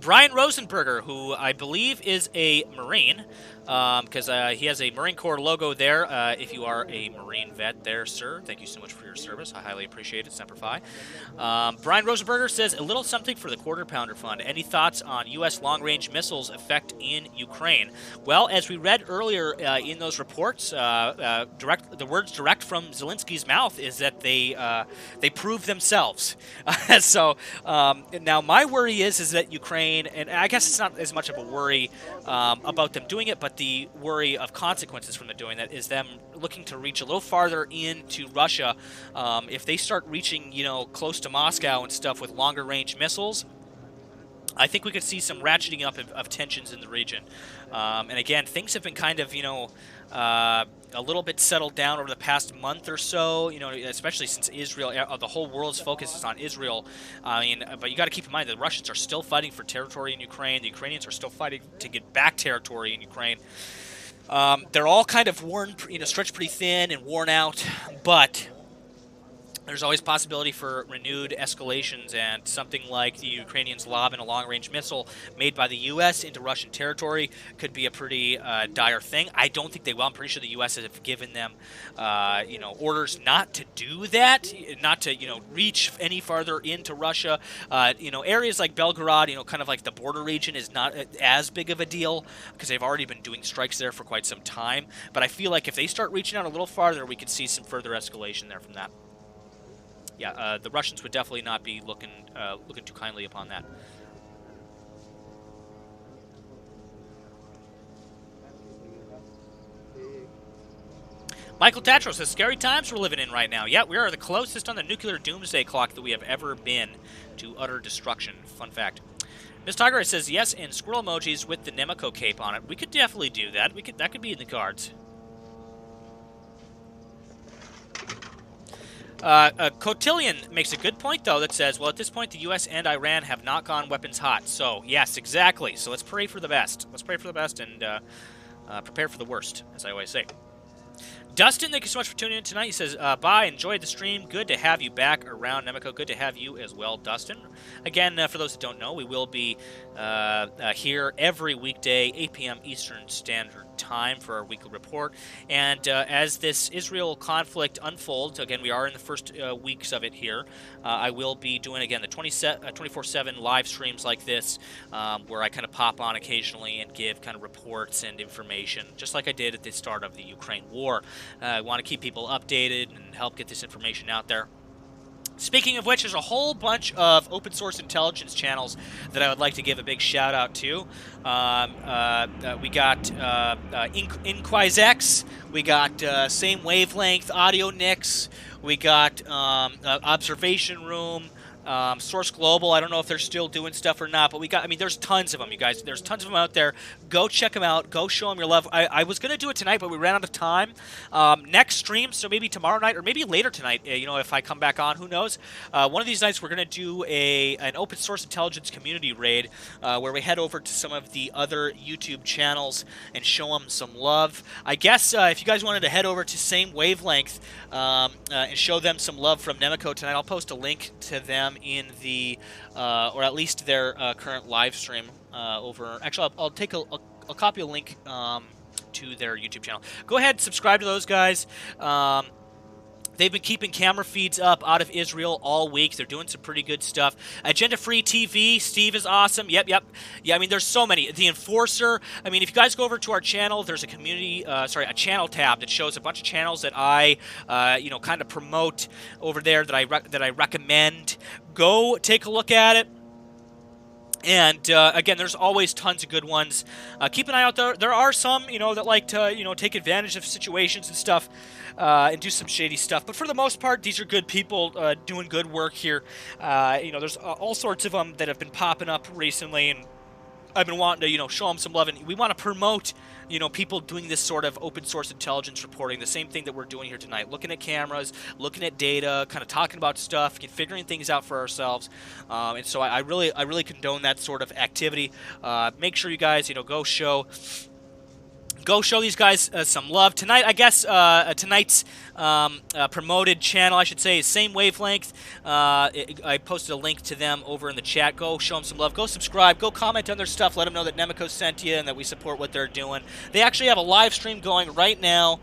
Brian Rosenberger, who I believe is a Marine, because he has a Marine Corps logo there. If you are a Marine vet there, sir, thank you so much for your service. I highly appreciate it. Semper Fi. Brian Rosenberger says, a little something for the Quarter Pounder Fund. Any thoughts on U.S. long-range missiles effect in Ukraine? Well, as we read earlier in those reports, the words direct from Zelensky's mouth is that they prove themselves. So now my worry is that Ukraine, and I guess it's not as much of a worry about them doing it, but the worry of consequences from them doing that is them looking to reach a little farther into Russia. If they start reaching, you know, close to Moscow and stuff with longer range missiles, I think we could see some ratcheting up of tensions in the region. And again, things have been kind of, you know, a little bit settled down over the past month or so, you know, especially since Israel, the whole world's focus is on Israel. I mean, but you got to keep in mind that the Russians are still fighting for territory in Ukraine. The Ukrainians are still fighting to get back territory in Ukraine. They're all kind of worn, you know, stretched pretty thin and worn out, but there's always possibility for renewed escalations, and something like the Ukrainians lobbing a long-range missile made by the U.S. into Russian territory could be a pretty dire thing. I don't think they will. I'm pretty sure the U.S. has given them, you know, orders not to do that, not to, you know, reach any farther into Russia. You know, areas like Belgorod, you know, kind of like the border region is not as big of a deal because they've already been doing strikes there for quite some time. But I feel like if they start reaching out a little farther, we could see some further escalation there from that. Yeah, the Russians would definitely not be looking too kindly upon that. Michael Tatro says, scary times we're living in right now. Yeah, we are the closest on the nuclear doomsday clock that we have ever been to utter destruction. Fun fact. Miss Tiger says, yes, and squirrel emojis with the Nemico cape on it. We could definitely do that. That could be in the cards. Cotillion makes a good point, though, that says, well, at this point, the U.S. and Iran have not gone weapons hot. So, yes, exactly. So let's pray for the best. Let's pray for the best and prepare for the worst, as I always say. Dustin, thank you so much for tuning in tonight. He says, bye, enjoyed the stream. Good to have you back around, Nemico. Good to have you as well, Dustin. Again, for those that don't know, we will be here every weekday, 8 p.m. Eastern Standard Time for our weekly report. And as this Israel conflict unfolds, again, we are in the first weeks of it here, I will be doing, again, the 24/7 live streams like this, where I kind of pop on occasionally and give kind of reports and information, just like I did at the start of the Ukraine war. I want to keep people updated and help get this information out there. Speaking of which, there's a whole bunch of open source intelligence channels that I would like to give a big shout out to. We got Inquisex, we got Same Wavelength, Audio Nix, we got Observation Room, Source Global. I don't know if they're still doing stuff or not, but we got, I mean, there's tons of them, you guys. There's tons of them out there. Go check them out. Go show them your love. I was going to do it tonight, but we ran out of time. Next stream, so maybe tomorrow night or maybe later tonight, you know, if I come back on, who knows. One of these nights, we're going to do an open source intelligence community raid where we head over to some of the other YouTube channels and show them some love. I guess if you guys wanted to head over to Same Wavelength and show them some love from Nemico tonight, I'll post a link to them in the, or at least their current live stream over. Actually, I'll take I'll copy a link to their YouTube channel. Go ahead, subscribe to those guys. They've been keeping camera feeds up out of Israel all week. They're doing some pretty good stuff. Agenda Free TV, Steve is awesome. Yep. Yeah, I mean, there's so many. The Enforcer. I mean, if you guys go over to our channel, there's a community, a channel tab that shows a bunch of channels that I, kind of promote over there that I recommend. Go take a look at it. And, again, there's always tons of good ones. Keep an eye out there. There are some, that like to, take advantage of situations and stuff and do some shady stuff. But for the most part, these are good people doing good work here. There's all sorts of them that have been popping up recently, and I've been wanting to, show them some love. And we want to promote, people doing this sort of open source intelligence reporting, the same thing that we're doing here tonight, looking at cameras, looking at data, kind of talking about stuff, figuring things out for ourselves. And so I really condone that sort of activity. Make sure you guys, go show these guys some love. Tonight, I guess, tonight's promoted channel, I should say, is Same Wavelength. I posted a link to them over in the chat. Go show them some love. Go subscribe. Go comment on their stuff. Let them know that Nemico sent you and that we support what they're doing. They actually have a live stream going right now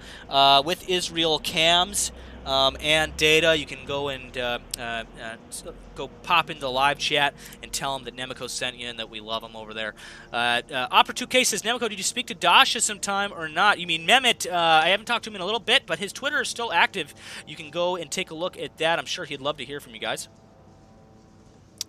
with Israel cams and data. You can go and go pop into the live chat and tell them that Nemico sent you and that we love them over there. Opera 2K says, Nemico, did you speak to Dasha sometime or not? You mean Mehmet? I haven't talked to him in a little bit, but his Twitter is still active. You can go and take a look at that. I'm sure he'd love to hear from you guys.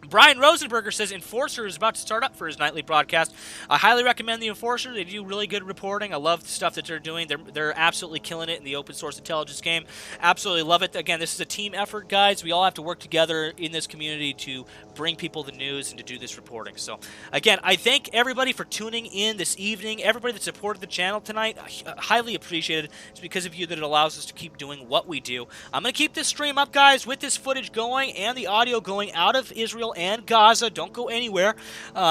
Brian Rosenberger says Enforcer is about to start up for his nightly broadcast. I highly recommend the Enforcer. They do really good reporting. I love the stuff that they're doing. They're absolutely killing it in the open source intelligence game. Absolutely love it. Again, this is a team effort, guys. We all have to work together in this community to bring people the news and to do this reporting. So, again, I thank everybody for tuning in this evening. Everybody that supported the channel tonight, highly appreciated. It's because of you that it allows us to keep doing what we do. I'm going to keep this stream up, guys, with this footage going and the audio going out of Israel and Gaza. Don't go anywhere.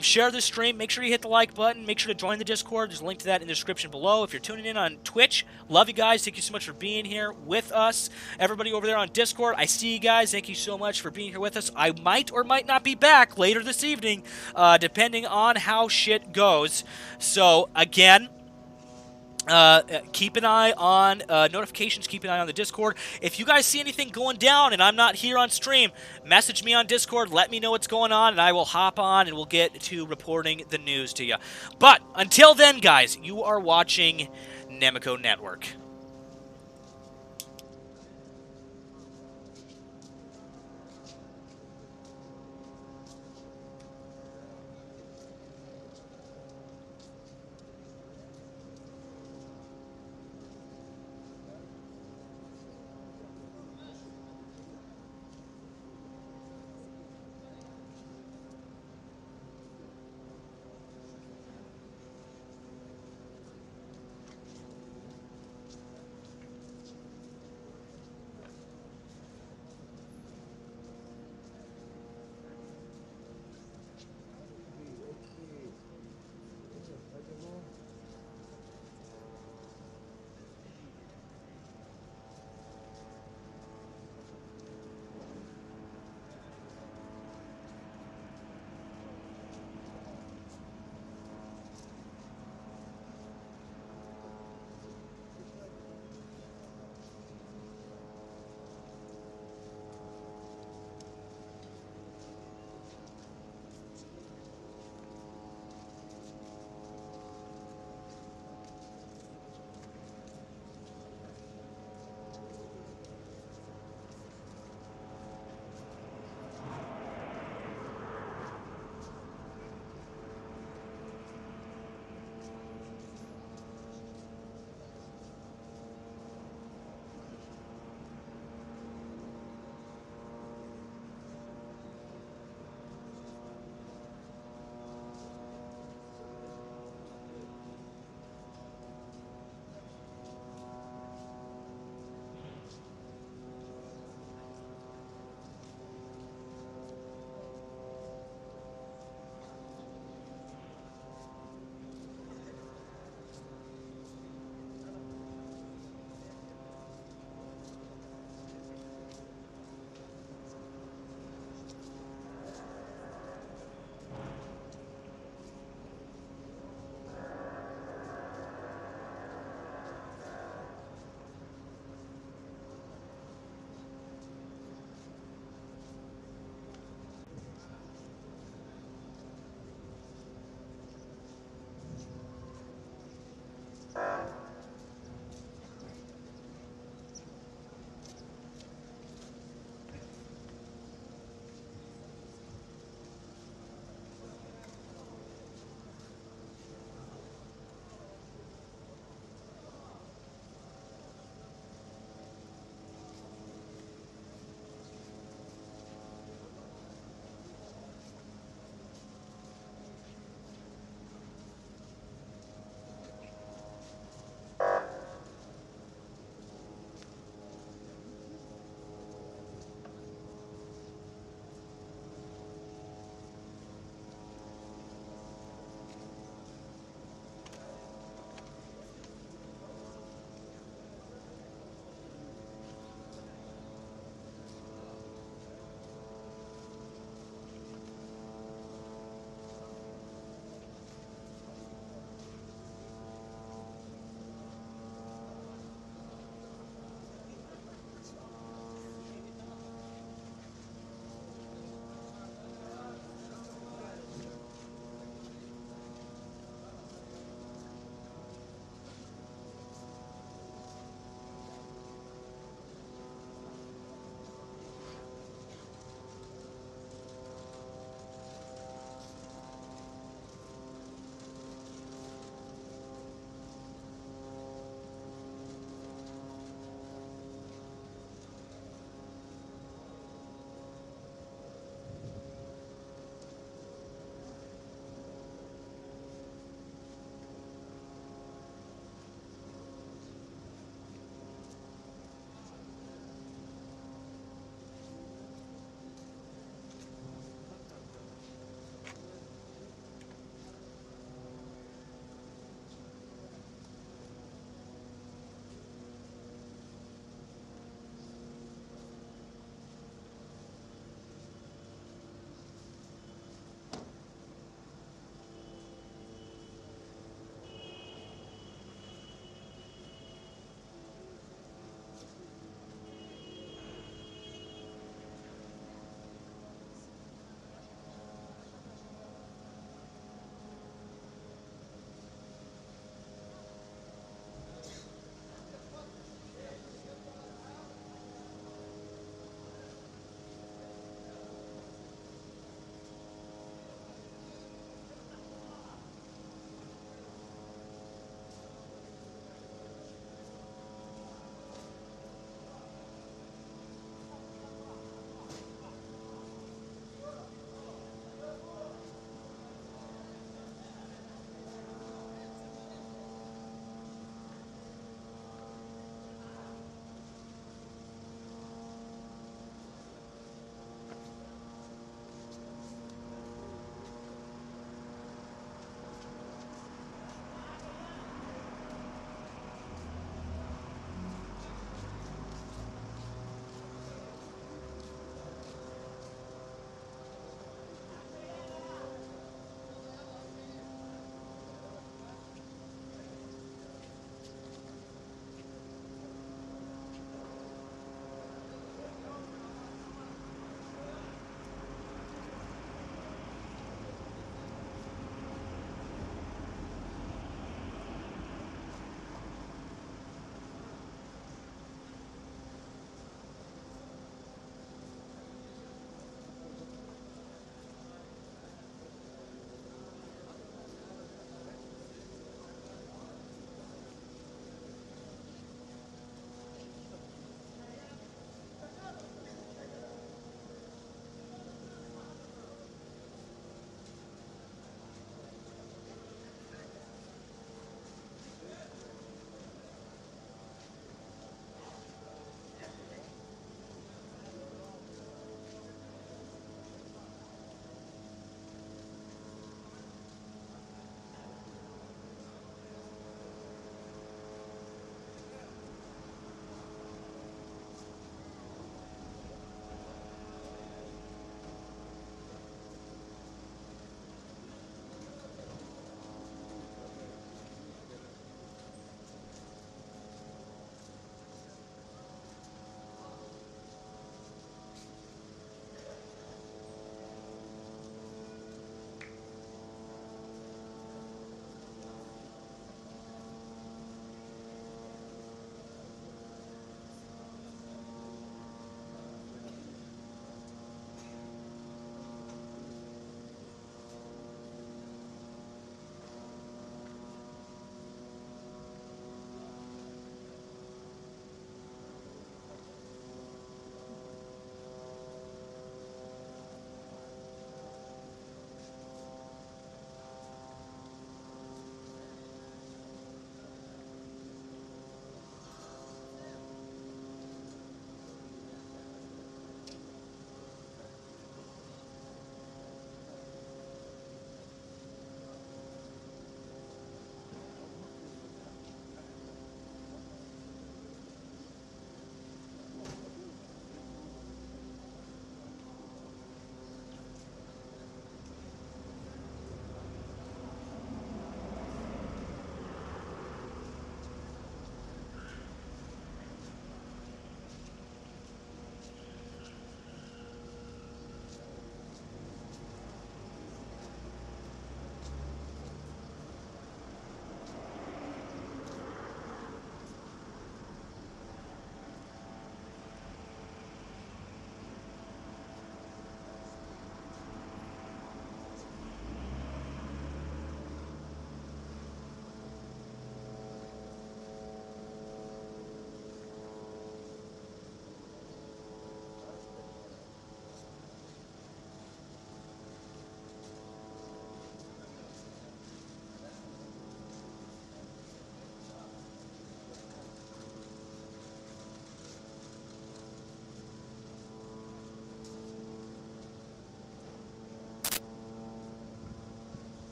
Share the stream. Make sure you hit the like button. Make sure to join the Discord. There's a link to that in the description below. If you're tuning in on Twitch, love you guys. Thank you so much for being here with us. Everybody over there on Discord, I see you guys. Thank you so much for being here with us. I might or might not be back later this evening, depending on how shit goes. So, again, keep an eye on notifications. Keep an eye on the Discord. If you guys see anything going down and I'm not here on stream, message me on Discord. Let me know what's going on, and I will hop on and we'll get to reporting the news to you. But until then, guys, you are watching Nemico Network.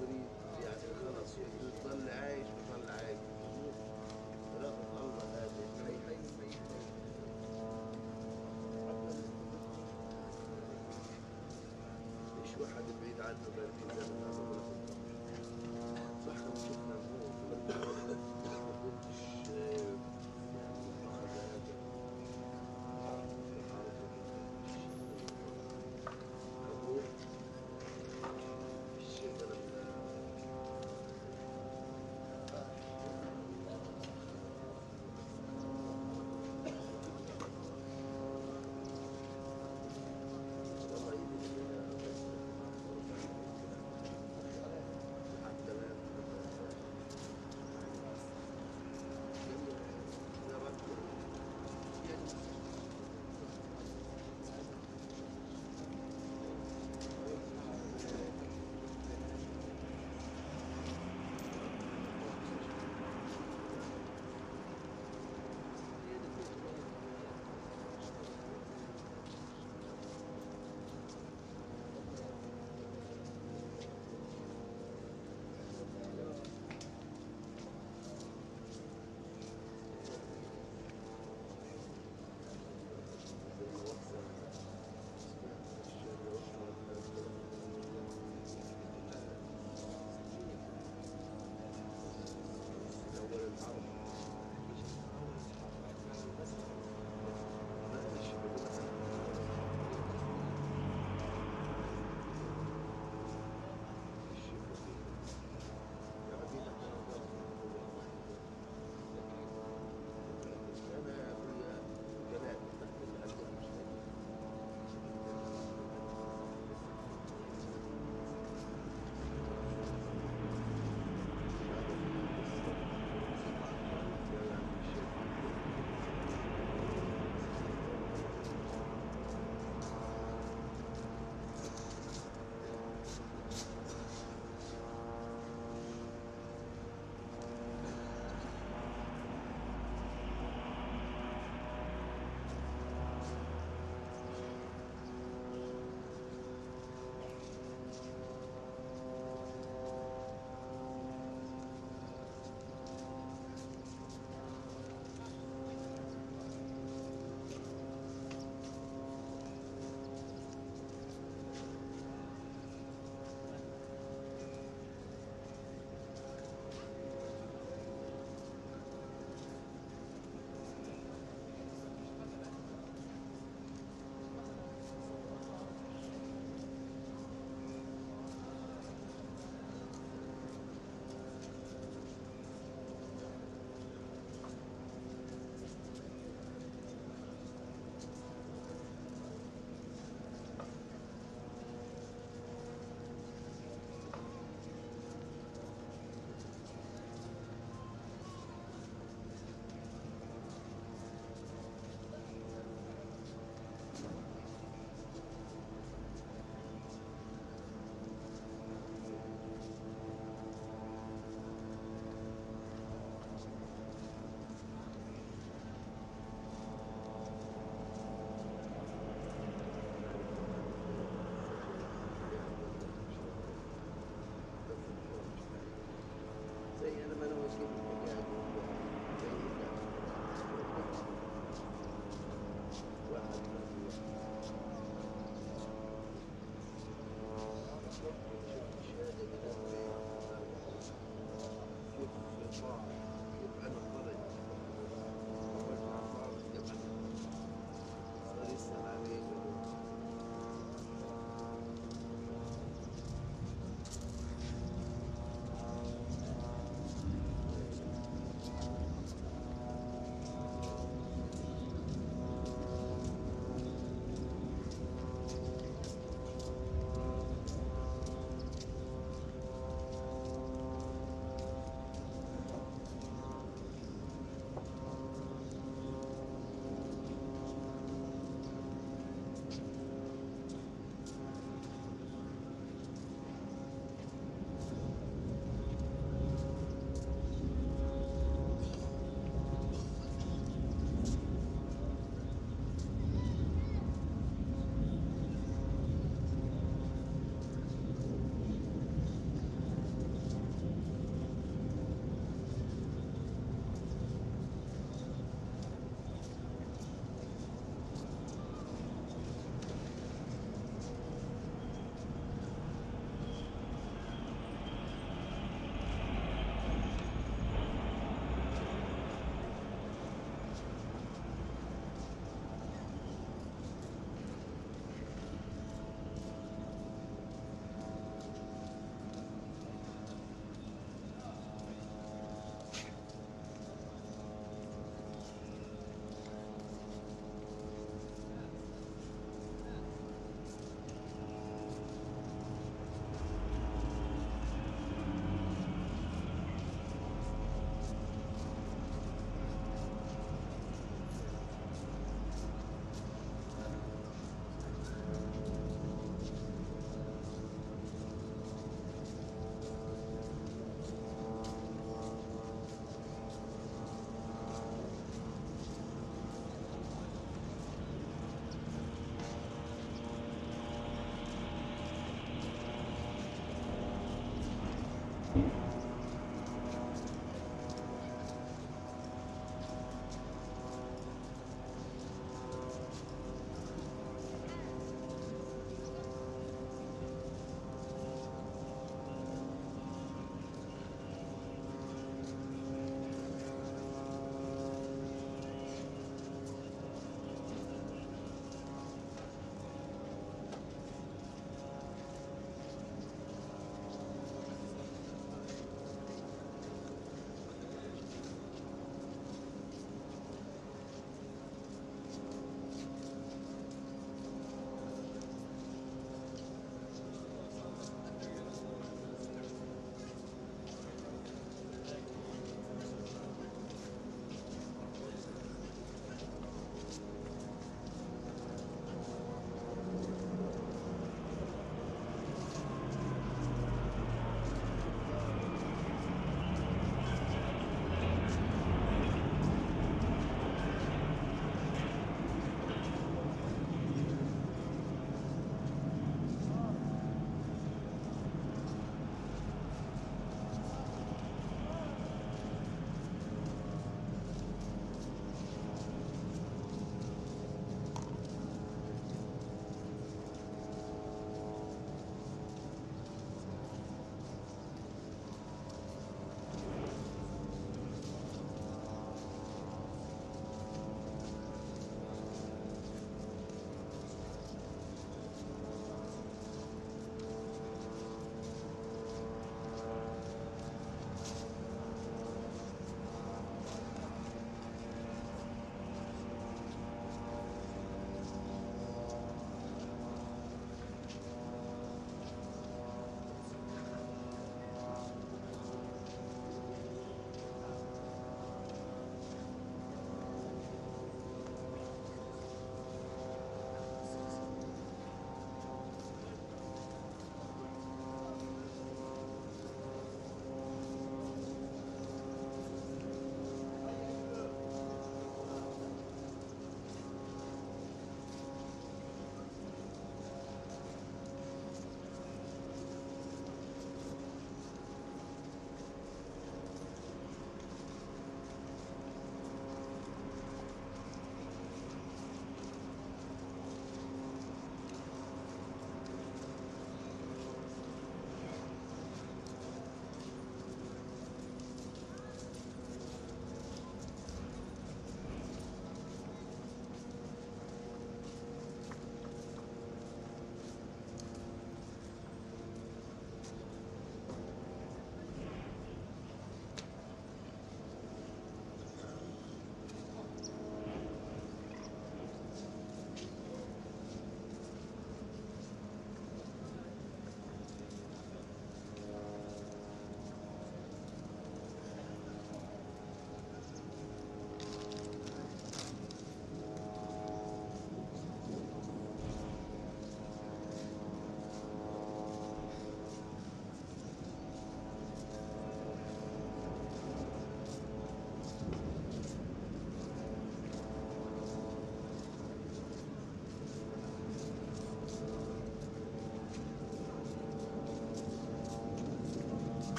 بريد يعني خلص يضل عايش ويضل عايش رغم الله هذا حي حي ميت مش واحد بعيد عنه برمي زمن صح لو شفنا الموت ما كنتش يعني أخذ هذا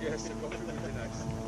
Yes, a coffee would be nice.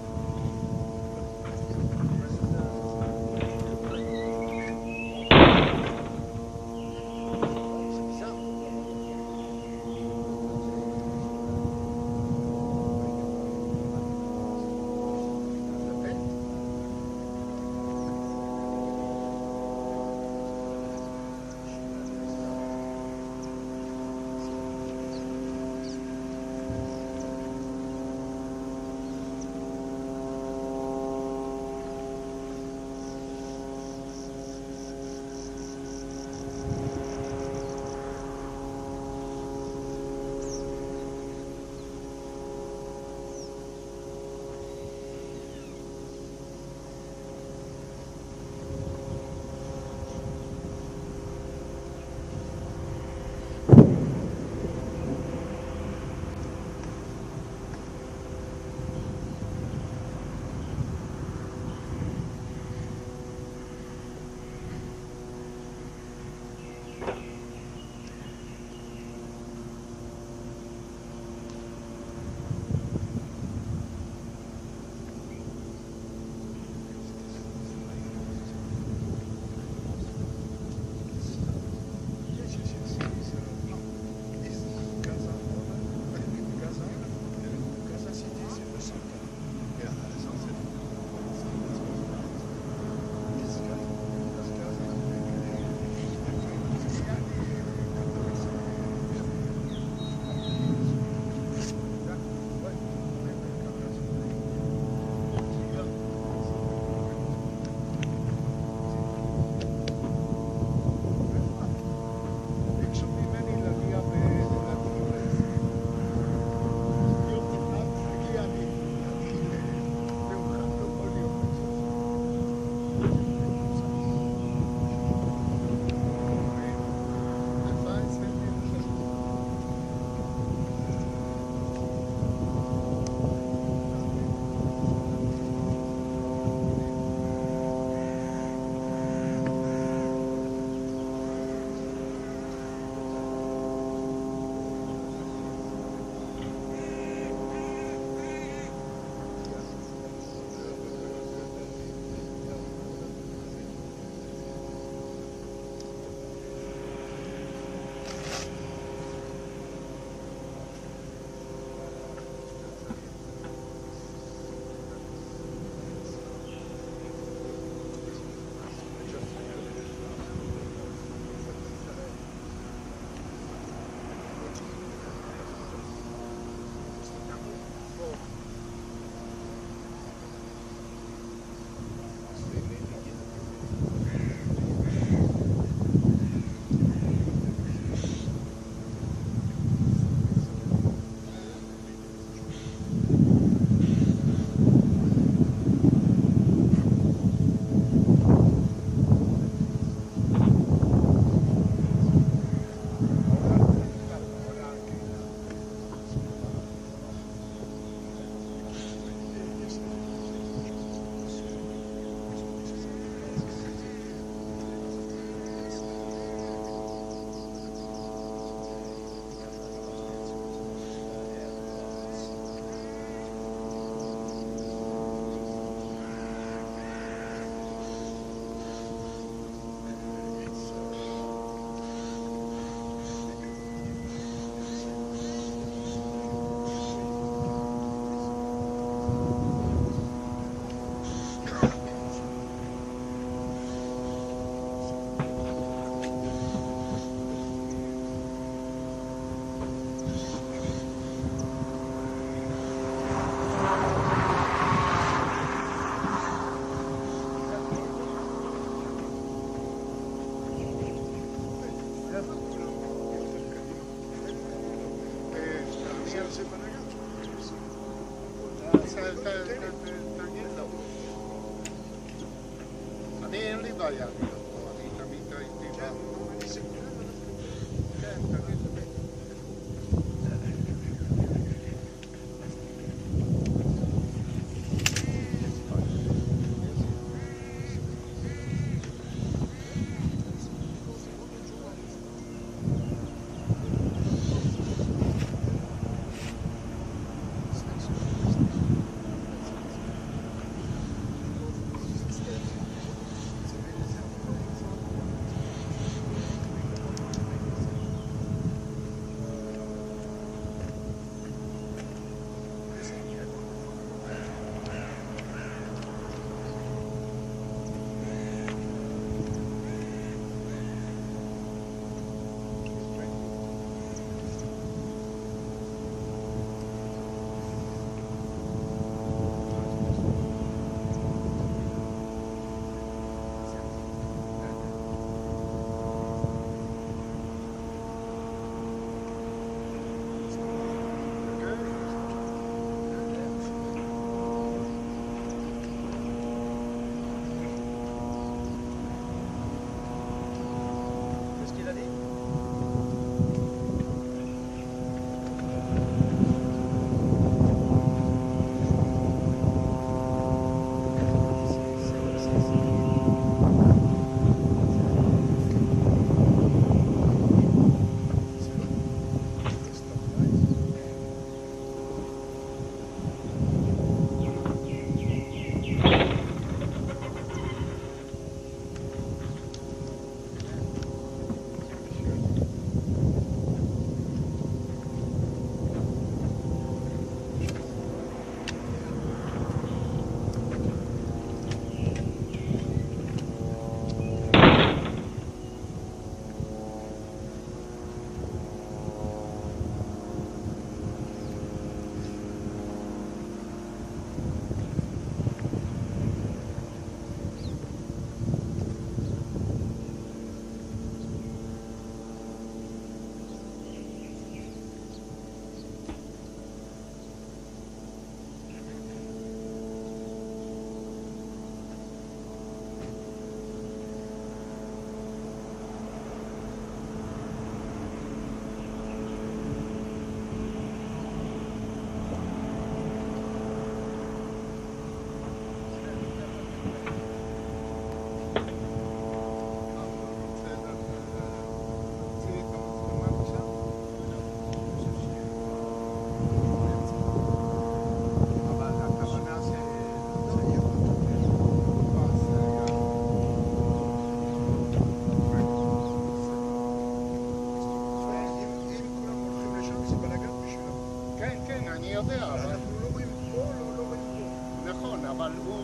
אבל אנחנו לא רואים פה, לא רואים פה. נכון, אבל הוא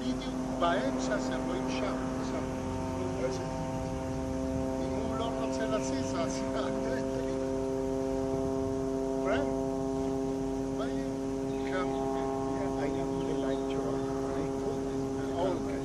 בדיוק באמצע, זה רואים שם. אם הוא לא רוצה להזיז, אז תגיד. פרנק, I really like your okay.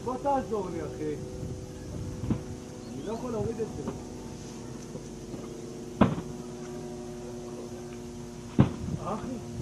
בוא תעזור לי, אחי. אני לא יכול להוריד את זה. אחי.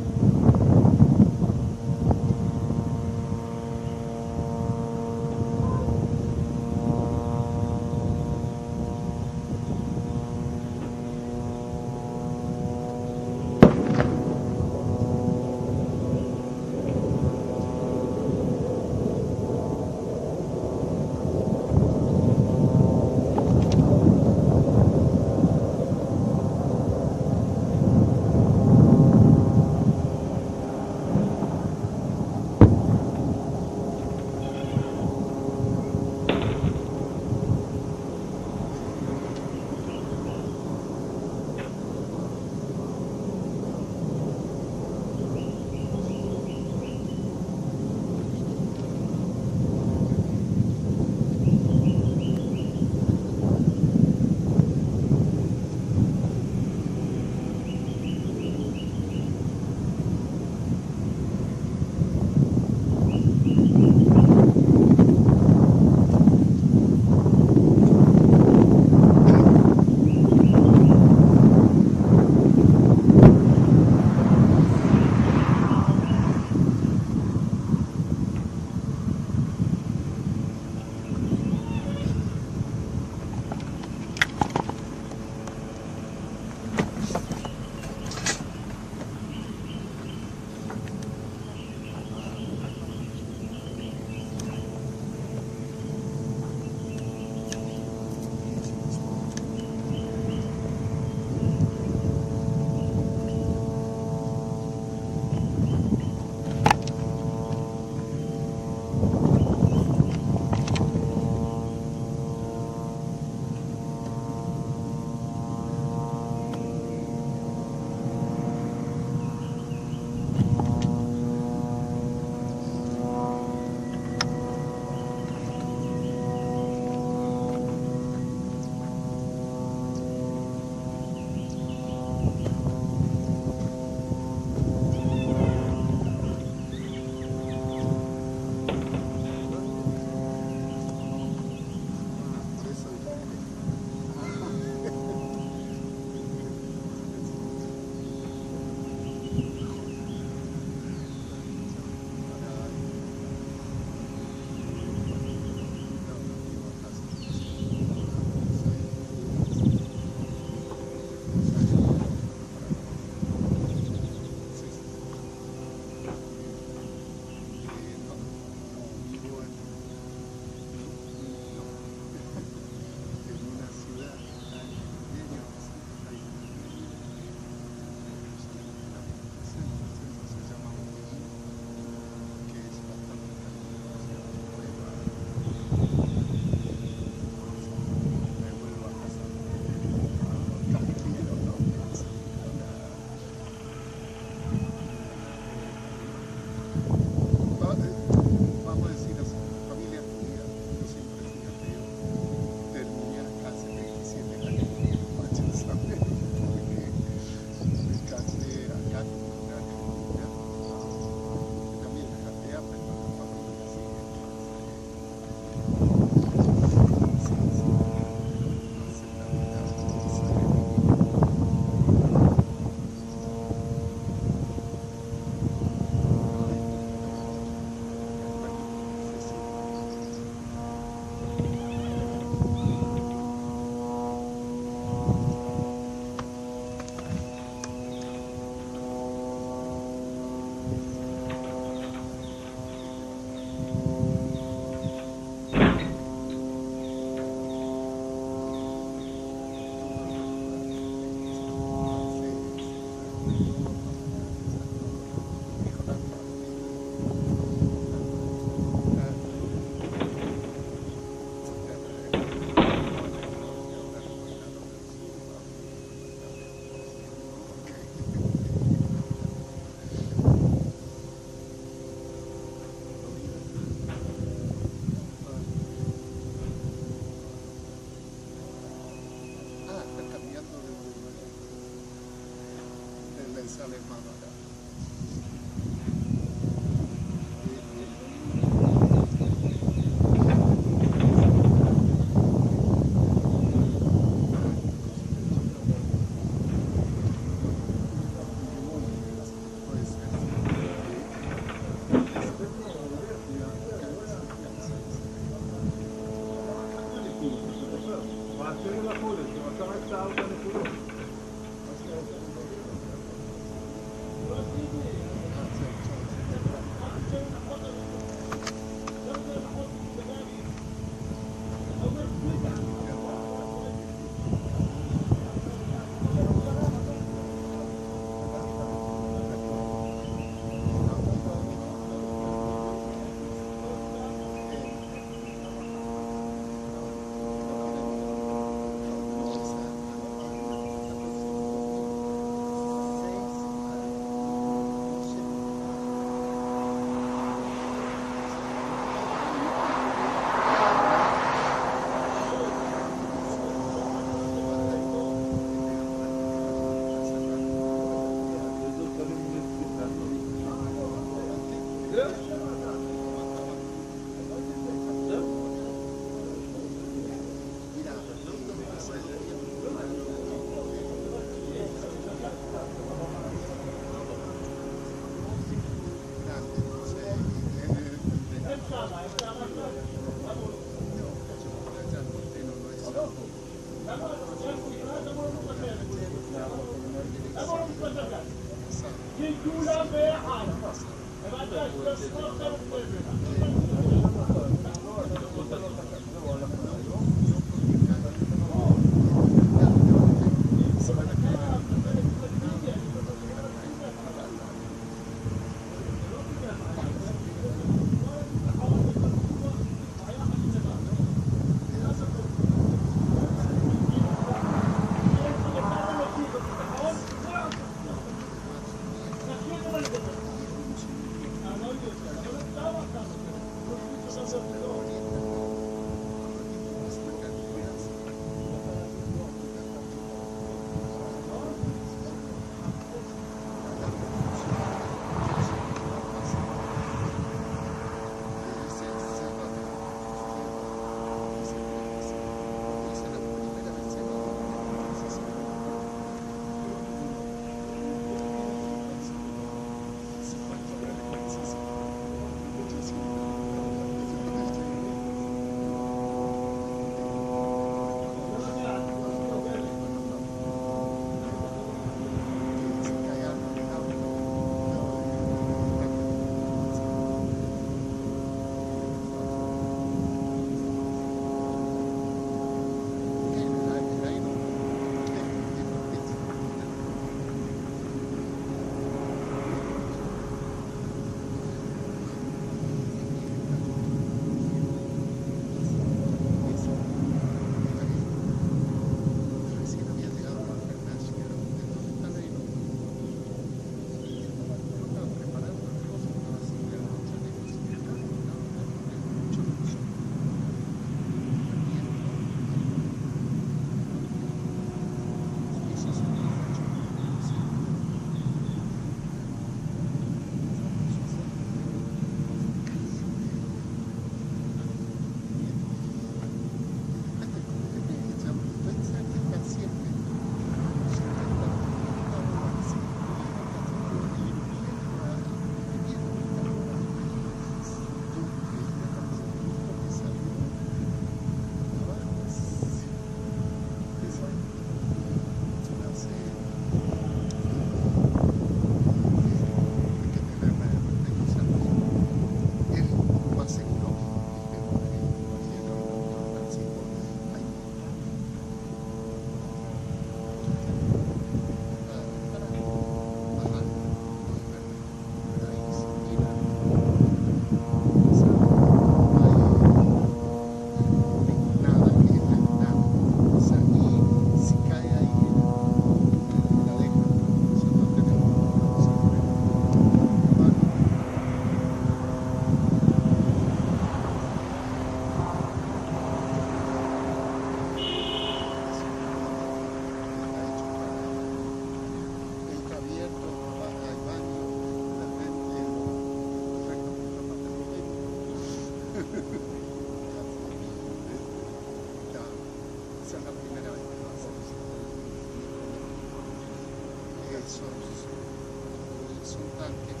son tanques,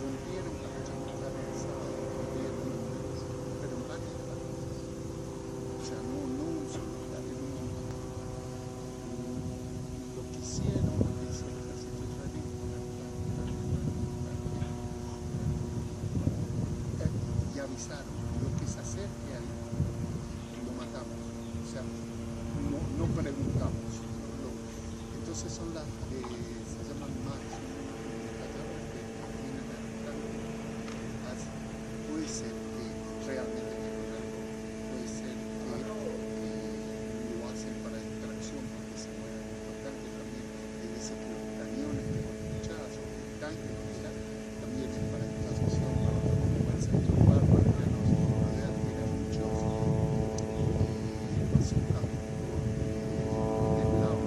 rompieron la coyuntura del sábado, pero en varias partes. O sea, no un solo lugar, en un montón. Lo que hicieron, lo que hizo el ejército israelí, y avisaron, lo que se acerque ahí, lo matamos. O sea, no preguntamos. Entonces son las que se llaman marchas, que vienen arrancando. Puede ser que realmente quieren algo, puede ser que lo hacen para distracción, porque se mueven. Lo importante también es decir que los cañones que hemos escuchado, el tanque, también es para distracción, para moverse a estorbar, para que nos rodean, tiene muchos bazookas del lado.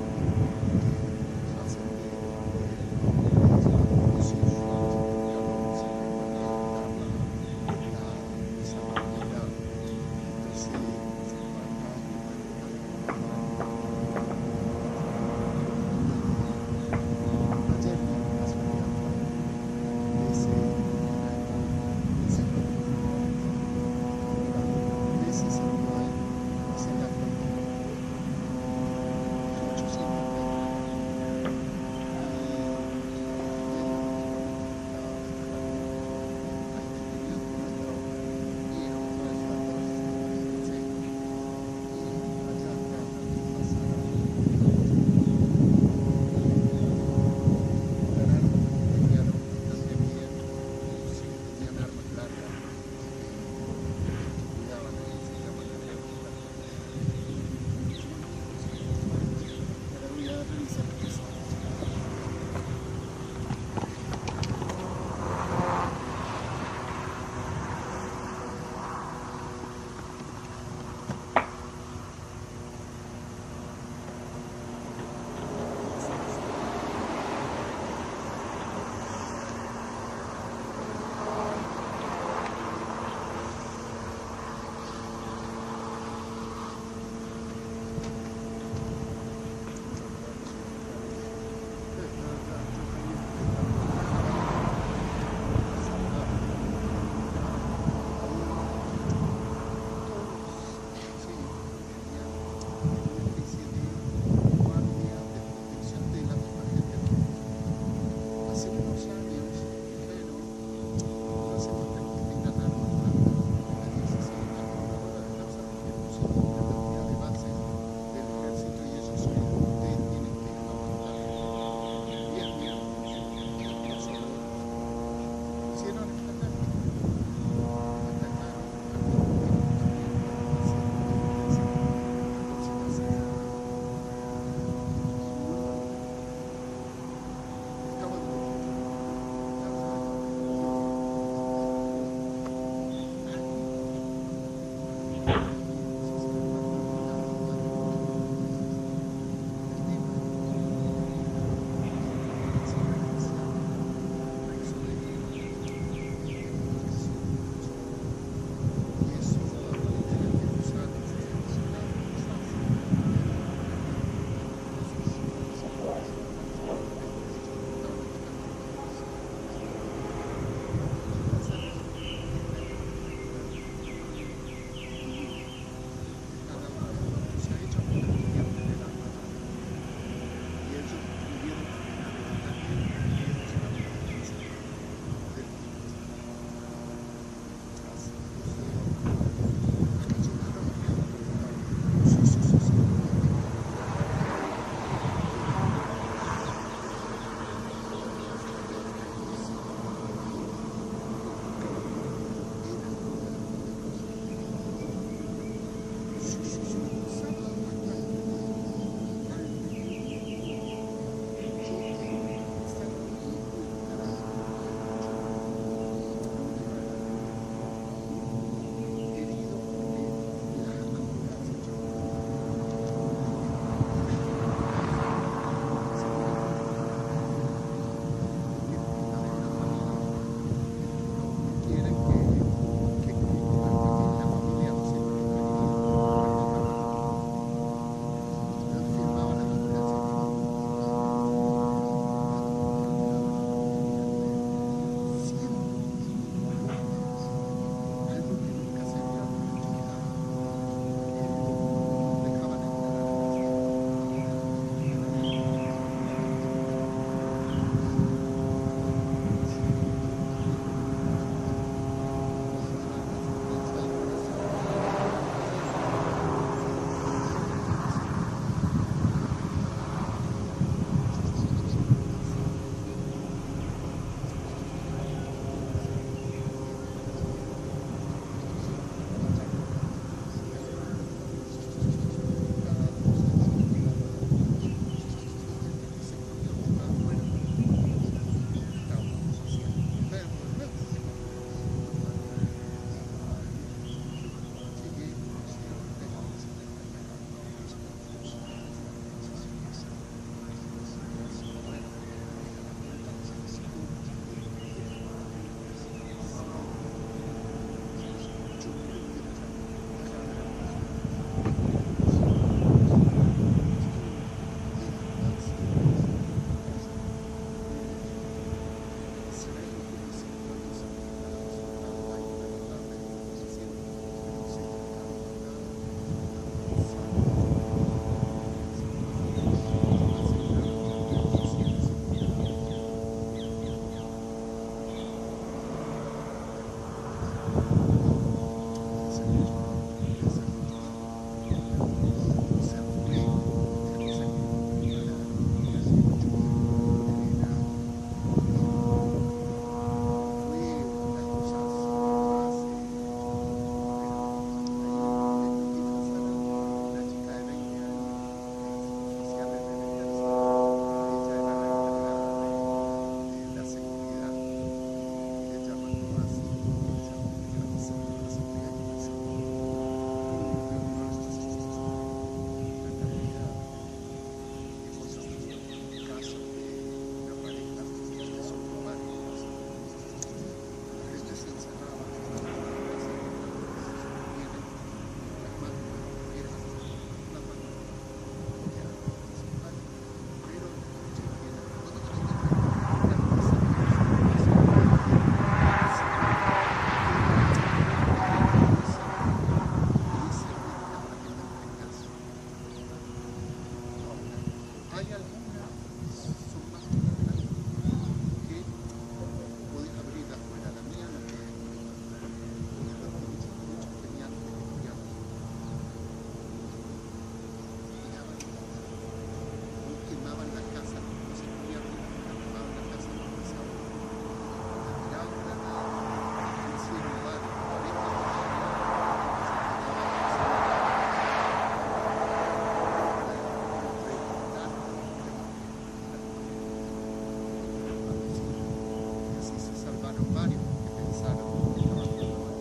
eran varios que pensaron que estaban viendo mal.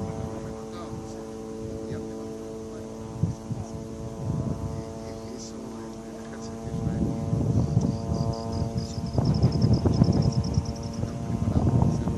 Cuando nos remontábamos, un día te vas a jugar, eso el ejército israelí es un combatiente muchas veces, están preparados para hacer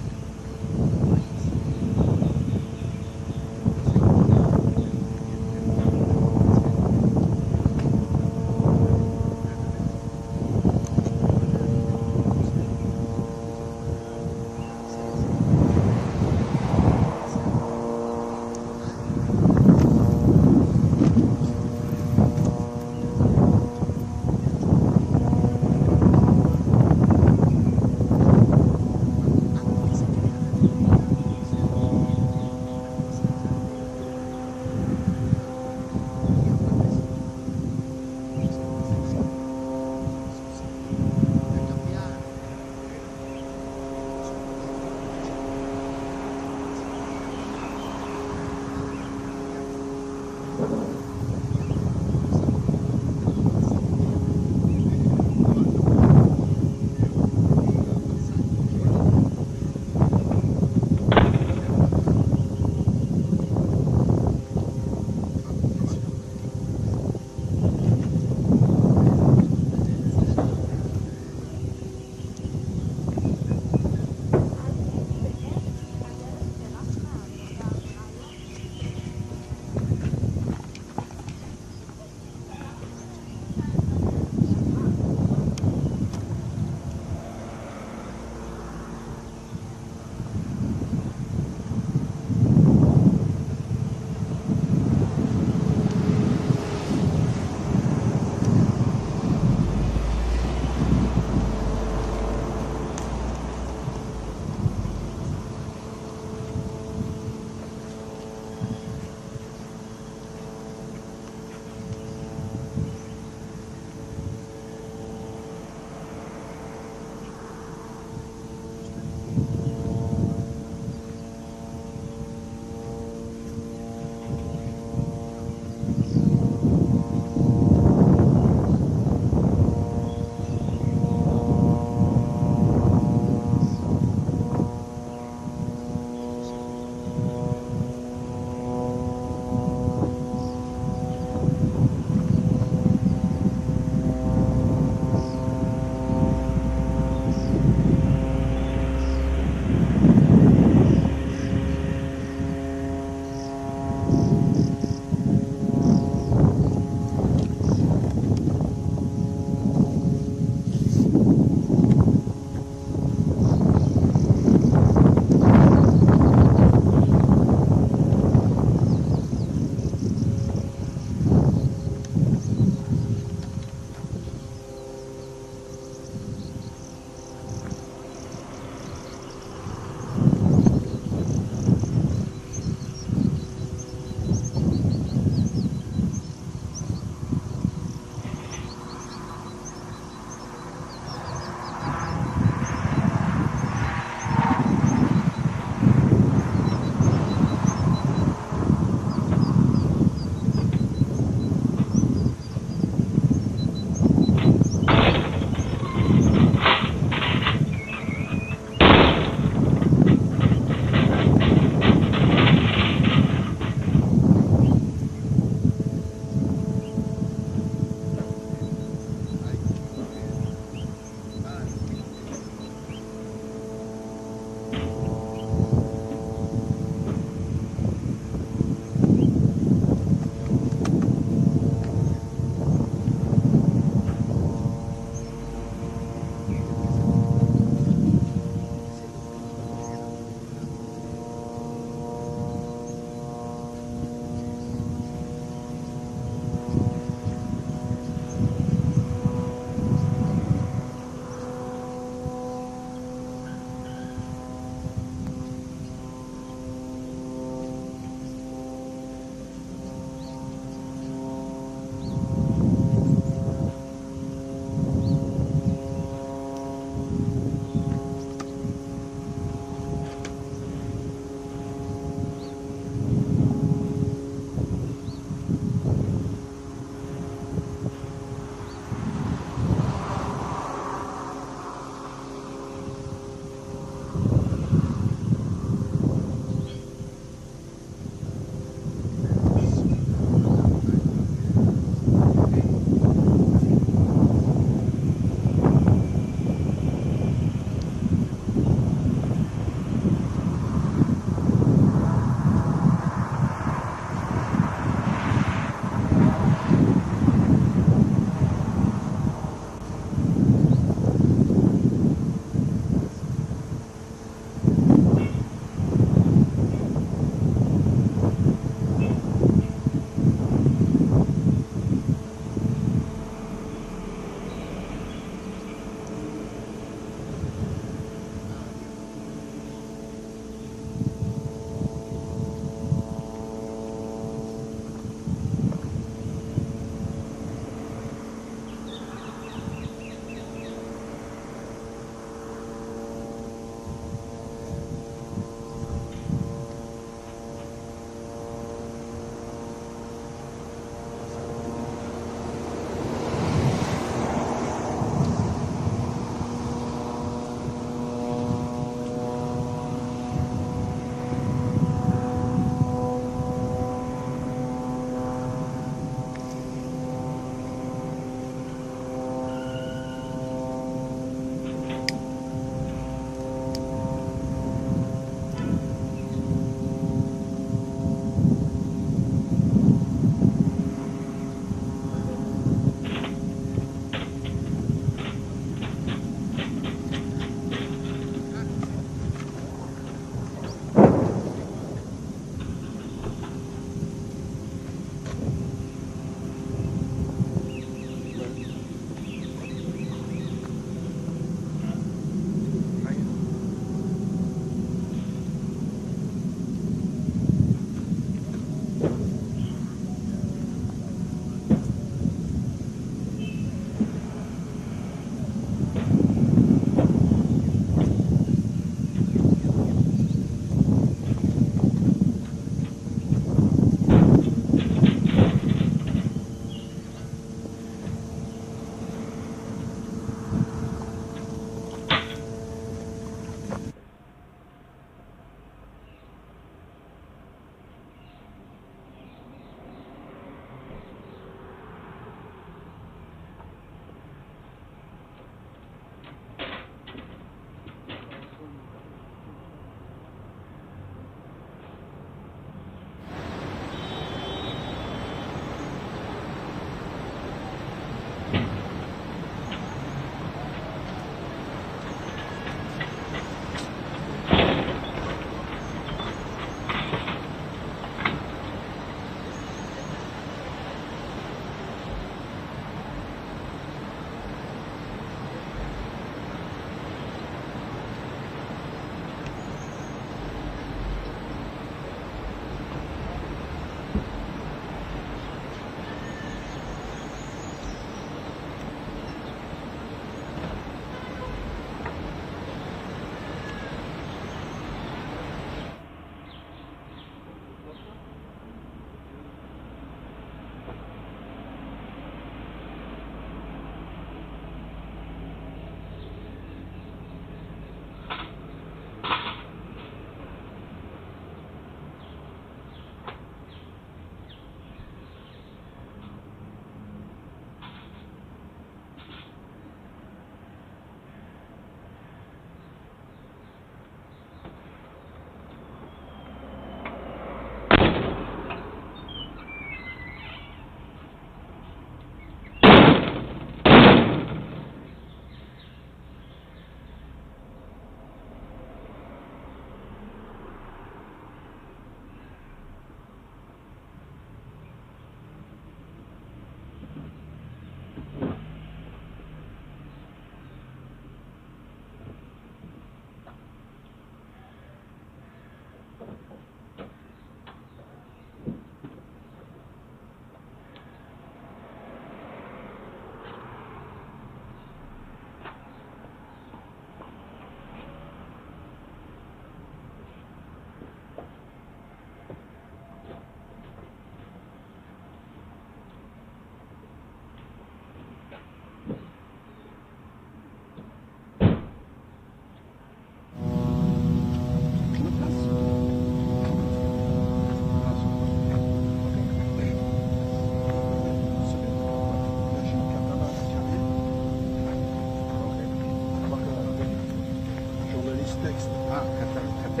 Il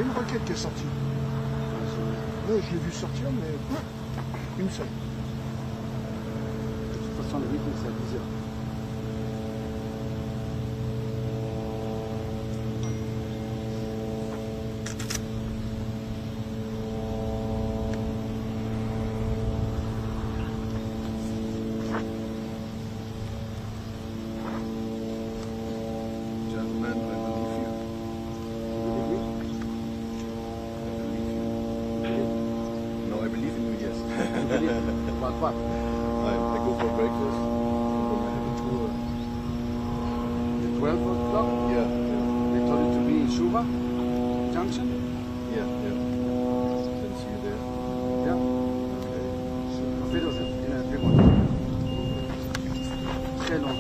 y a une roquette qui est sortie. Là, je l'ai vu sortir, mais une seule. De toute façon, le rythme, c'est à 10 heures. About what? I go for breakfast. The 12 o'clock? Yeah. They told you to be in Suva Junction? Yeah. Then see you there. Yeah. Okay. Très long.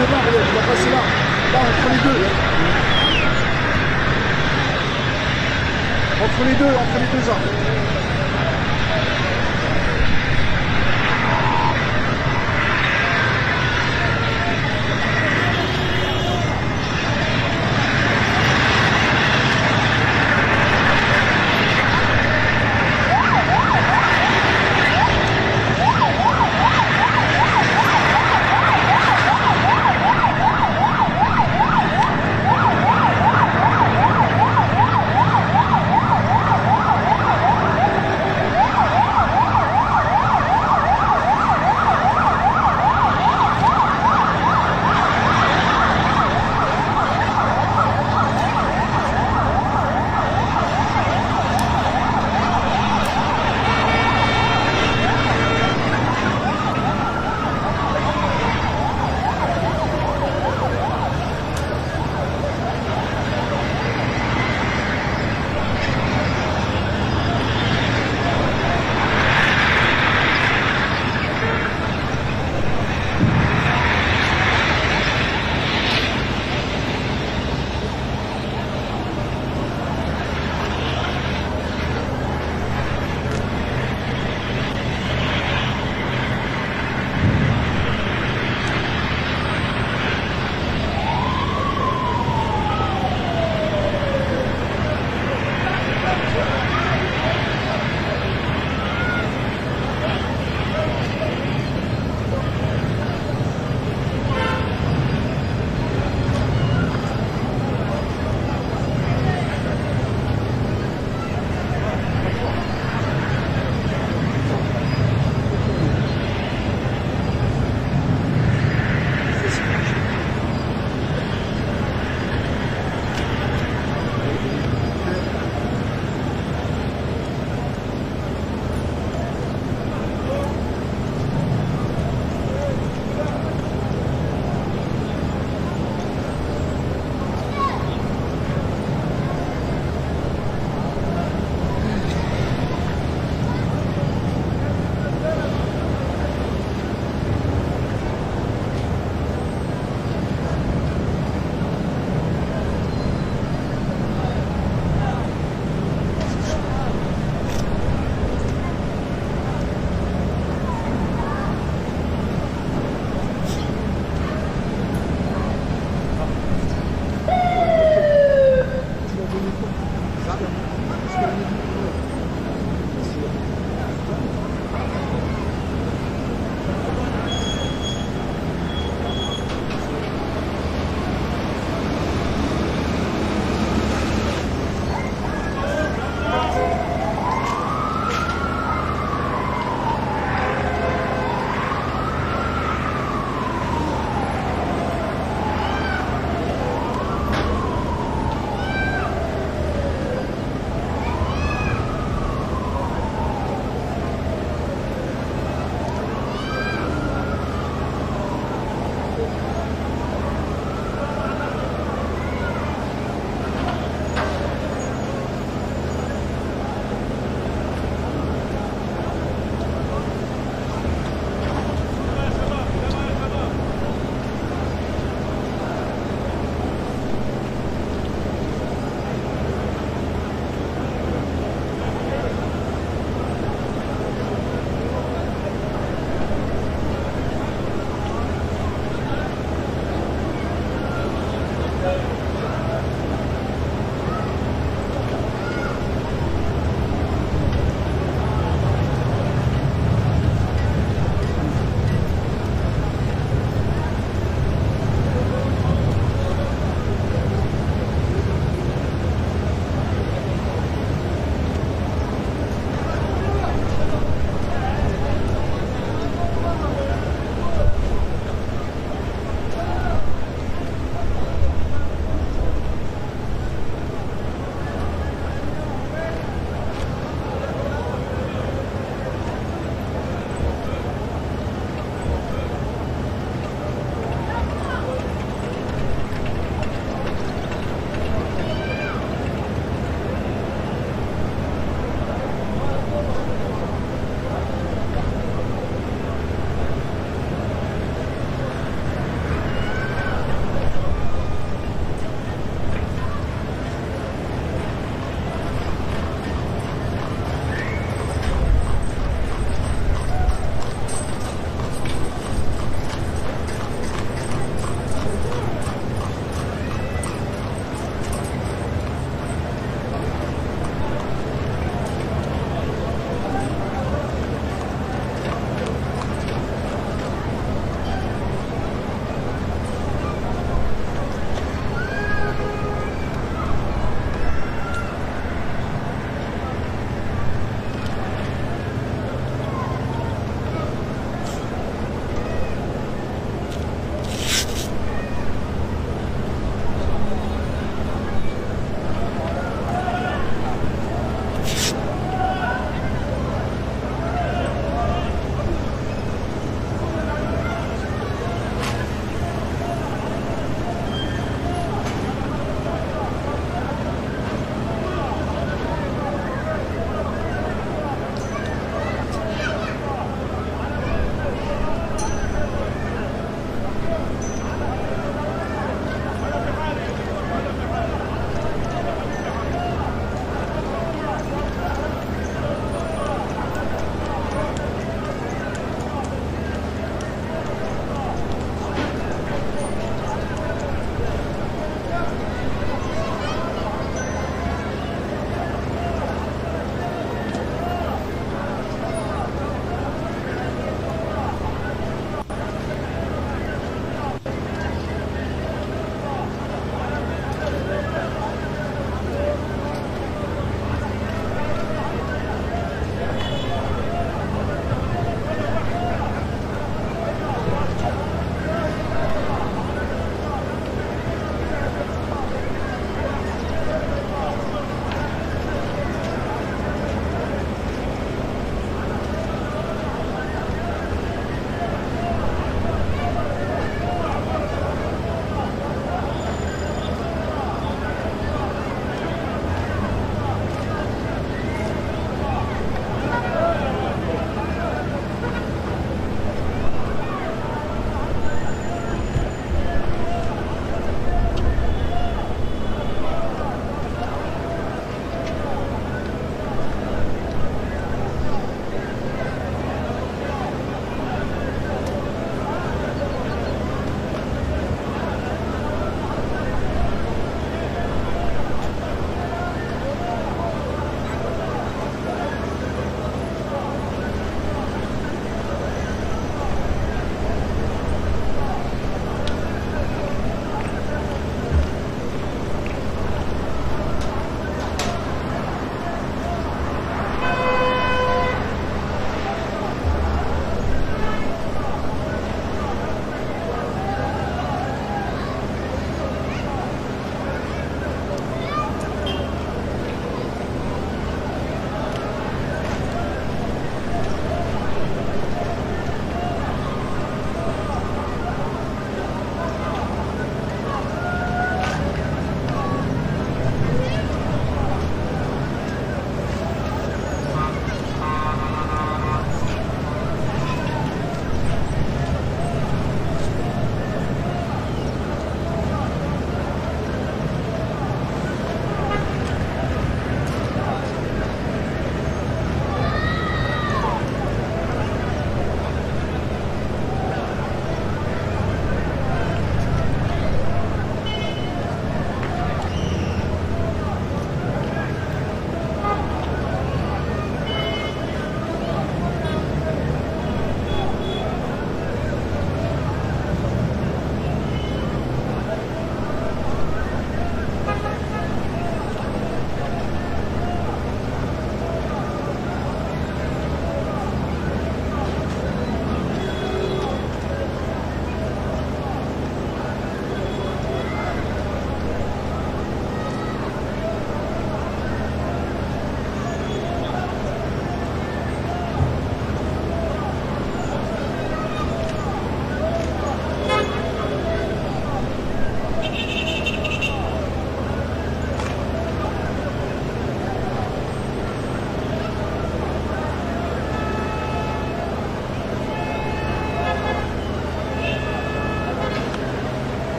devant, regarde, il va passer là. Là, entre les deux. Entre les deux arbres.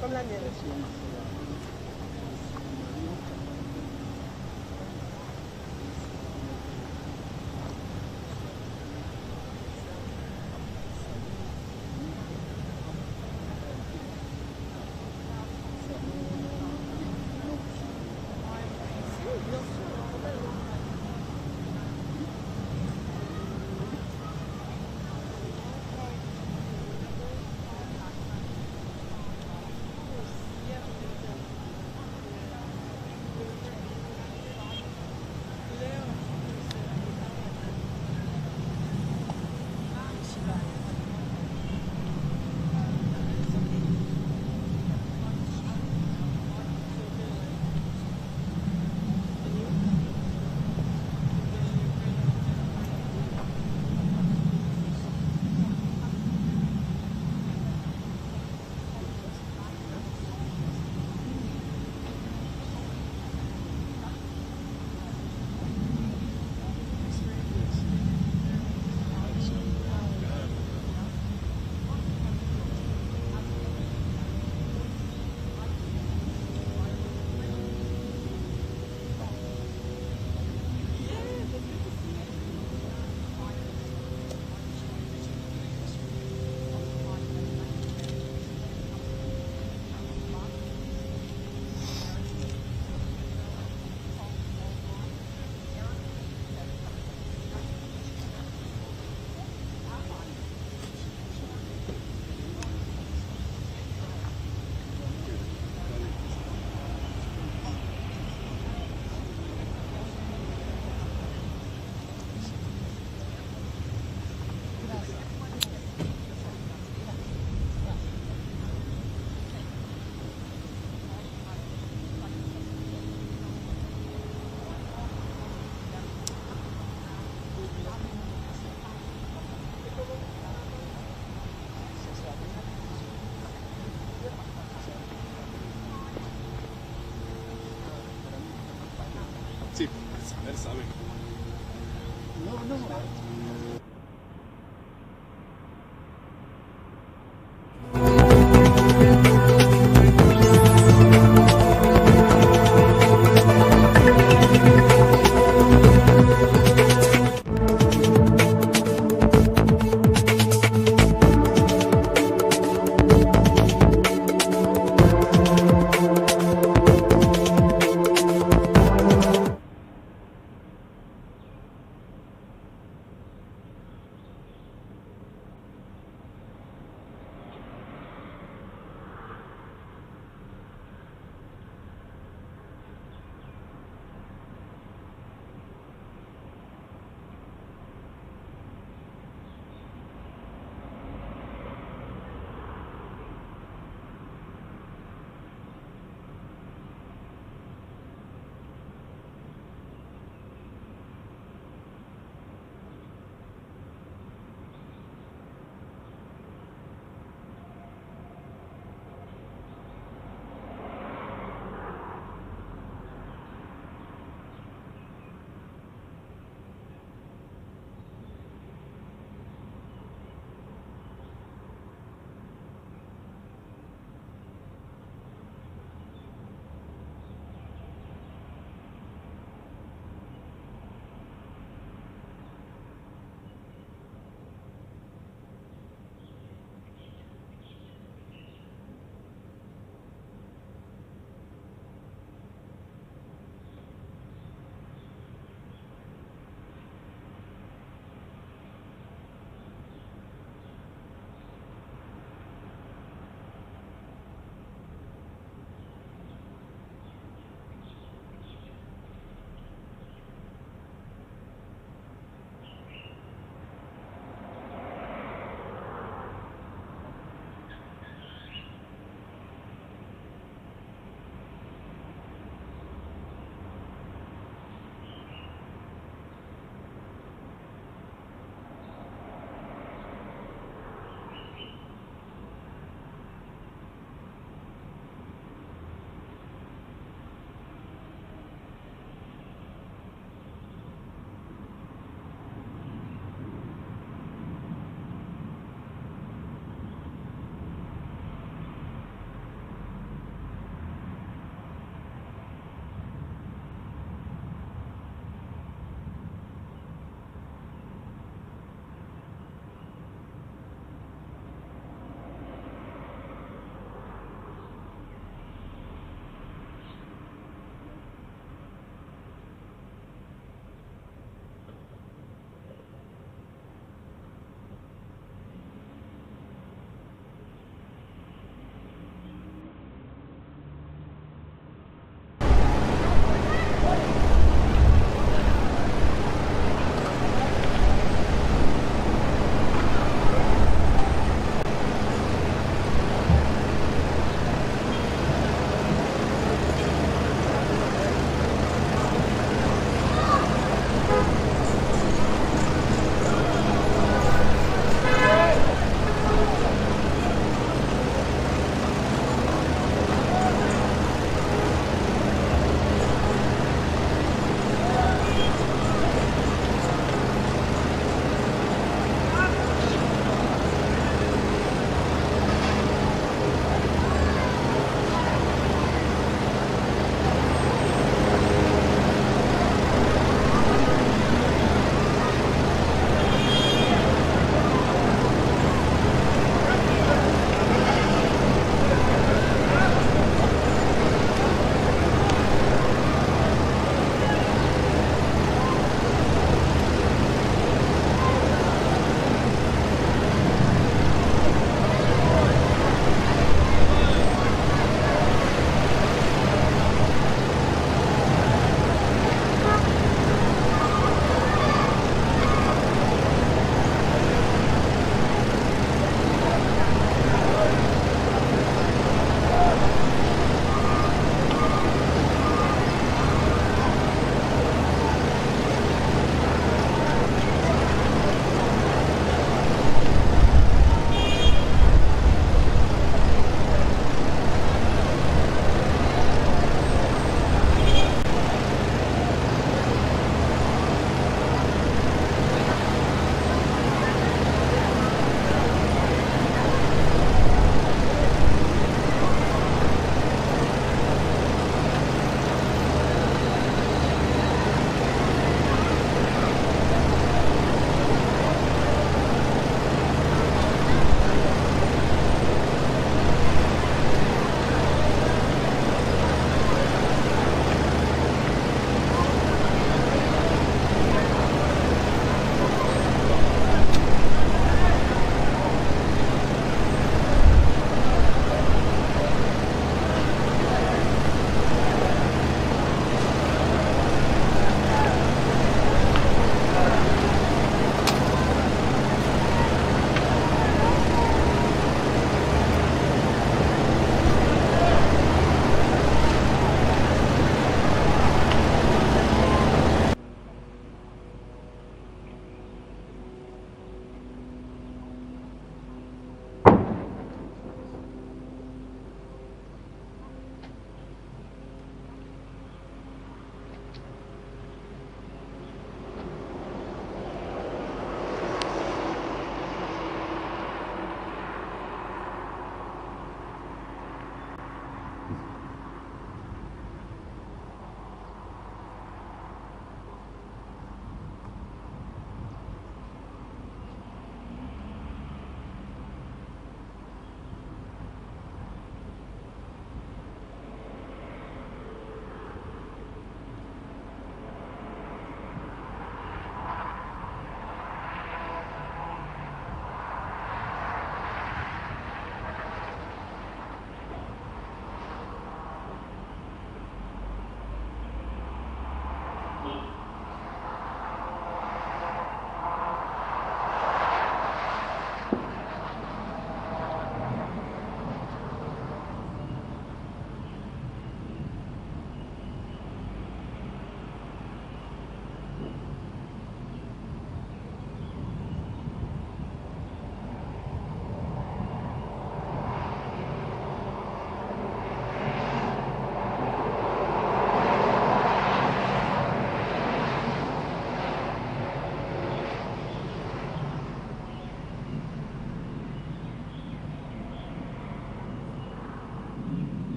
Comme la mienne. Sí, él sabe. No, no.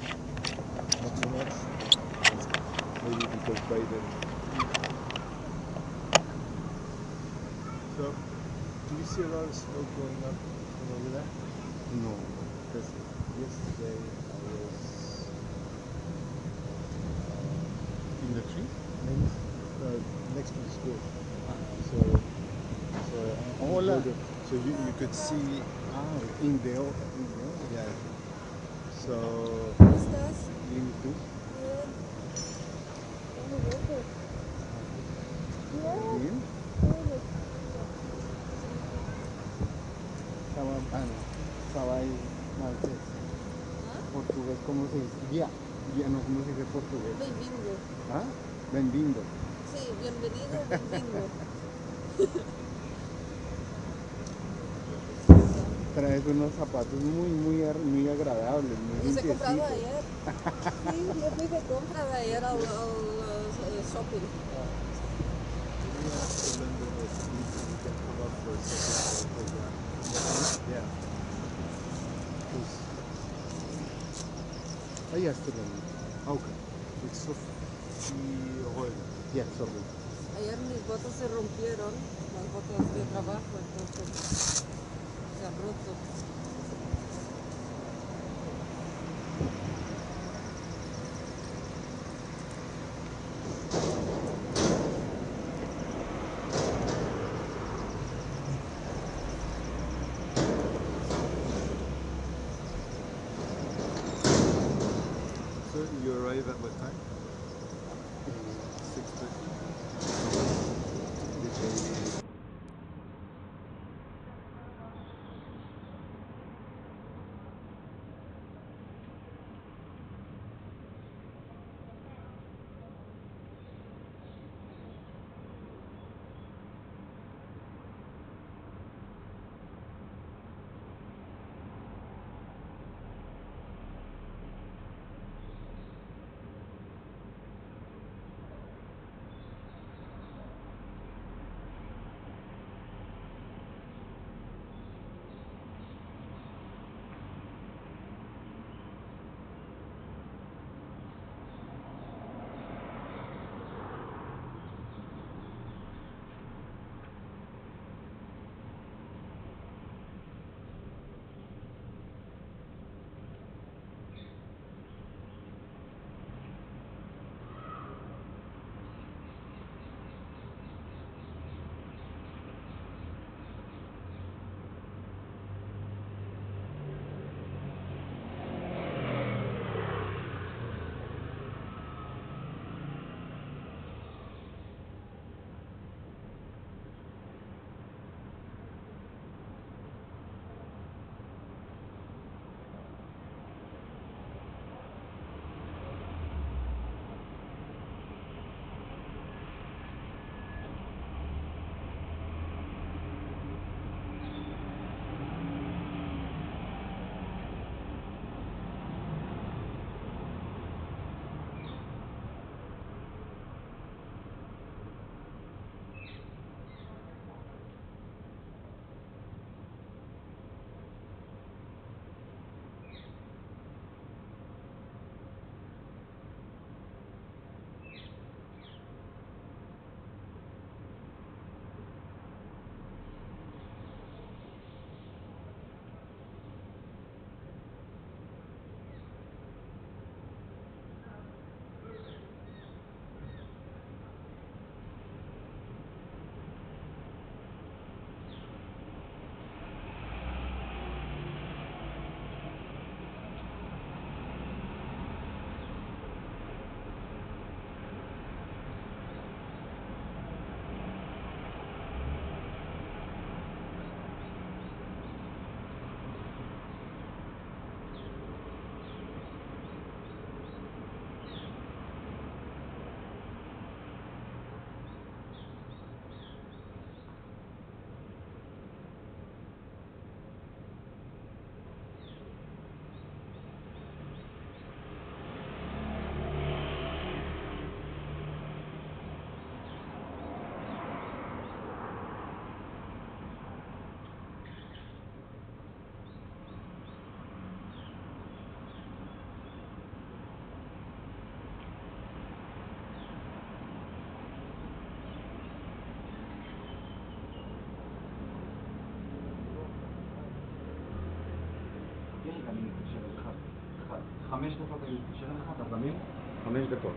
Not so much. Maybe because Biden. So, do you see a lot of smoke going up from over there? No, because yesterday I was in the tree next to the school. So you could see in the yeah. So bien, ¿y tú? Bien. Estaba ahí martes. Portugués, ¿cómo se dice? Guía. Guía, no, ¿cómo se dice portugués? Bem-vindo. ¿Ah? Bem-vindo. Sí, bienvenido, bem-vindo. Traes unos zapatos muy agradables, muy Los he limpiecitos. comprado ayer. Sí, yo fui de compra de ayer al shopping. Yeah. Yesterday. Okay. It's Sophie. Yeah, Sophie. Ayer mis botas se rompieron, las botas de trabajo, entonces se han roto. So you arrive at what time? 6:30. 5 דקות היו תשאר לך, אתה זמין? 5 דקות.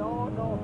No, no.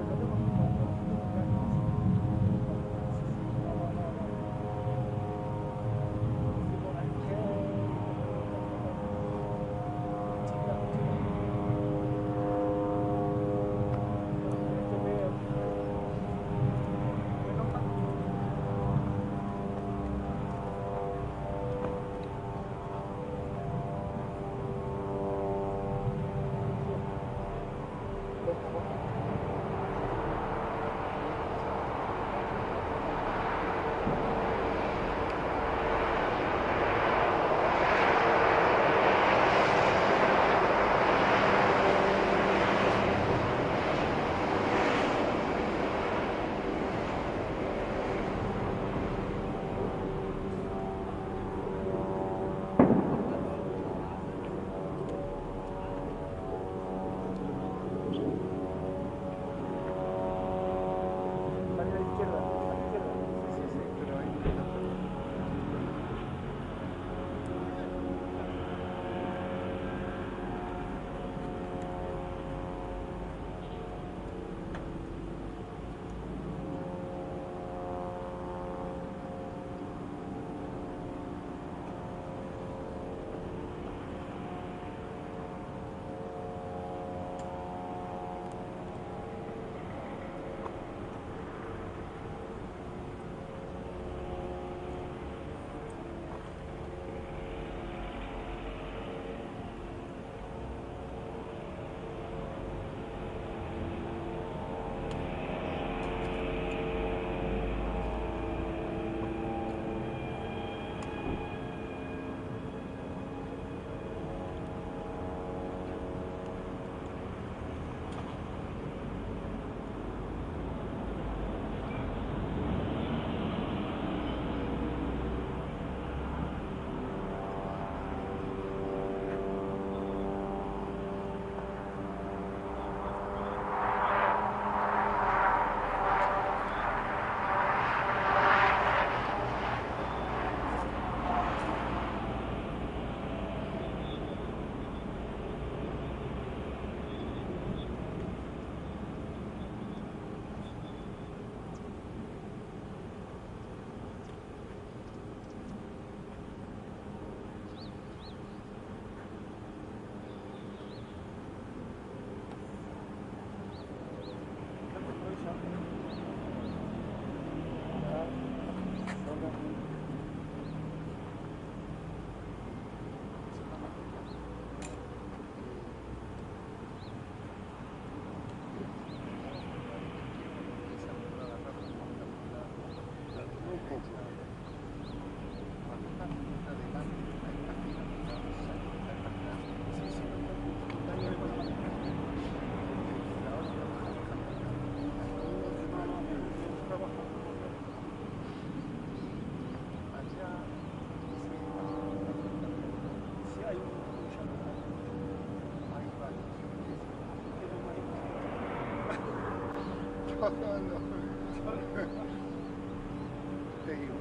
Te digo,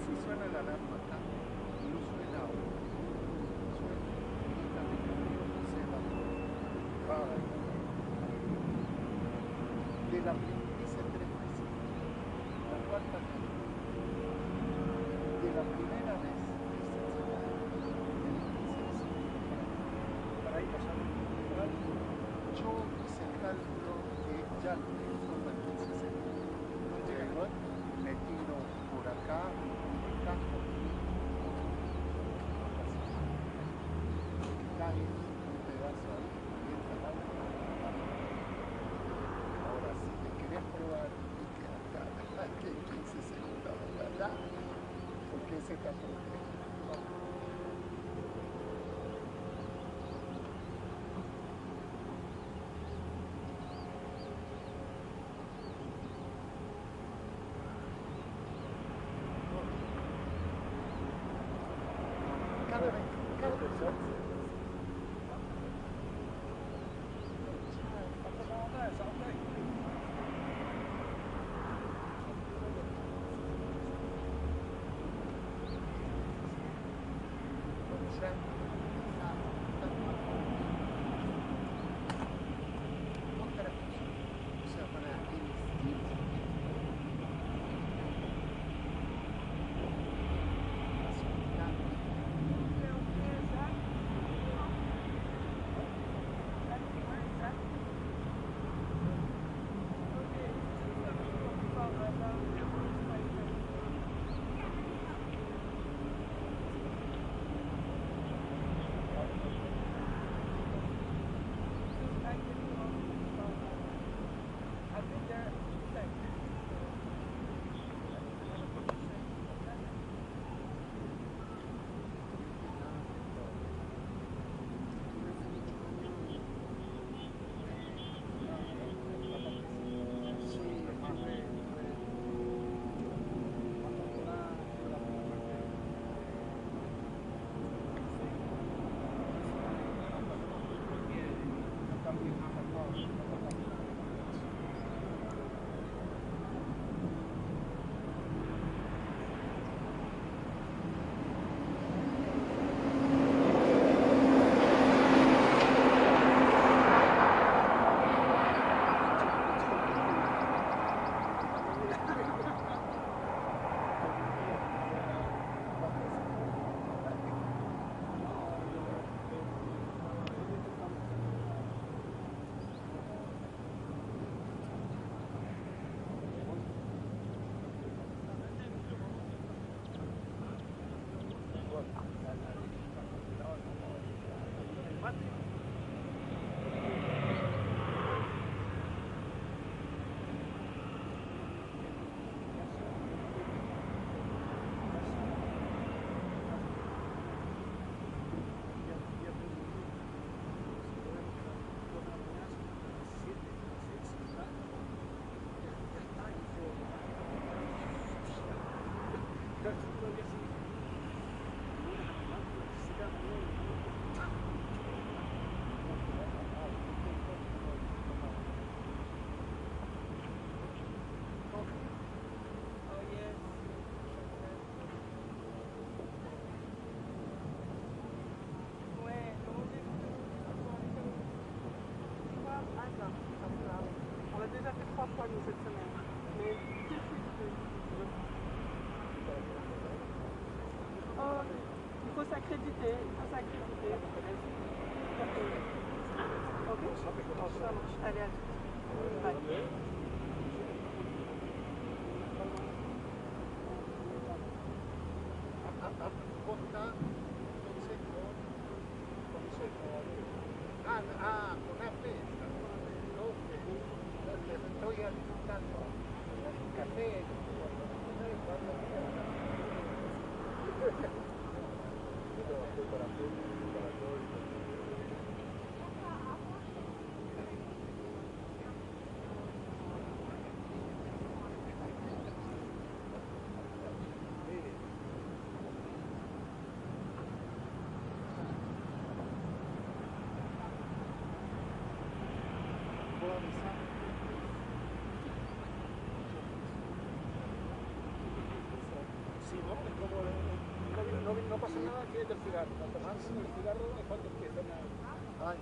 si suena la alarma acá, no suena ahora. Suena inmediatamente se va. hice 3 veces. La cuarta vez. De la primera vez hice el para ir a San yo hice el cálculo que ya lo tengo con el 1560. No llego, me tiro por acá, me casco cae un pedazo ahí y entra el agua. Ahora, si te querés probar que acá, que 15 segundos allá, porque ese está protegido. Cada vez. No pasa nada que es del cigarro. Cuanto más el cigarro es cuando empiezan a... Ay.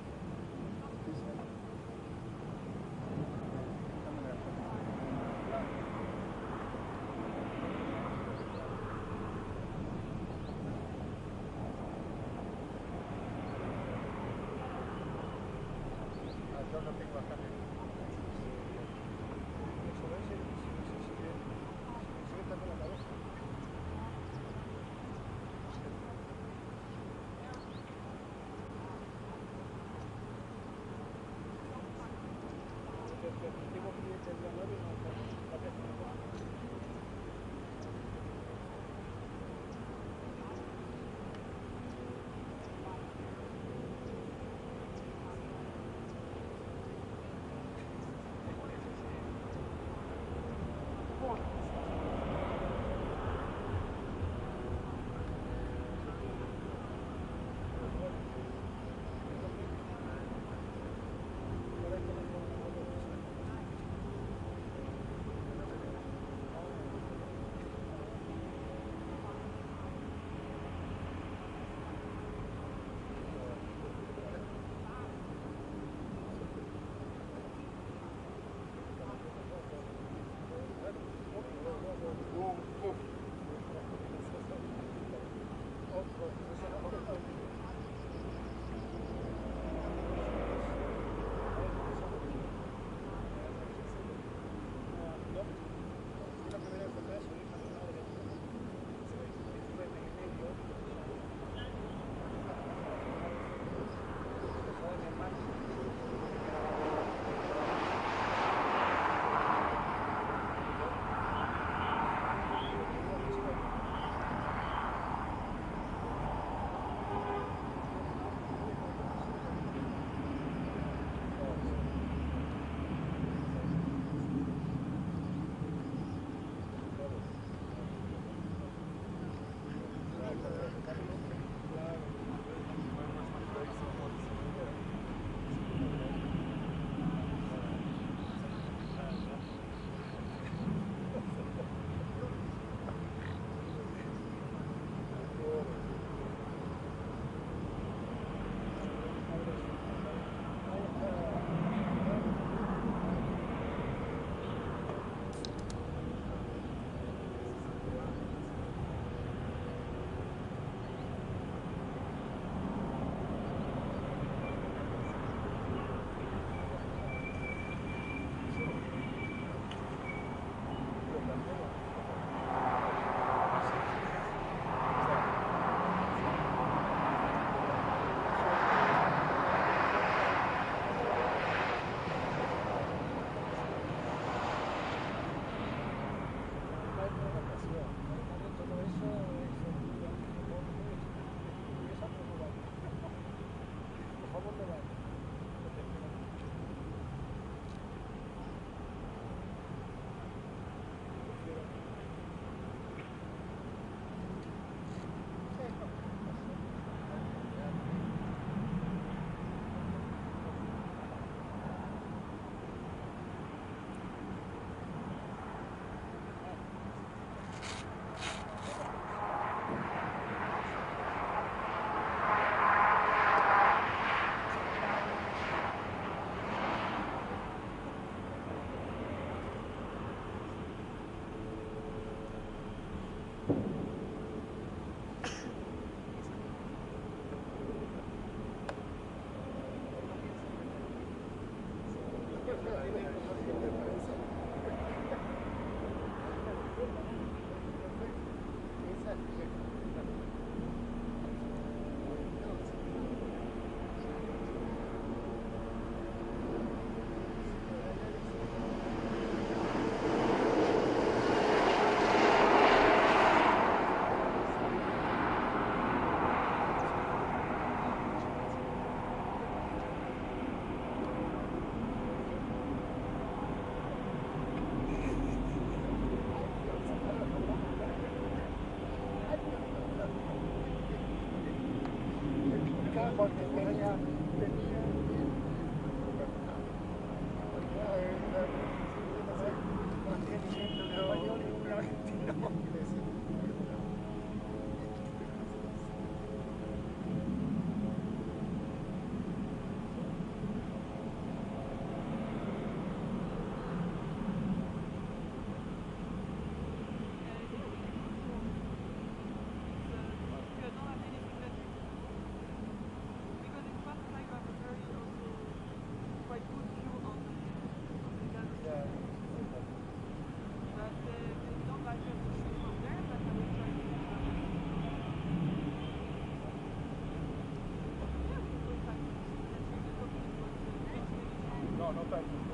No, no tanto.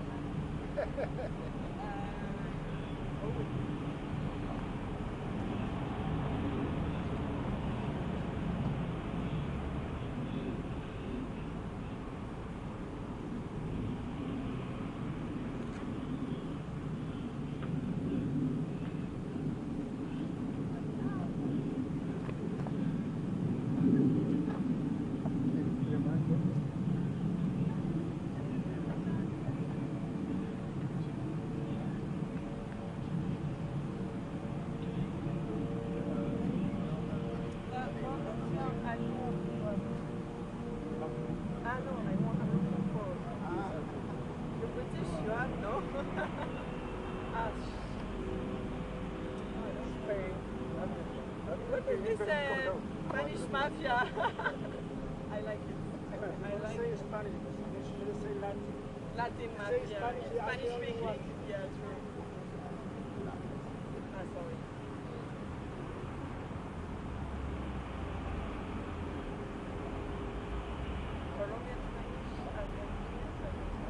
Spanish mafia. I like it. I like it. Spanish. You should say Latin. Latin mafia. Spanish speaking. Yeah, true. Sorry. Colombian Spanish, Argentinian Spanish.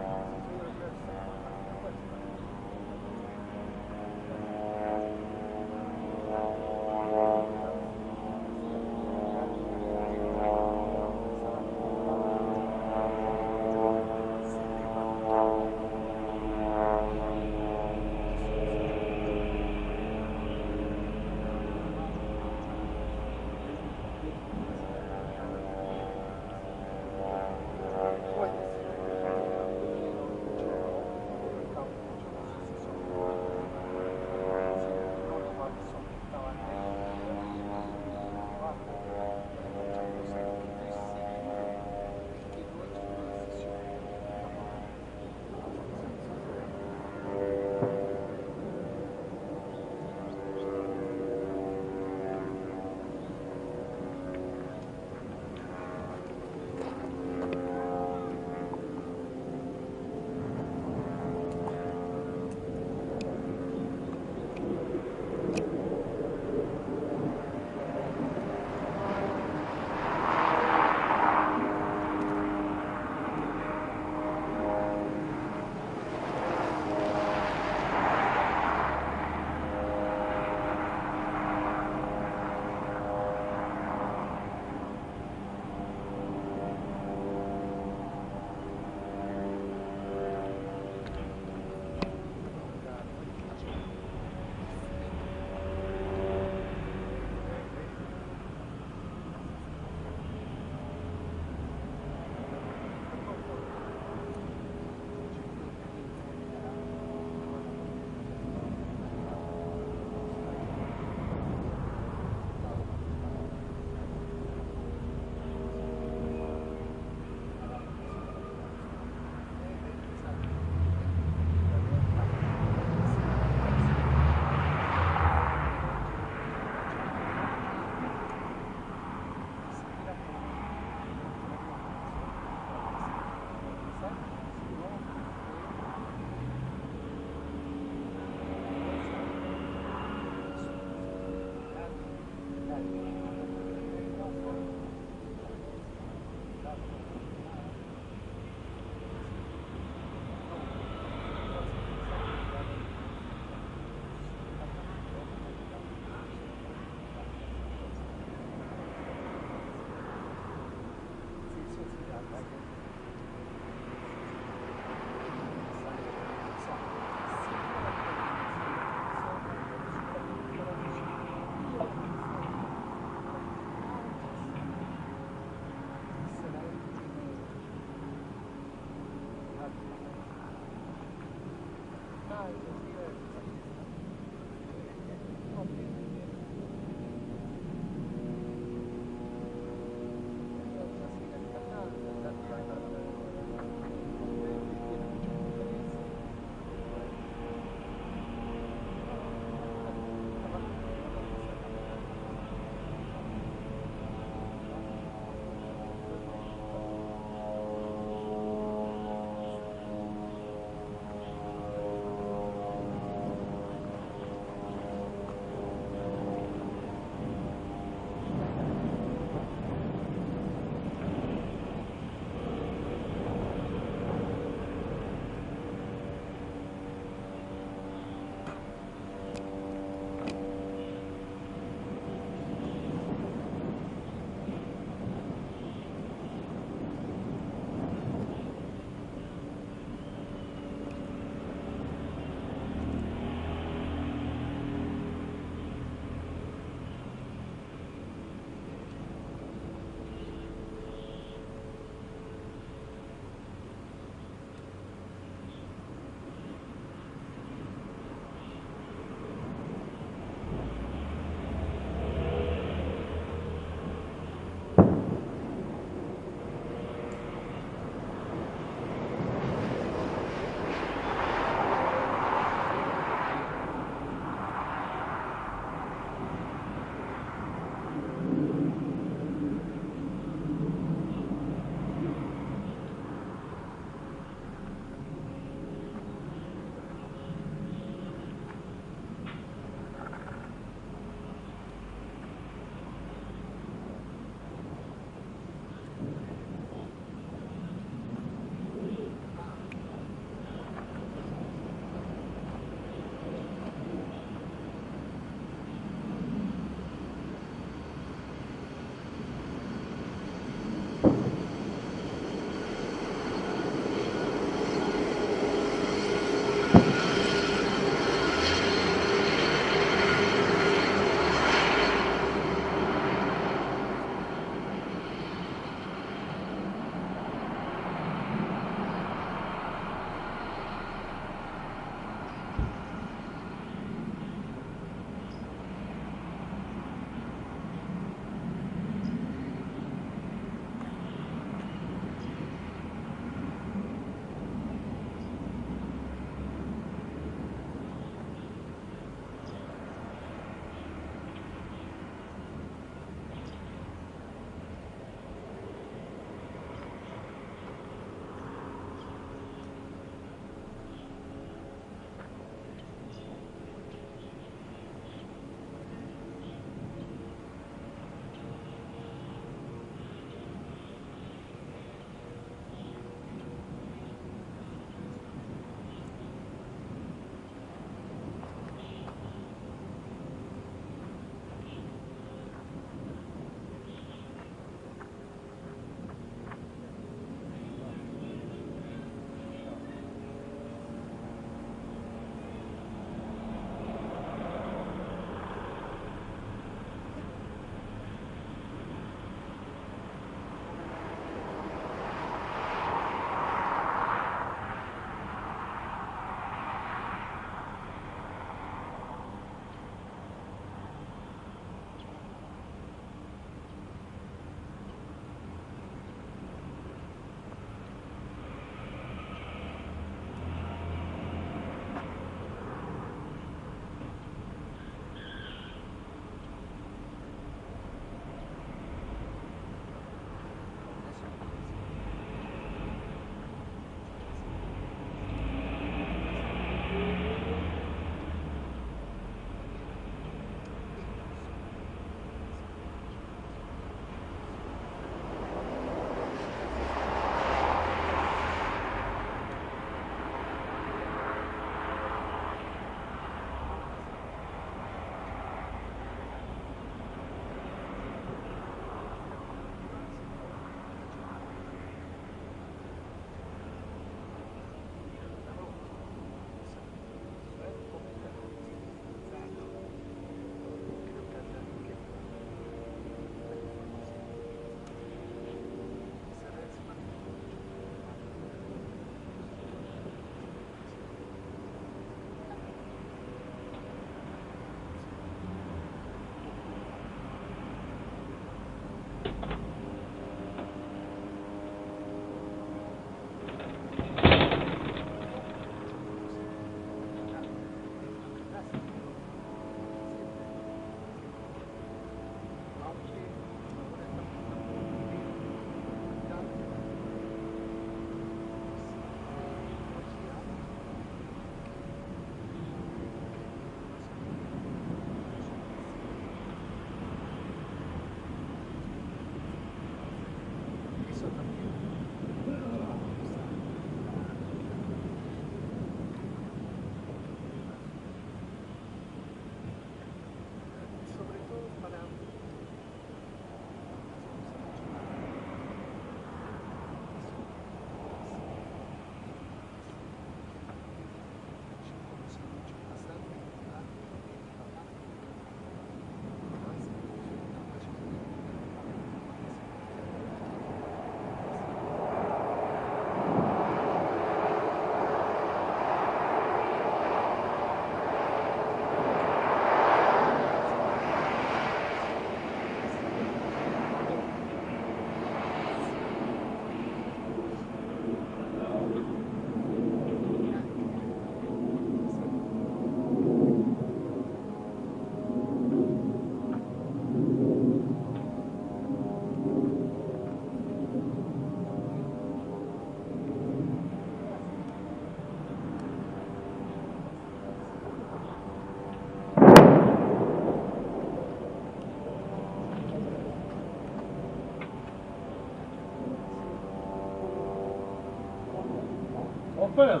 עופר,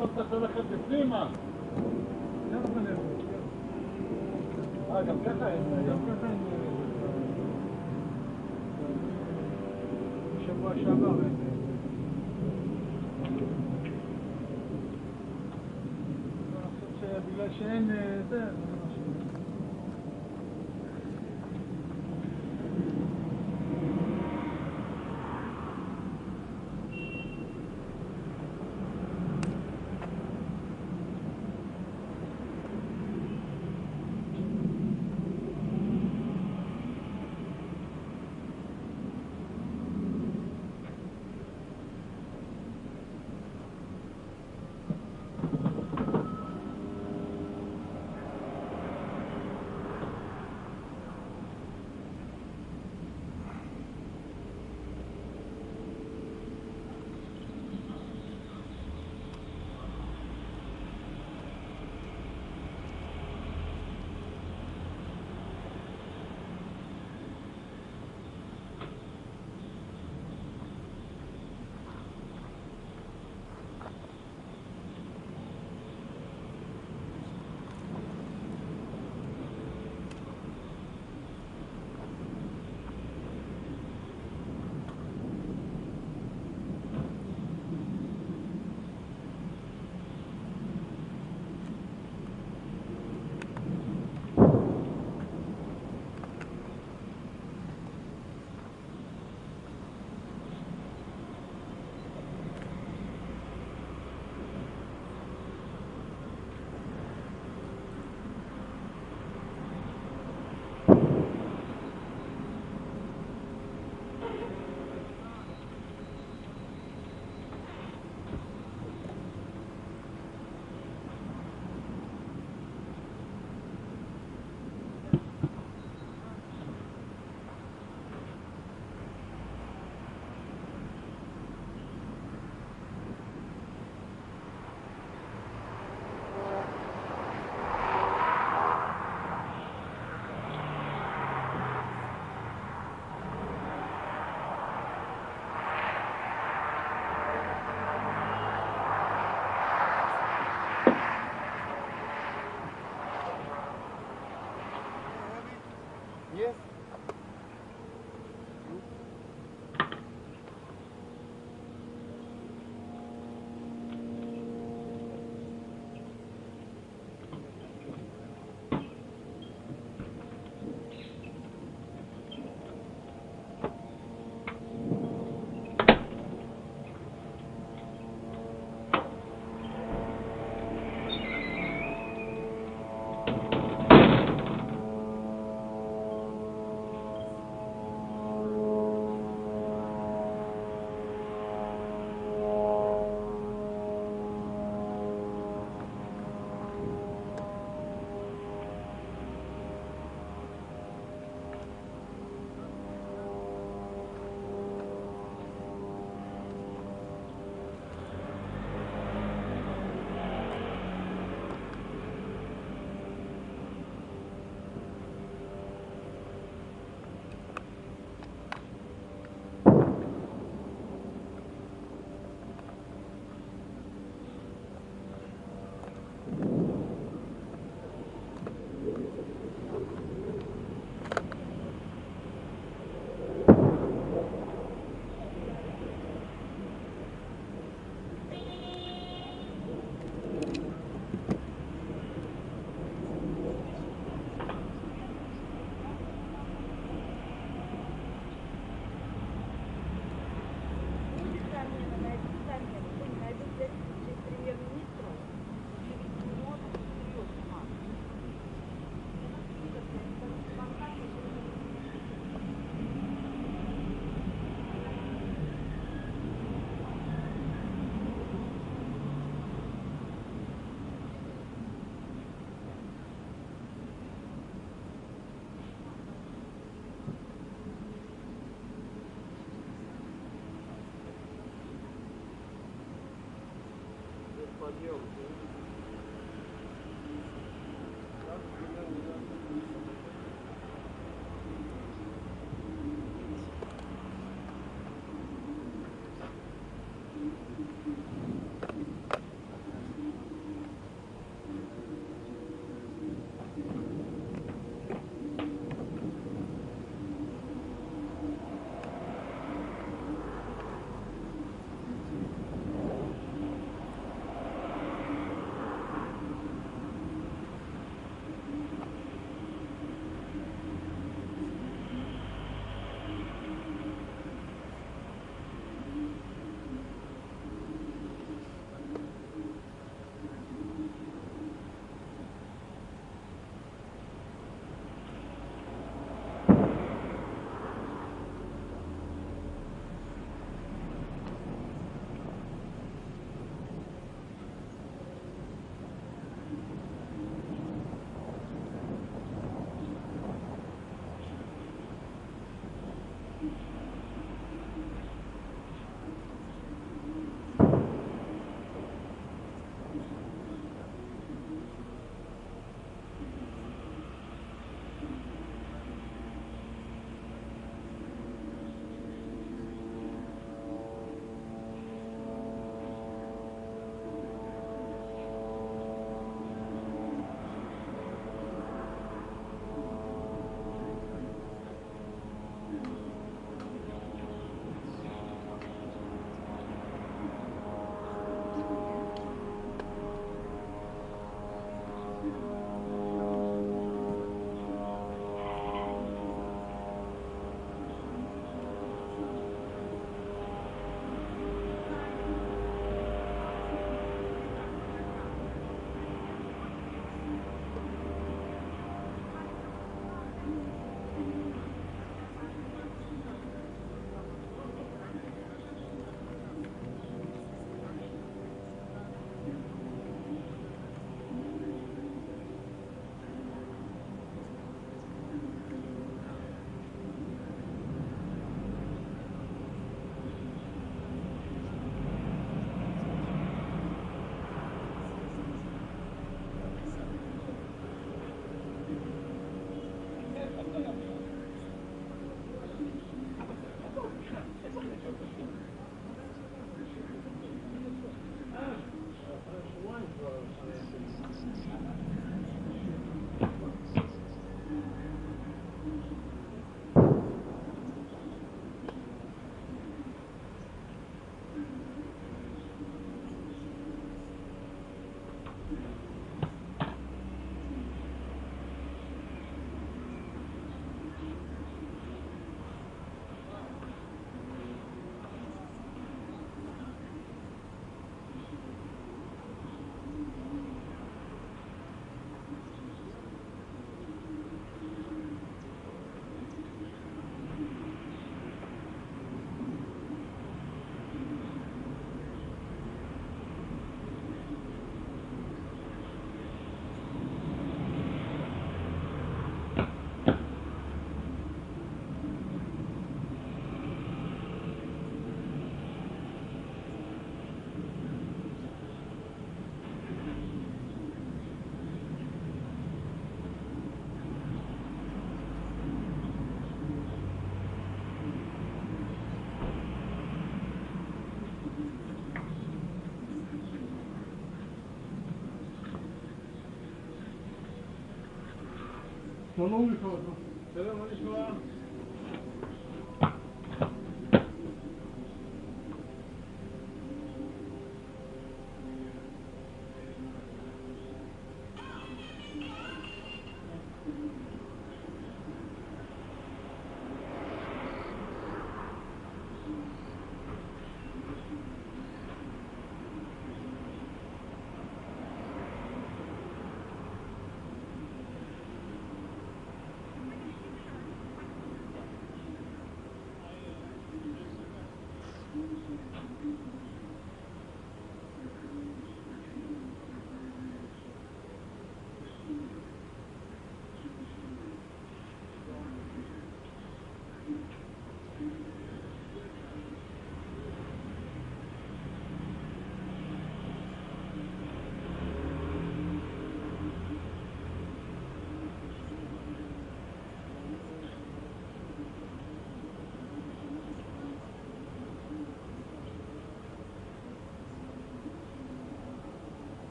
לא צריך ללכת בפנימה. גם ככה אין, בשבוע שעבר אין. אני חושב שבגלל שאין זה, Yes. السلام عليكم.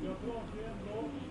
Jag drar till en dag.